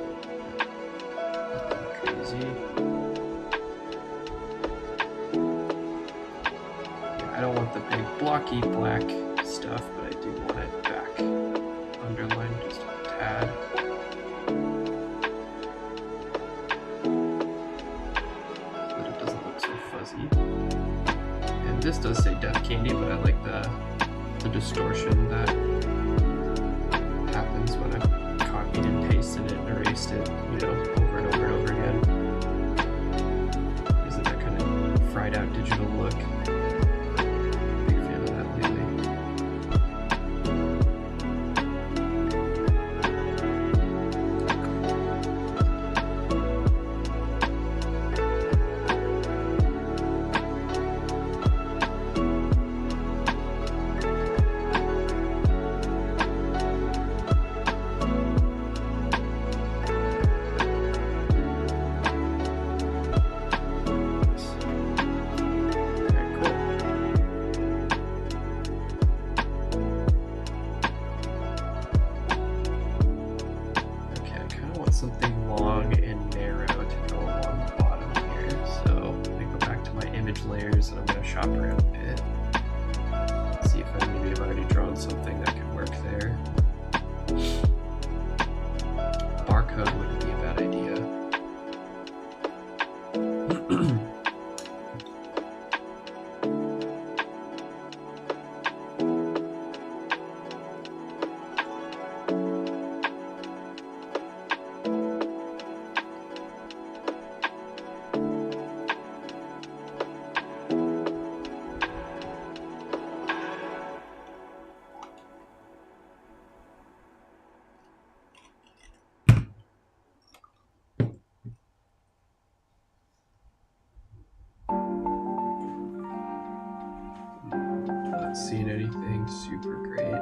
nothing crazy. Yeah, I don't want the big blocky black stuff, but I do want it back underlined just a tad. And this does say DeathCandy, but I like the distortion that happens when I've copied and pasted it and erased it, you know, over and over and over again. Gives it that kind of fried out digital look. Big fan of that lately. Something long and narrow to go along the bottom here. So I'm going to go back to my image layers and I'm going to shop around a bit. See if maybe I've already drawn something that could work there. Barcode wouldn't be a bad idea. Seen anything super great.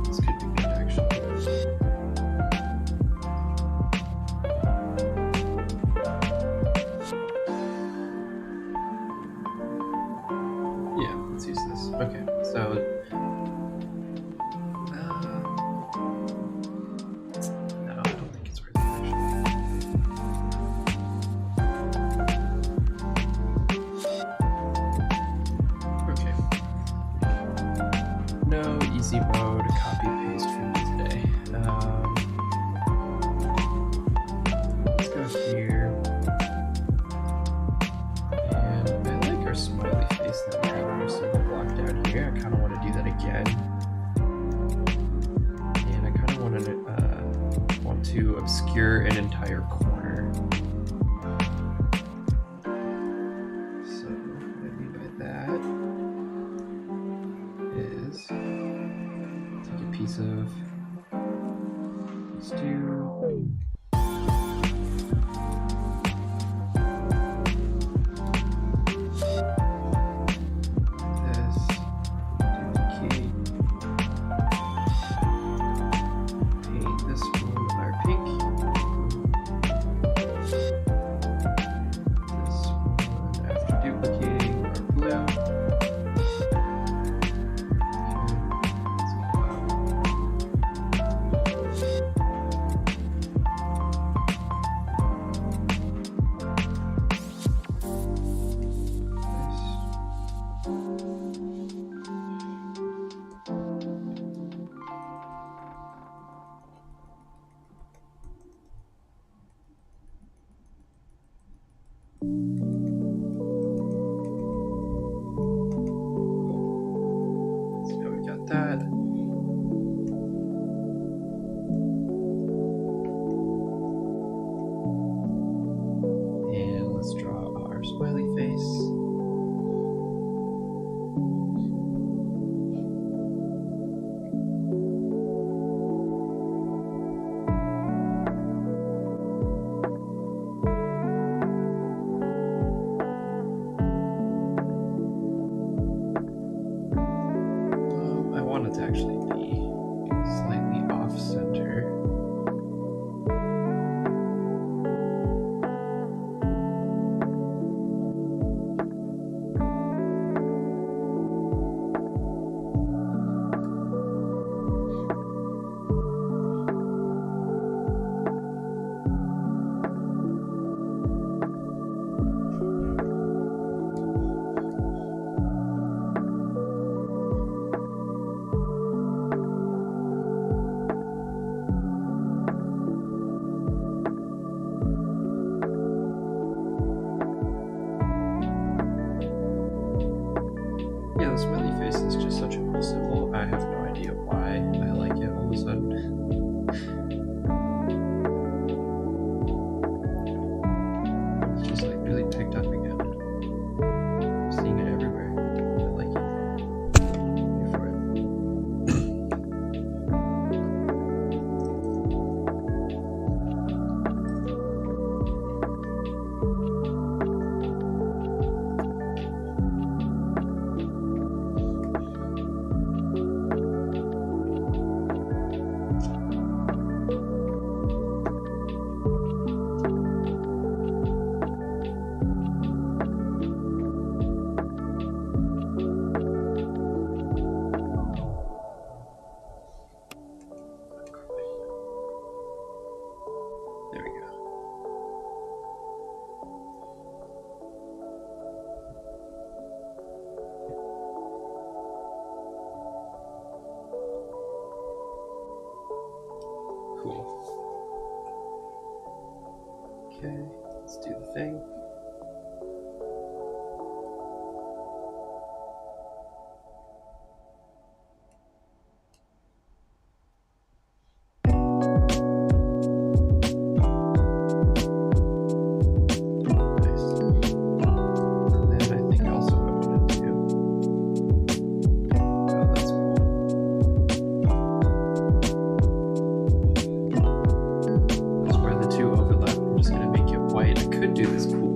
This could be good, actually. Yeah, let's use this. Okay, so no, I don't think it's worth it actually. Okay. No easy mode copy paste for me today. Let's go here. And I like our smiley face that we have our symbol block down here. I kind of want to do that again. And I kind of want to obscure an entire corner. So what I mean by that is. Take a piece of stew. This duplicate. Paint this one our pink. This one after duplicating our blue. So now we got that. And let's draw our smiley face. I want it to actually be slightly off center. Yeah, the smiley face is just such a cool symbol. I have no idea why I like it all of a sudden. It's just like really picked up again. I'm seeing it everywhere. I like it. Here for it. There we go. Cool. Okay, let's do the thing. Nice. And then I think also what I want to do. Oh, that's cool. That's where the two overlap. I'm just gonna make it white. I could do this cool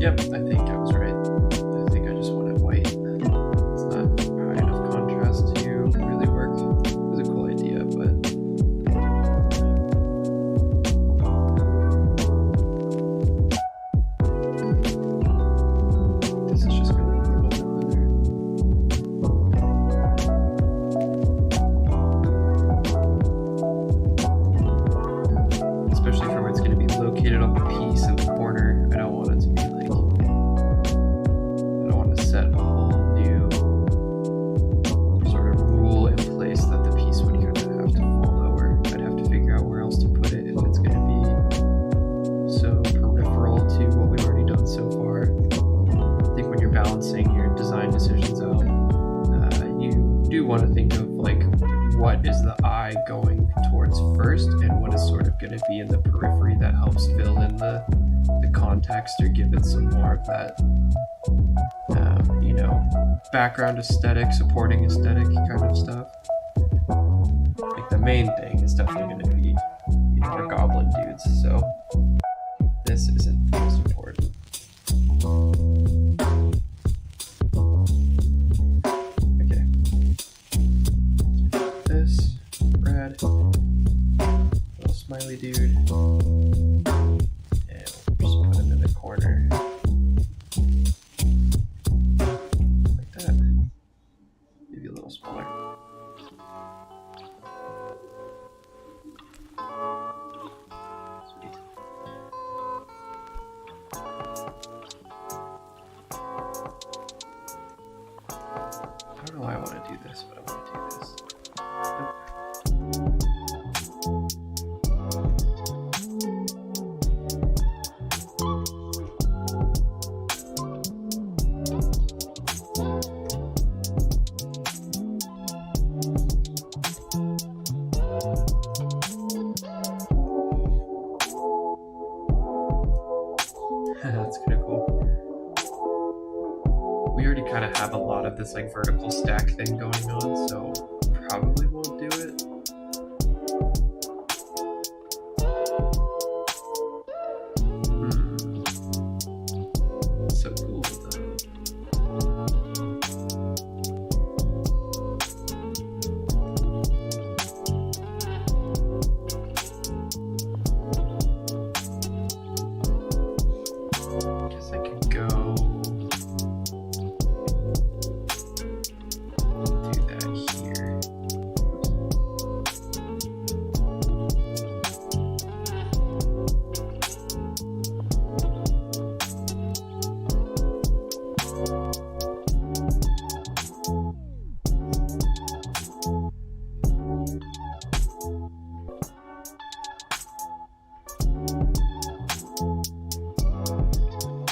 Yep, I think I was right. I think I just wanted white. It's not high enough contrast to really work. It was a cool idea, but this is just going to be a little bit better. Especially for where it's going to be located on the piece in the corner. I don't want it to be like, I don't want to set a whole new sort of rule in place that the piece would kind of have to follow, or I'd have to figure out where else to put it if it's going to be so peripheral to what we've already done so far. I think when you're balancing your design decisions out, you do want to think of like, what is the eye going towards first, and what is sort of going to be in the periphery that helps fill in the context or give it some more of that, background aesthetic, supporting aesthetic kind of stuff. Like the main thing is definitely going to be, the goblin dudes, so this isn't the most important. Okay. This, red, little smiley dude, and we'll just put him in the corner. Like that. Maybe a little smaller. Sweet. I don't know why I want to do this, but I want to do this. Nope. That's kind of cool. We already kind of have a lot of this like vertical stack thing going on, so probably won't do it. So cool though. Guess I could go do that here.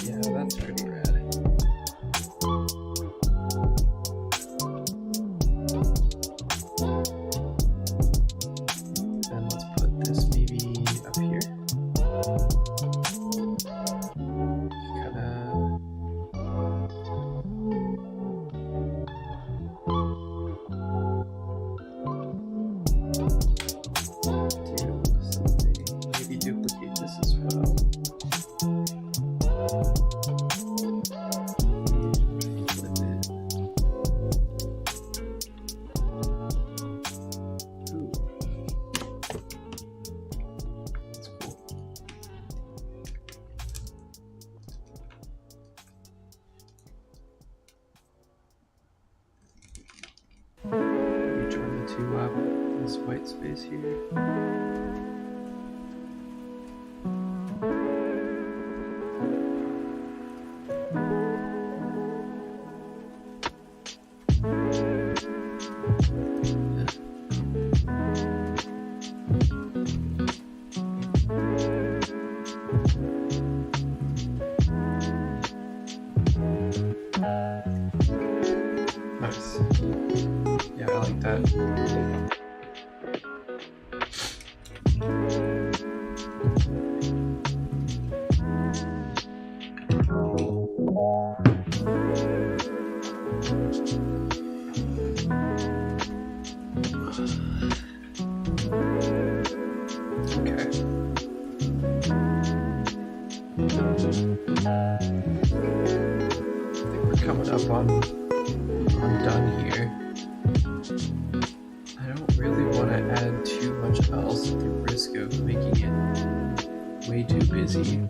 Yeah, that's pretty rad. Then let's put this maybe up here. Kinda. Do something. Maybe duplicate this as well. Flip it. Ooh. That's cool. Maybe join the two up in this white space here. Nice. Yeah, I like that. Okay. think we're coming up on done here. I don't really want to add too much else at the risk of making it way too busy.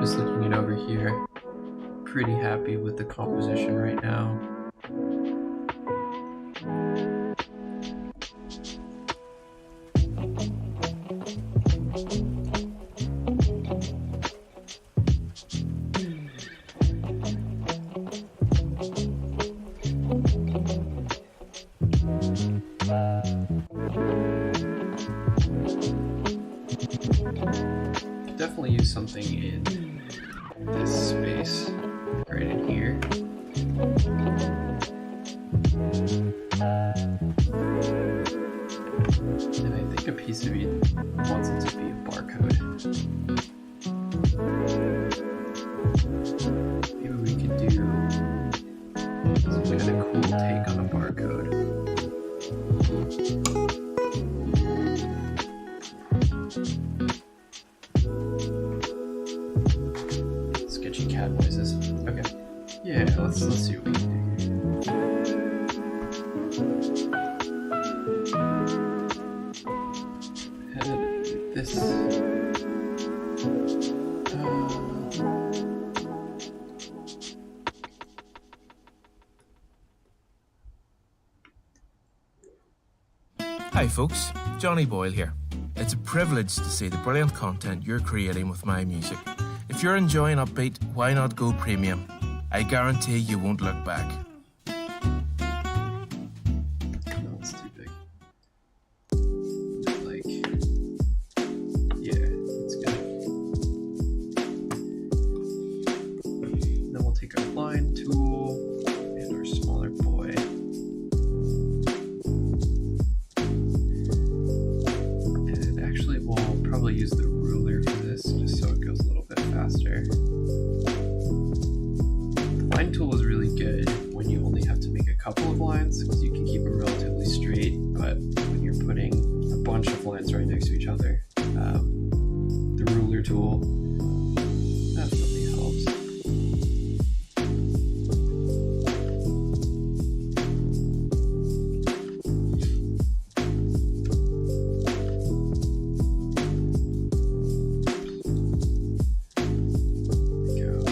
Just looking it over here, pretty happy with the composition right now. Could definitely use something in this space right in here. And I think a piece of it wants it to be a barcode. Maybe we could do some kind of cool take on a barcode. Sketchy cat noises. Okay. Yeah, let's see what we can do. Edit this. Hi folks, Johnny Boyle here. It's a privilege to see the brilliant content you're creating with my music. If you're enjoying Upbeat, why not go premium? I guarantee you won't look back. No, it's too big. Like, yeah, it's good. Then we'll take our line tool and our smaller boy. And actually, we'll probably use the ruler for this just so it goes a little bit faster. The line tool is really good when you only have to make a couple of lines because you can keep them relatively straight, but when you're putting a bunch of lines right next to each other, the ruler tool definitely helps. There we go.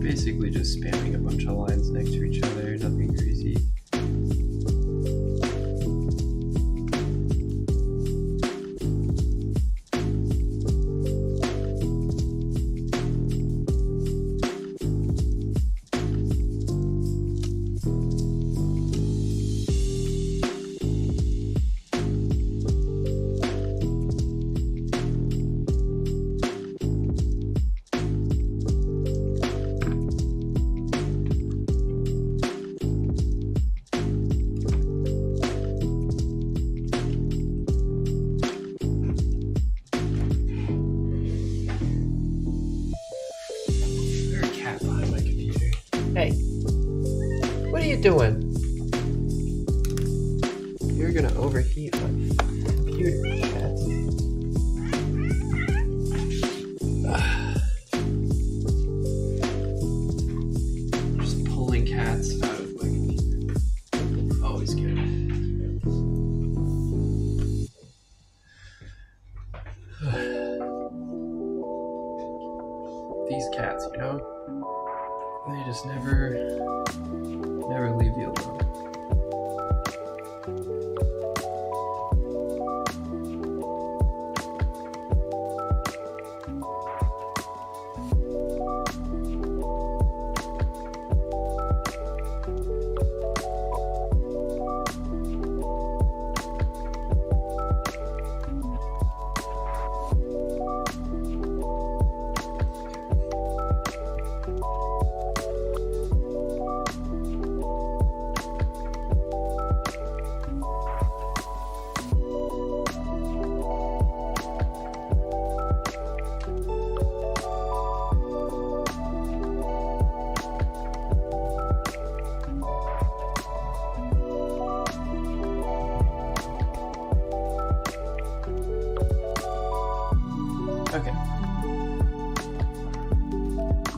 Basically just spamming a bunch of lines next to each other, nothing crazy. There's a cat behind my computer. Hey, what are you doing? You're gonna overheat my computer, cat. Just pulling cats out of my computer. Always good. These cats, you know, they just never leave you alone. Okay.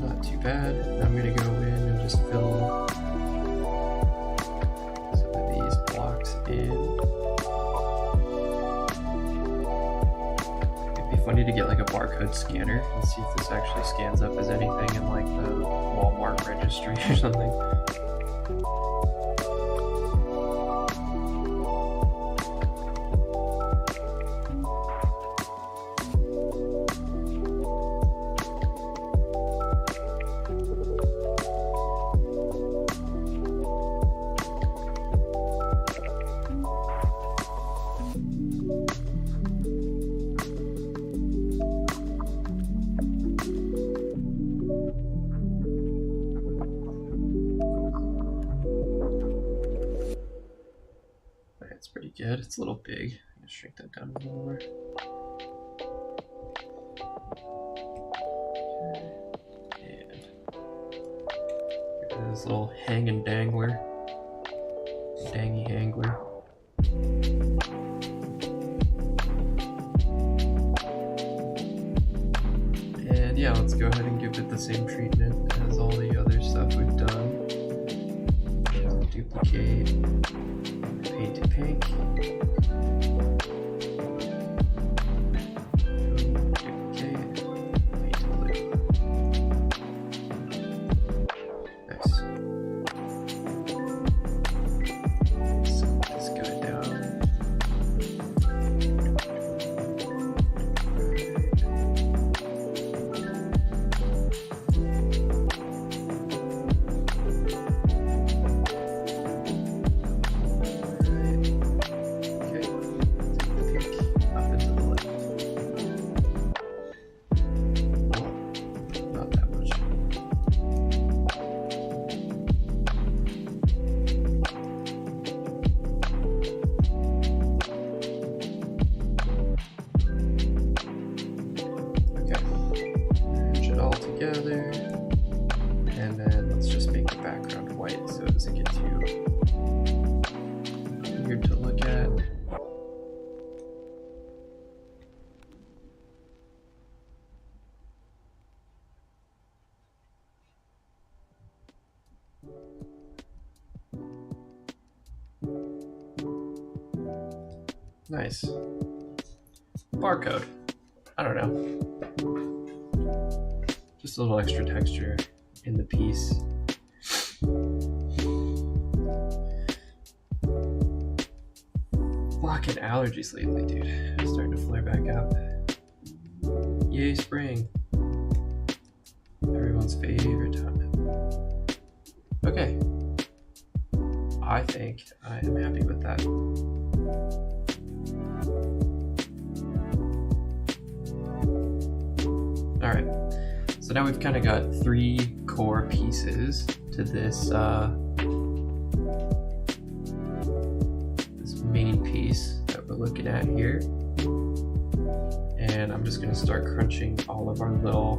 Not too bad. I'm gonna go in and just fill some of these blocks in. It'd be funny to get like a barcode scanner and see if this actually scans up as anything in like the Walmart registry or something. That's pretty good. It's a little big. I'm gonna shrink that down a little more. Okay. And get rid of this little hanging dangler. Dangy hangler. And yeah, let's go ahead and give it the same treatment as all the other stuff we've done. Duplicate, paint it pink. Duplicate, paint it blue. Nice. So this guy down. And then let's just make the background white so it doesn't get too weird to look at. Nice. Barcode. I don't know. Just a little extra texture in the piece. Fucking allergies lately, dude. It's starting to flare back up. Yay, spring. Everyone's favorite time. Okay. I think I am happy with that. Alright. So now we've kind of got 3 core pieces to this this main piece that we're looking at here. And I'm just going to start crunching all of our little,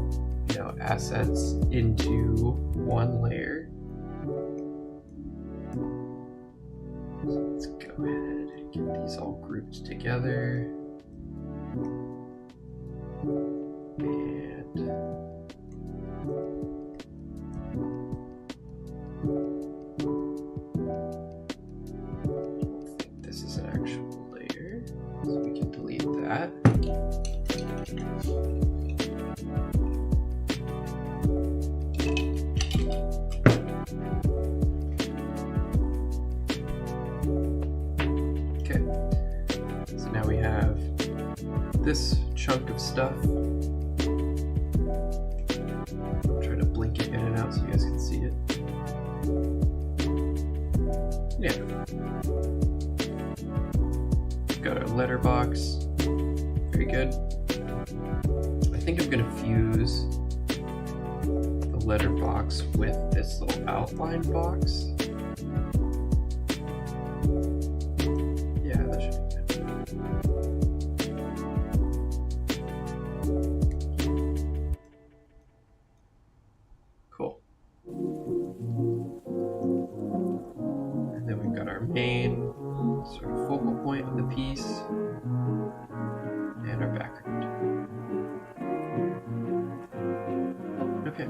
assets into one layer. So let's go ahead and get these all grouped together. And this is an actual layer, so we can delete that. Okay, so now we have this chunk of stuff. I'm trying to blink it in and out so you guys can see it. Yeah. Got our letterbox. Very good. I think I'm gonna fuse the letterbox with this little outline box. Yeah, that should be good. Cool. And then we've got our main sort of focal point of the piece and our background. Okay.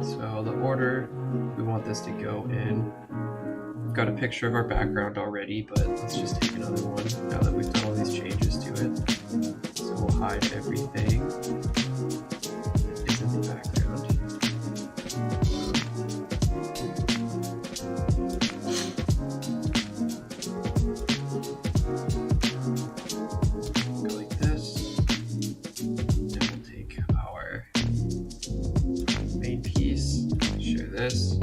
So the order we want this to go in. We've got a picture of our background already, but let's just take another one now that we've done all these changes to it. So we'll hide everything that is in the background. Go like this. And we'll take our main piece, share this.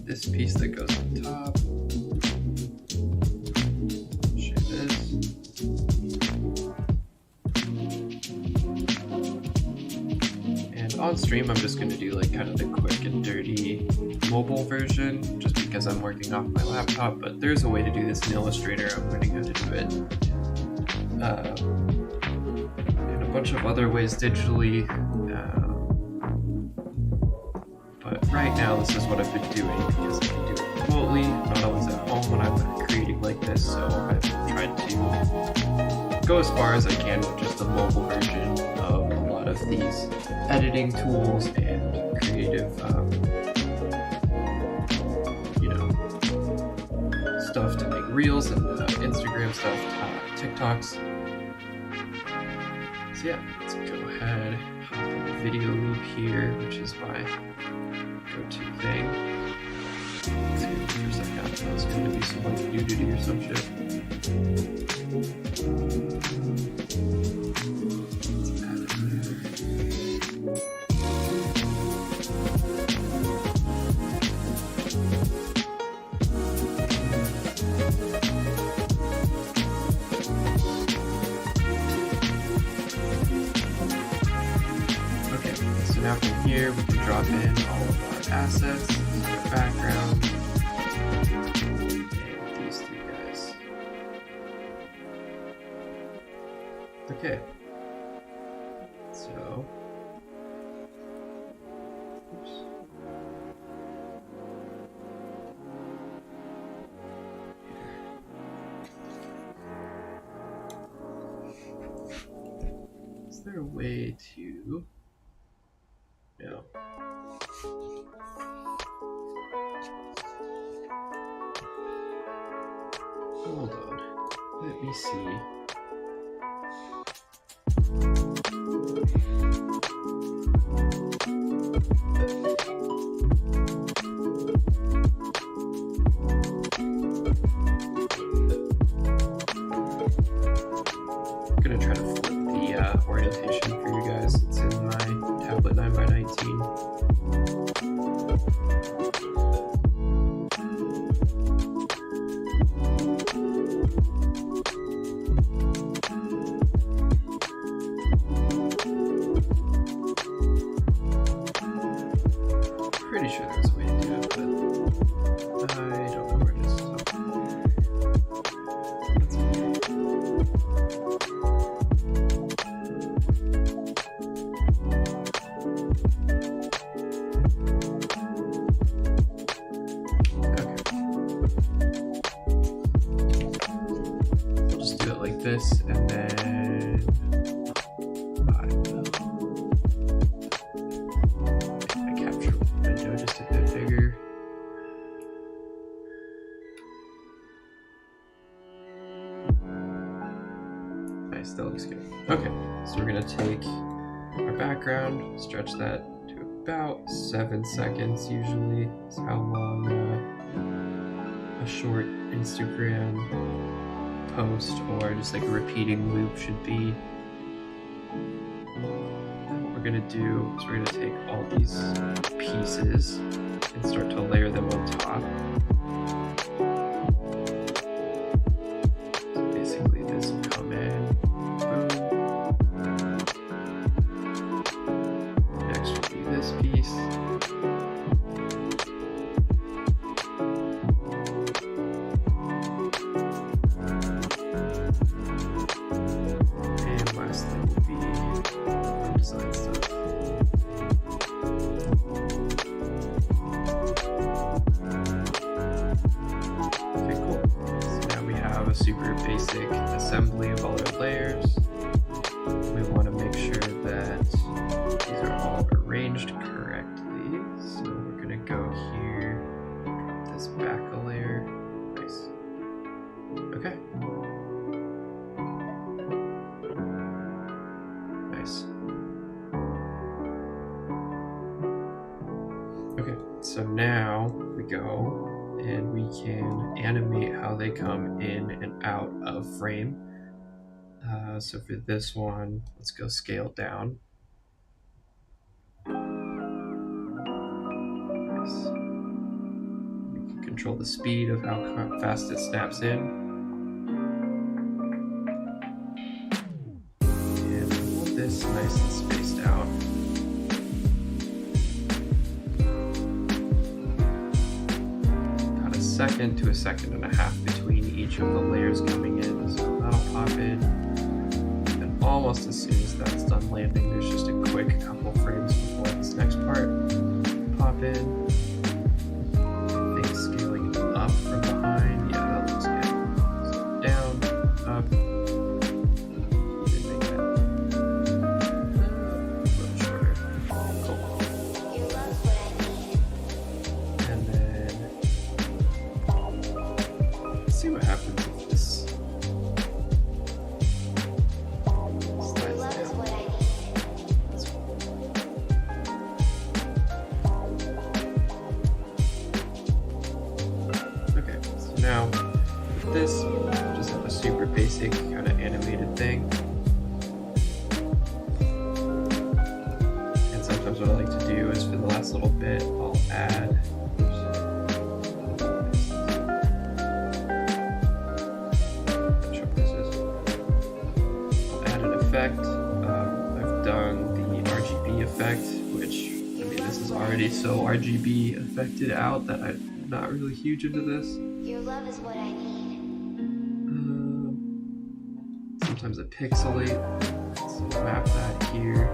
This piece that goes on top, share this, and on stream I'm just going to do like kind of the quick and dirty mobile version just because I'm working off my laptop, but there's a way to do this in Illustrator. I'm learning how to do it in a bunch of other ways digitally. But right now, this is what I've been doing because I can do it remotely, not always at home when I'm creating like this. So I've tried to go as far as I can with just the mobile version of a lot of these editing tools and creative, stuff to make reels and Instagram stuff, TikToks. So yeah, let's go ahead, hop in the video loop here, which is my go-to thing. Let's see for a second. That was going to be some like nudity or some shit. Let's add it there. Okay, so now from here we can drop in all of our assets, our background, and these three guys. Okay, so, oops. Is there a way to... No. Hold on. Let me see. I'm gonna try to flip the orientation for you guys. It's in my tablet 9x19. Pretty sure there's a way to do it, but I don't know where it is. So that's okay. We'll just do it like this, and then I capture the window just a bit bigger. Nice, that looks good. Okay, so we're gonna take our background, stretch that to about 7 seconds usually. Is how long a short Instagram post or just like a repeating loop should be. What we're gonna do is we're gonna take all these pieces and start to layer them on top. So basically this will come in, boom. Next will be this piece. And lastly will be our design stuff. now we go and we can animate how they come in and out of frame. So for this one, let's go scale down. Nice. We can control the speed of how fast it snaps in. And hold this nice and spaced out. About a second to a second and a half between each of the layers coming in. So that'll pop in. Almost as soon as that's done landing, there's just a quick couple frames before this next part. Pop in. I think scaling up from behind. Yeah, that looks good. So down, up. Even make that a little shorter. Cool. And then let's see what happens if this. Now, with this, just have a super basic kind of animated thing. And sometimes what I like to do is for the last little bit, I'll add. I'll add an effect. I've done the RGB effect, which, I mean, this is already so RGB affected out that I'm not really huge into this. Your love is what I need. Sometimes I pixelate, so map that here,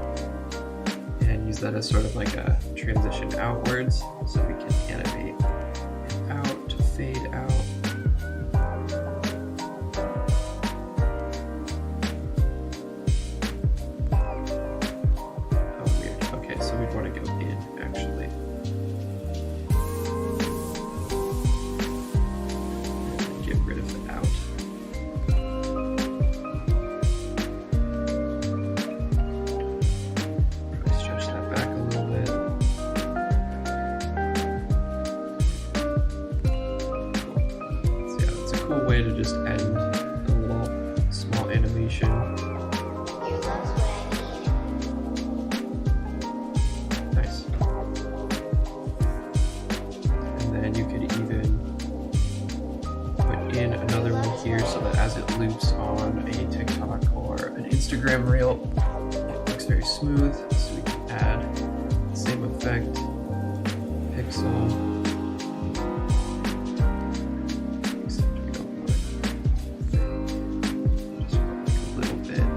and use that as sort of like a transition outwards, so we can animate it out to fade out. Oh, weird. Okay, so we'd want to go in, actually. Rid of the out. Probably stretch that back a little bit. Cool. So yeah, it's a cool way to just end a little small animation. Your love's what I need. Nice. And then you could even in another one here so that as it loops on a TikTok or an Instagram reel, it looks very smooth. So we can add the same effect, pixel, except we don't want it thick, just want like a little bit.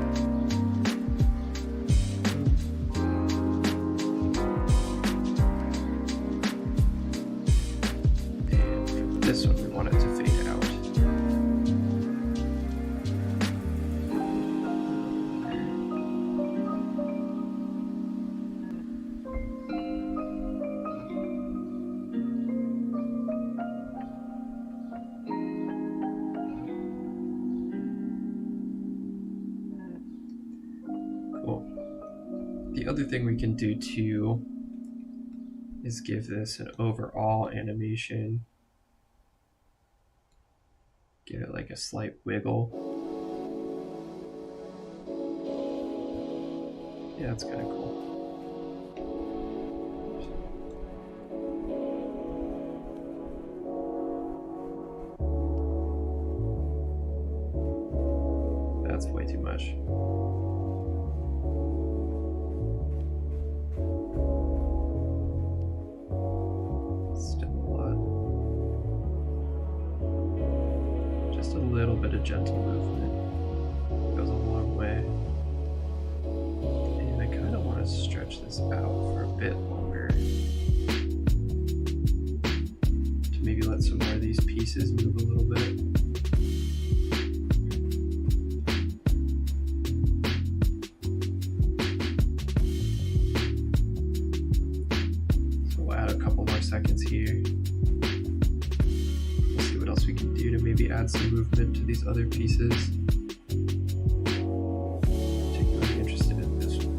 And for this one, we want it to fade out. Cool. The other thing we can do too is give this an overall animation. Give it like a slight wiggle. Yeah, that's kind of cool. That's way too much. Still a lot. Just a little bit of gentle movement goes a long way. And I kind of want to stretch this out for a bit longer to maybe let some more of these pieces move a little bit. Seconds here. We'll see what else we can do to maybe add some movement to these other pieces. Particularly interested in this one.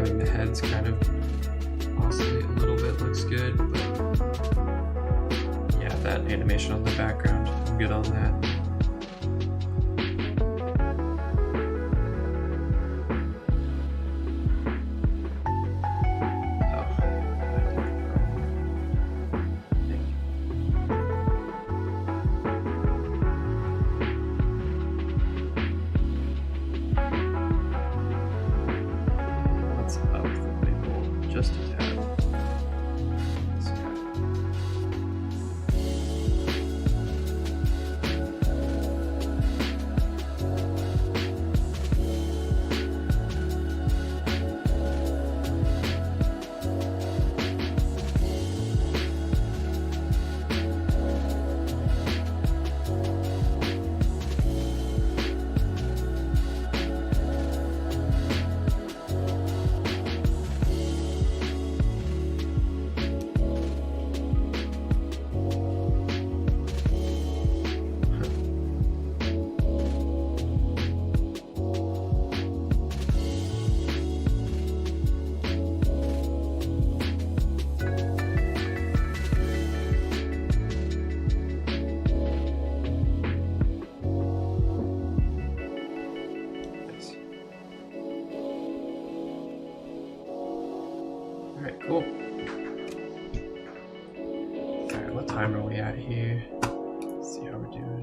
having the heads kind of oscillate a little bit looks good, but yeah, that animation on the background, I'm good on that. Just a tad. Alright, cool. Alright, what time are we at here? Let's see how we're doing.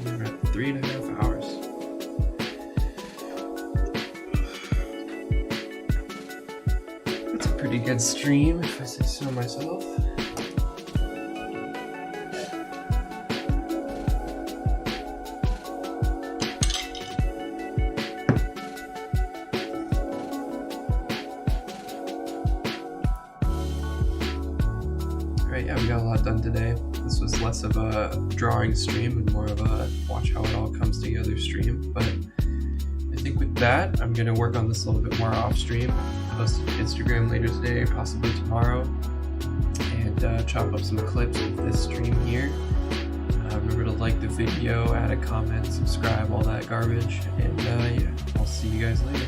We're at 3.5 hours. That's a pretty good stream, if I say so myself. Alright, yeah, we got a lot done today. This was less of a drawing stream and more of a watch how it all comes together stream. But I think with that, I'm going to work on this a little bit more off stream. Post it to Instagram later today, possibly tomorrow. And chop up some clips of this stream here. Remember to like the video, add a comment, subscribe, all that garbage. And yeah, I'll see you guys later.